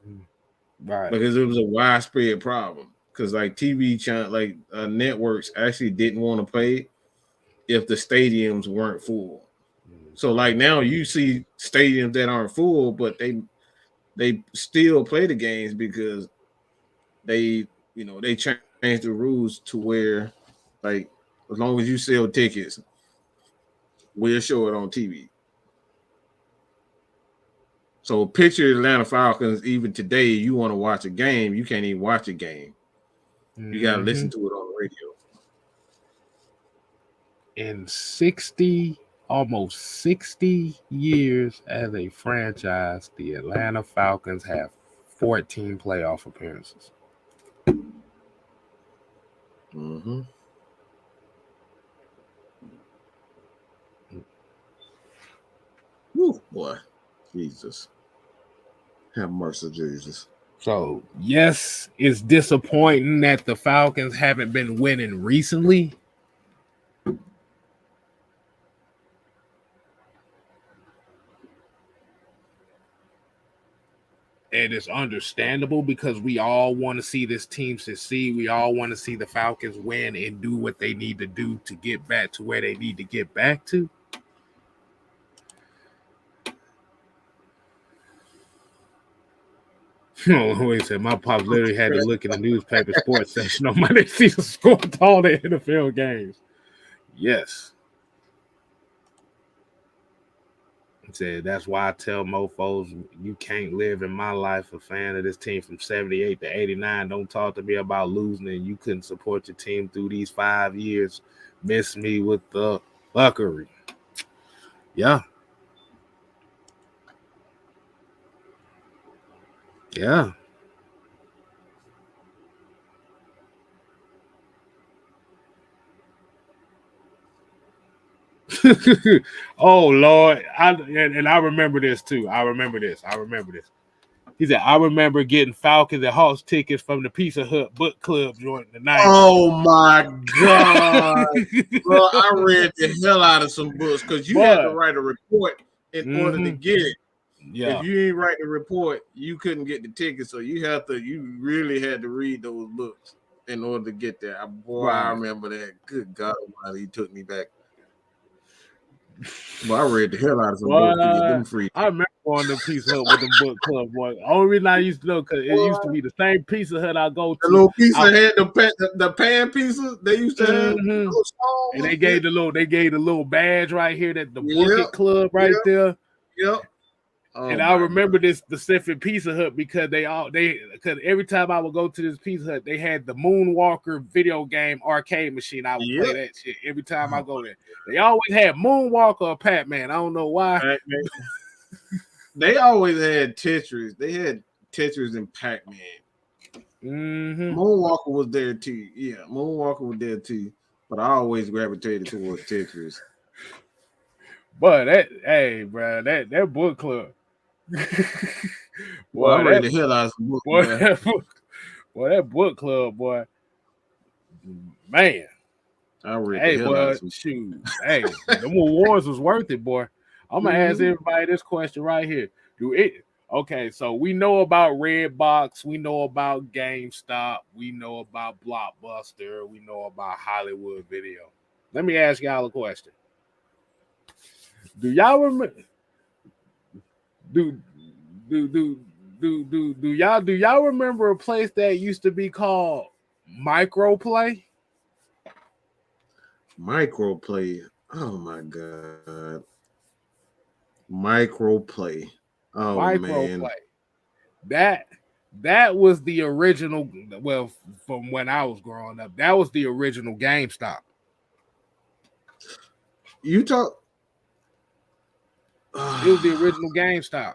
[SPEAKER 1] right?
[SPEAKER 3] Because it was a widespread problem. Because like TV channel, like networks actually didn't want to pay if the stadiums weren't full. So like now you see stadiums that aren't full, but they still play the games because they changed the rules to where, like, as long as you sell tickets, we'll show it on TV. So picture Atlanta Falcons, even today, you want to watch a game, you can't even watch a game. You got to listen to it on the radio.
[SPEAKER 1] In almost 60 years as a franchise, the Atlanta Falcons have 14 playoff appearances.
[SPEAKER 3] Mm-hmm. Woo, boy. Jesus. Have mercy, Jesus.
[SPEAKER 1] So, yes, it's disappointing that the Falcons haven't been winning recently. And it's understandable because we all want to see this team succeed. We all want to see the Falcons win and do what they need to do to get back to where they need to get back to. Oh, wait a second. My pop literally had to look in the newspaper sports section on Monday to see the score to all the NFL games. Yes. Said that's why I tell mofos you can't live in my life a fan of this team from 78 to 89. Don't talk to me about losing and you couldn't support your team through these 5 years. Miss me with the fuckery. Yeah. Yeah. Oh Lord, I remember this too. I remember this. He said, I remember getting Falcons and Hawks tickets from the Pizza Hut book club joint in the night.
[SPEAKER 3] Oh my God. Bro, I read the hell out of some books because you had to write a report in order to get it.
[SPEAKER 1] Yeah.
[SPEAKER 3] If you didn't write the report, you couldn't get the ticket. So you really had to read those books in order to get there. Boy, I remember that. Good God, he took me back. Well, I read the hell out of some books to get them free.
[SPEAKER 1] I remember going to Pizza Hut with the book club, boy. Only reason I used to know because it used to be the same Pizza Hut I go to.
[SPEAKER 3] The little pizza had the pan pieces they used to have.
[SPEAKER 1] And they gave the little badge right here that the Bucket Club right there.
[SPEAKER 3] Yep. Oh,
[SPEAKER 1] and I remember this specific Pizza Hut because because every time I would go to this Pizza Hut, they had the Moonwalker video game arcade machine. I would play that shit every time I go there. They always had Moonwalker or Pac-Man. I don't know why.
[SPEAKER 3] They always had Tetris. They had Tetris and Pac-Man. Moonwalker was there too. Yeah, Moonwalker was there too. But I always gravitated towards Tetris.
[SPEAKER 1] But that book club.
[SPEAKER 3] Boy, I read the hell out of some book.
[SPEAKER 1] That book club, boy. Man.
[SPEAKER 3] I read the hell out of some
[SPEAKER 1] shoes. Hey, them awards was worth it, boy. I'm gonna ask everybody this question right here. Okay, so we know about Redbox, we know about GameStop, we know about Blockbuster, we know about Hollywood Video. Let me ask y'all a question. Do y'all remember? Do y'all remember a place that used to be called Microplay?
[SPEAKER 3] Microplay. Oh my God. Microplay. Oh Microplay.
[SPEAKER 1] Man. That was the original. Well, from when I was growing up, that was the original GameStop.
[SPEAKER 3] You talk.
[SPEAKER 1] It was the original GameStop.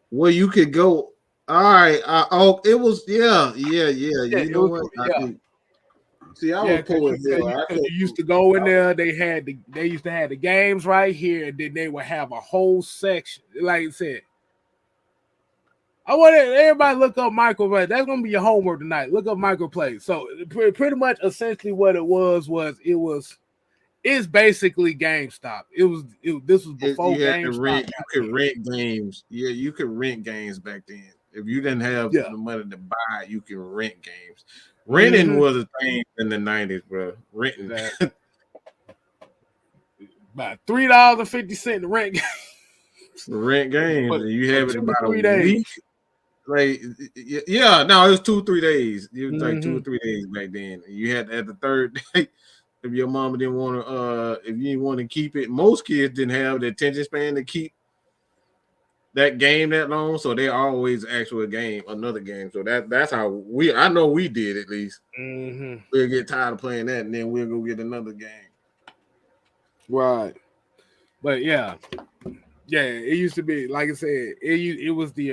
[SPEAKER 3] Well, you could go. All right. It was. Yeah. You know what? See, I was pulling
[SPEAKER 1] you used to go in there. They used to have the games right here, and then they would have a whole section. Like I said, I want everybody look up Microplay. That's gonna be your homework tonight. Look up Microplay. So pretty much, essentially, what it was it's basically GameStop. This was before GameStop.
[SPEAKER 3] You could rent games. Yeah, you could rent games back then. If you didn't have the money to buy, you could rent games. Renting was a thing in the 90s, bro. Renting.
[SPEAKER 1] About $3.50 to rent games.
[SPEAKER 3] Rent games. And you have it about a week. Like, yeah, no, it was 2-3 days. It was like 2 or 3 days back then. You had at the third day. If your mama didn't want to, if you didn't want to keep it, most kids didn't have the attention span to keep that game that long, so they always ask for another game. So that's how I know we did at least. We'll get tired of playing that, and then we'll go get another game.
[SPEAKER 1] Right, but yeah, it used to be like I said. It was the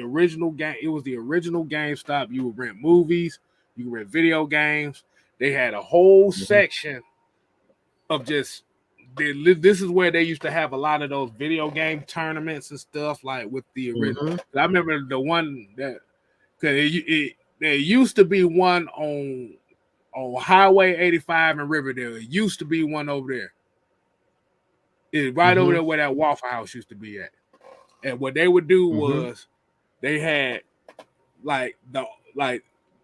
[SPEAKER 1] original game. It was the original GameStop. You would rent movies, you could rent video games. They had a whole section of just. This is where they used to have a lot of those video game tournaments and stuff, like with the original. I remember the one that there used to be one on Highway 85 in Riverdale. It used to be one over there. It's right over there where that Waffle House used to be at. And what they would do was they had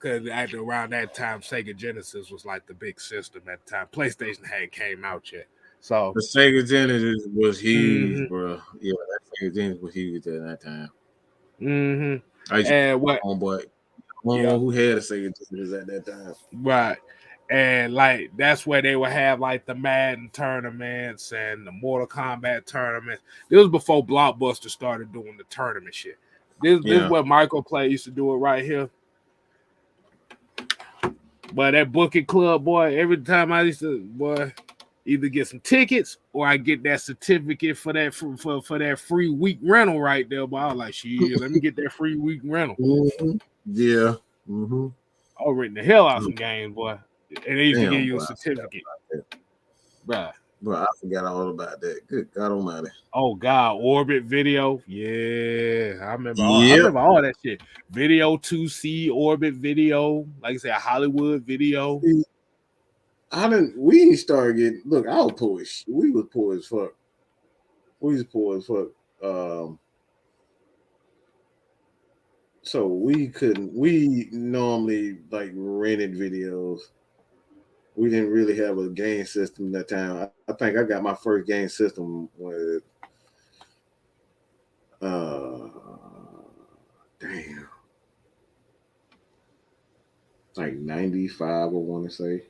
[SPEAKER 1] because around that time, Sega Genesis was like the big system at the time. PlayStation hadn't came out yet. So
[SPEAKER 3] the Sega Genesis was huge, bro. Yeah, that Sega Genesis was huge at that time. Homeboy who had a Sega Genesis at that time.
[SPEAKER 1] Right. And like that's where they would have like the Madden tournaments and the Mortal Kombat tournaments. This was before Blockbuster started doing the tournament shit. This is where Microplay used to do it right here. But that booking club, boy, every time I used to, either get some tickets or I get that certificate for that for that free week rental right there. But I was like, shit, let me get that free week rental.
[SPEAKER 3] Yeah.
[SPEAKER 1] I was renting the hell out of some games, boy. And they used to give you a certificate. Right.
[SPEAKER 3] Bro, I forgot all about that. Good God Almighty.
[SPEAKER 1] Oh God, Orbit video. Yeah, I remember. I
[SPEAKER 3] Yep.
[SPEAKER 1] remember all that shit. Video 2C, Orbit video. Like I said, Hollywood video.
[SPEAKER 2] We didn't start getting. Look, I was poor. We was poor as fuck. We was poor as fuck. So we couldn't. We normally like rented videos. We didn't really have a game system that time. I think I got my first game system with damn, like 95. I want to say,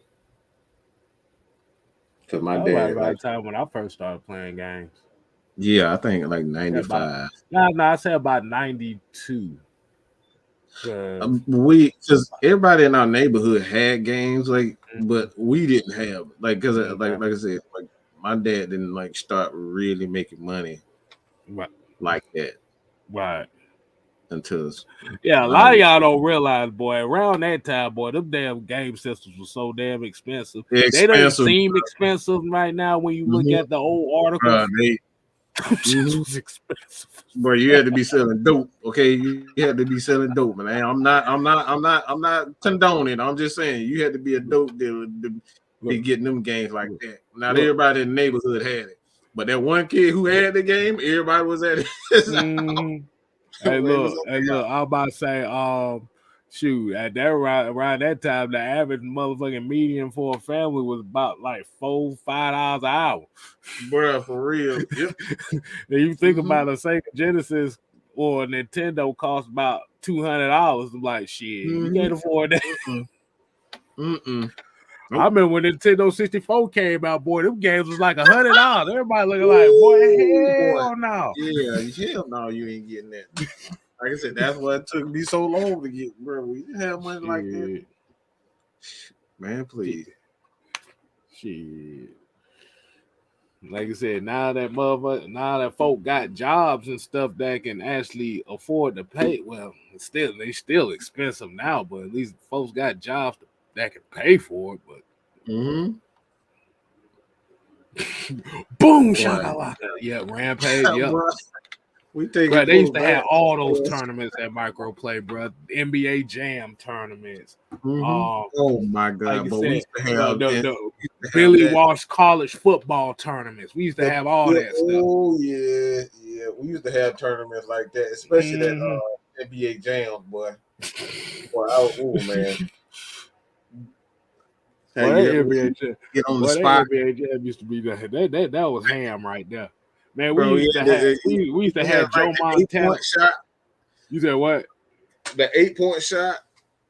[SPEAKER 2] because my dad
[SPEAKER 1] Right
[SPEAKER 2] like
[SPEAKER 1] time when I first started playing games.
[SPEAKER 3] Yeah, I think like 95.
[SPEAKER 1] I say about 92.
[SPEAKER 3] Because everybody in our neighborhood had games, like, but we didn't have because like I said, like my dad didn't like start really making money like that.
[SPEAKER 1] Right.
[SPEAKER 3] Until
[SPEAKER 1] a lot of y'all don't realize, boy, around that time, boy, them damn game systems were so damn expensive. They don't seem expensive right now when you look at the old articles. Was expensive.
[SPEAKER 3] Bro, you had to be selling dope. Okay, you had to be selling dope, man. I'm not condoning. I'm just saying you had to be a dope dealer to be getting them games like that. Not everybody in the neighborhood had it, but that one kid who had the game, everybody was at it.
[SPEAKER 1] Hey, look, I'm about to say, shoot, at that around that time, the average motherfucking median for a family was about like $4-5 an hour.
[SPEAKER 3] Bro, for real. Yep.
[SPEAKER 1] Then you think about a Sega Genesis or a Nintendo cost about $200. I'm like, shit, you can't afford that. I remember when Nintendo 64 came out, boy, them games was like $100. Everybody looking like, boy, hell no.
[SPEAKER 3] Yeah, hell no, you ain't getting that. Like I said, that's why it took me so long to get, bro. We didn't have money like that. Man, please.
[SPEAKER 1] Shit. Like I said, now that folk got jobs and stuff that can actually afford to pay. Well, they still expensive now, but at least folks got jobs that can pay for it. But boom, shakalaka. Yeah, Rampage. Yeah. They used to have all those tournaments at Microplay, bro. NBA Jam tournaments.
[SPEAKER 3] Oh my God!
[SPEAKER 1] Like
[SPEAKER 3] we used to have
[SPEAKER 1] the Billy Walsh college football tournaments. We used to have all that stuff.
[SPEAKER 2] Oh yeah. We used to have tournaments like that, especially that NBA Jam, boy. Oh man.
[SPEAKER 3] Get on the spot.
[SPEAKER 1] NBA Jam used to be that was ham right there. Man, we used to have Joe Montana
[SPEAKER 3] shot.
[SPEAKER 1] You said what?
[SPEAKER 3] The 8-point shot.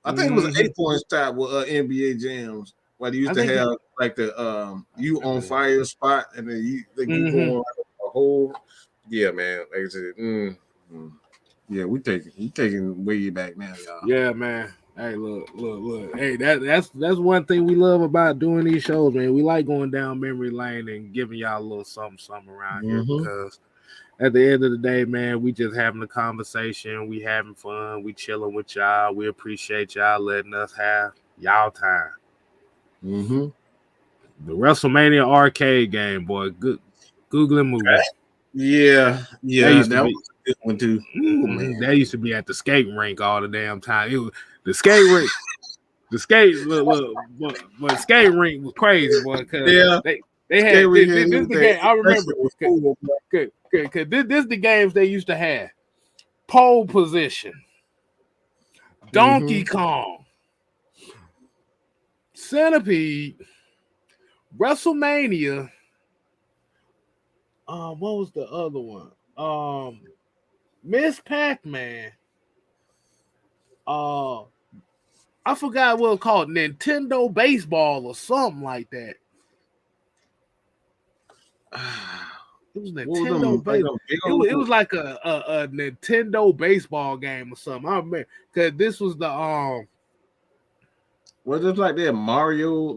[SPEAKER 3] I think it was an 8-point shot with NBA Jams. Where they used to have like the you on fire spot, and then you go on a whole. Yeah, man. Like I said, yeah, we taking way back now, y'all.
[SPEAKER 1] Yeah, man. Hey, look. Hey, that's one thing we love about doing these shows, man. We like going down memory lane and giving y'all a little something around here because at the end of the day, man, we just having a conversation. We having fun. We chilling with y'all. We appreciate y'all letting us have y'all time. The WrestleMania arcade game, boy. Good googling movie.
[SPEAKER 3] Yeah, that was a good one too.
[SPEAKER 1] That used to be at the skating rink all the damn time. It was the skate rink. The skate but skating rink was crazy, boy. Cause they had this the game. I remember because this the games they used to have. Pole position, Donkey Kong, Centipede, WrestleMania. What was the other one? Miss Pac-Man. I forgot what it was called, Nintendo Baseball or something like that. It was Nintendo Baseball. It was like a Nintendo baseball game or something. I remember because this was the
[SPEAKER 3] was it like that Mario?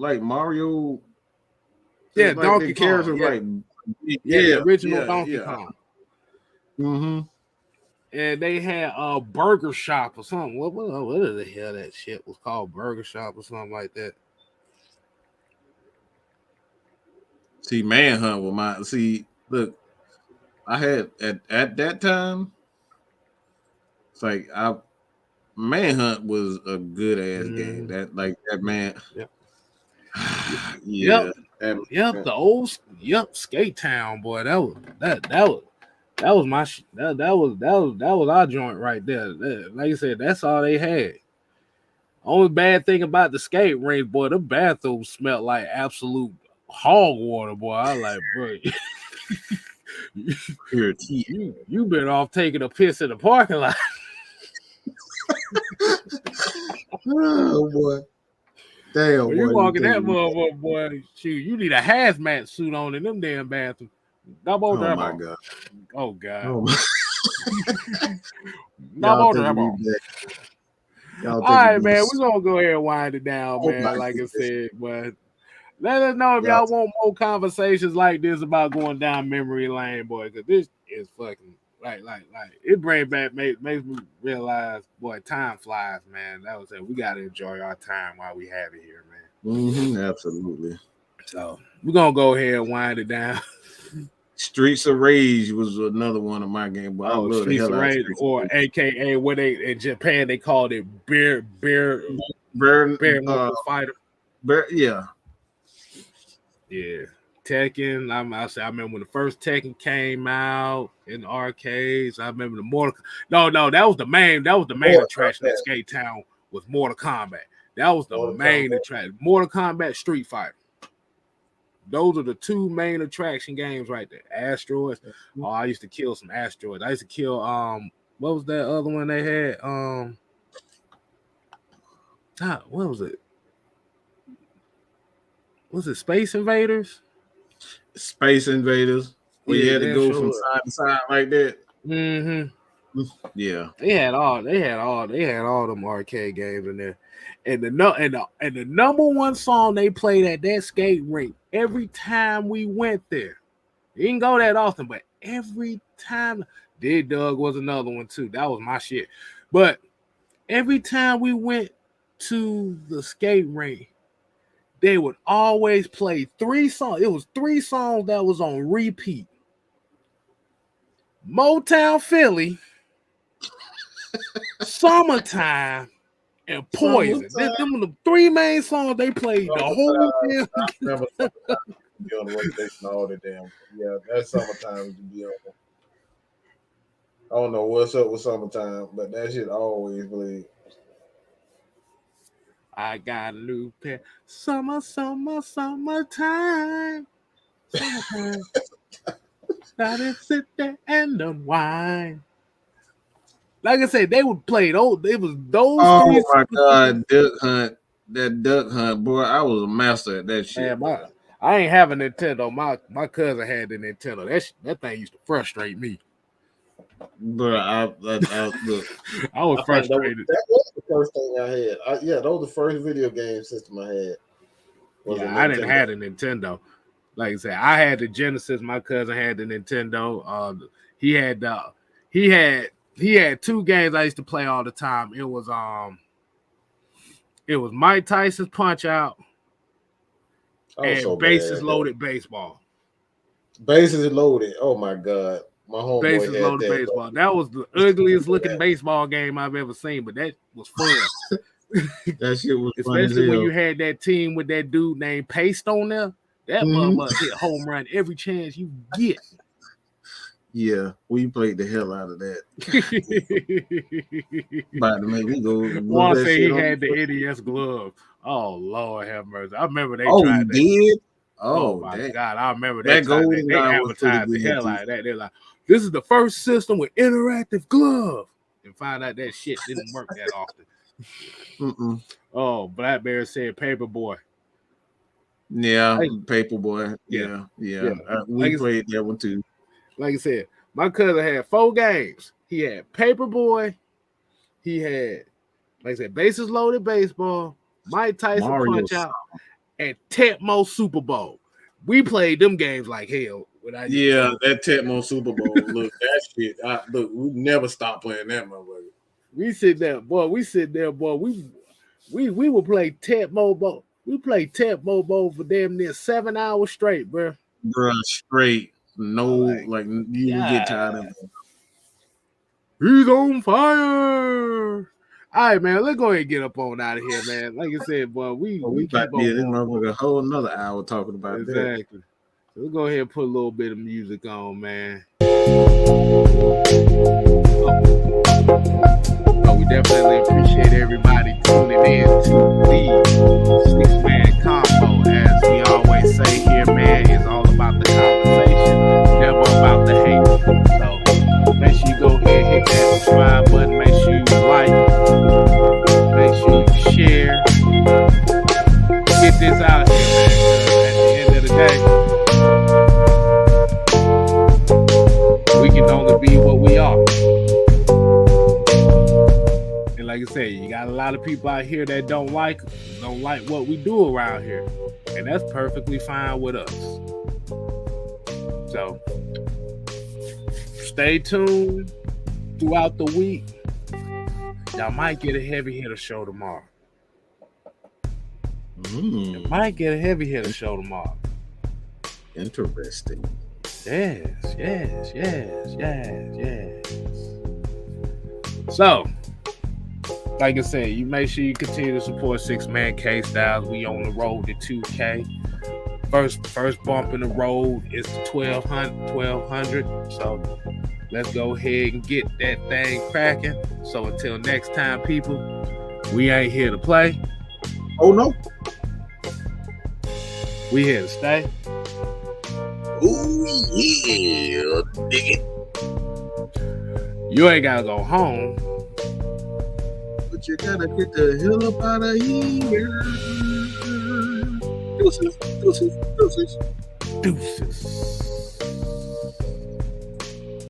[SPEAKER 1] Yeah,
[SPEAKER 3] like
[SPEAKER 1] Donkey
[SPEAKER 3] the characters
[SPEAKER 1] Kong. The original Donkey Kong. And they had a burger shop or something. What the hell that shit was called? Burger shop or something like that.
[SPEAKER 3] See, Manhunt was my look. I had at that time. It's like Manhunt was a good ass game. That man.
[SPEAKER 1] Yep.
[SPEAKER 3] Yeah.
[SPEAKER 1] Yep. The old Skate Town, boy. That was my that was our joint right there. Like I said, that's all they had. Only bad thing about the skate rink, boy, the bathrooms smelled like absolute hog water, boy. I like, bro. You been off taking a piss in the parking lot.
[SPEAKER 3] Oh boy. Damn,
[SPEAKER 1] when you walking that motherfucker, boy, shoot, you need a hazmat suit on in them damn bathrooms.
[SPEAKER 3] Oh my god.
[SPEAKER 1] Oh god.
[SPEAKER 3] Oh my.
[SPEAKER 1] All right, man. We're gonna go ahead and wind it down, man. Like I said, but let us know if y'all want more conversations like this about going down memory lane, boy. Because this is fucking like it brings back makes me realize, boy, time flies, man. That was it. We gotta enjoy our time while we have it here, man.
[SPEAKER 3] Absolutely.
[SPEAKER 1] So we're gonna go ahead and wind it down.
[SPEAKER 3] Streets of Rage was another one of my games, but I love
[SPEAKER 1] Streets of Rage, or AKA what they in Japan they called it bear fighter.
[SPEAKER 3] Yeah.
[SPEAKER 1] Tekken. I remember when the first Tekken came out in the arcades. I remember the Mortal. No, that was the main attraction at Skate Town was Mortal Kombat. That was the main attraction. Mortal Kombat, Street Fighter. Those are the two main attraction games right there. Asteroids. Oh, I used to kill some asteroids. I used to kill what was that other one they had? What was it? Was it Space Invaders?
[SPEAKER 3] Space Invaders. Where you had to go from side to side like that. Yeah.
[SPEAKER 1] They had all them arcade games in there. And the number one song they played at that skate rink every time we went there. You didn't go that often, but every time. Dig Dug was another one too. That was my shit. But every time we went to the skate rink, they would always play 3 songs. It was 3 songs that was on repeat. Motown Philly, Summertime, and Poison. Them were the 3 main songs they played the whole damn.
[SPEAKER 2] Be on the rotation all the damn. Yeah, that's Summertime to be on. I don't know what's up with Summertime, but that shit always played.
[SPEAKER 1] I got a new pair. Summertime. Summertime. Gotta sit there and unwind. Like I said, they would play those. It was those.
[SPEAKER 3] Oh my god, Duck Hunt. That Duck Hunt, boy, I was a master at that shit.
[SPEAKER 1] Man, I ain't have a Nintendo. My cousin had the Nintendo. That thing used to frustrate me.
[SPEAKER 3] Bro, I look.
[SPEAKER 1] I was frustrated.
[SPEAKER 2] That was the first thing I had. That was the first video game system I had.
[SPEAKER 1] I didn't have a Nintendo. Like I said, I had the Genesis. My cousin had the Nintendo. He had 2 games I used to play all the time. It was Mike Tyson's Punch Out and Bases Loaded Baseball.
[SPEAKER 2] Bases Loaded. Oh my god. My homeboy
[SPEAKER 1] Bases Loaded Baseball. That was the ugliest looking baseball game I've ever seen, but that was fun.
[SPEAKER 3] That shit was
[SPEAKER 1] especially when you had that team with that dude named Paste on there. That motherfucker hit home run every chance you get.
[SPEAKER 3] Yeah, we played the hell out of that. About to make me go.
[SPEAKER 1] One say he had the NES glove. Oh Lord have mercy! I remember they tried that.
[SPEAKER 3] Did?
[SPEAKER 1] Oh my god! I remember that. They advertised the hell out of that. They're like, "This is the first system with interactive glove," and find out that shit didn't work that often. Oh, Blackberry said Paperboy.
[SPEAKER 3] Yeah, Paperboy. Yeah. We played that one too.
[SPEAKER 1] Like I said, my cousin had 4 games. He had Paperboy. He had, like I said, Bases Loaded Baseball, Mike Tyson Punch Out, and Tecmo Super Bowl. We played them games like hell.
[SPEAKER 3] That Tecmo Super Bowl. Look, that shit. We never stopped playing that, motherfucker.
[SPEAKER 1] We sit there, boy. We would play Tecmo Bowl. We played Tecmo Bowl for damn near 7 hours straight, bro.
[SPEAKER 3] Bruh, straight. No, like you would get tired of it.
[SPEAKER 1] He's on fire. All right, man. Let's go ahead and get up on out of here, man. Like I said, boy, we
[SPEAKER 3] about to be this motherfucker a whole another hour talking about
[SPEAKER 1] exactly.
[SPEAKER 3] That.
[SPEAKER 1] So let's go ahead and put a little bit of music on, man. We definitely appreciate everybody tuning in to the 6-Man Combo. As we always say here, man, it's all about the conversation, never about the hate. So make sure you go ahead and hit that subscribe button. Make sure you like. Make sure you share. Get this out here, man. At the end of the day, we can only be what we are. And like I said, you got a lot of people out here that don't like what we do around here. And that's perfectly fine with us. So stay tuned throughout the week. Y'all might get a heavy hitter show tomorrow. You might get a heavy hitter show tomorrow.
[SPEAKER 3] Interesting.
[SPEAKER 1] Yes. So, like I said, you make sure you continue to support 6-Man K-Styles. We on the road to 2K. First bump in the road is 1200. So let's go ahead and get that thing cracking. So until next time, people, we ain't here to play.
[SPEAKER 3] Oh no.
[SPEAKER 1] We here to stay.
[SPEAKER 3] Ooh yeah, dig it.
[SPEAKER 1] You ain't gotta go home,
[SPEAKER 3] but you gotta get the hell up out of here. Deuces.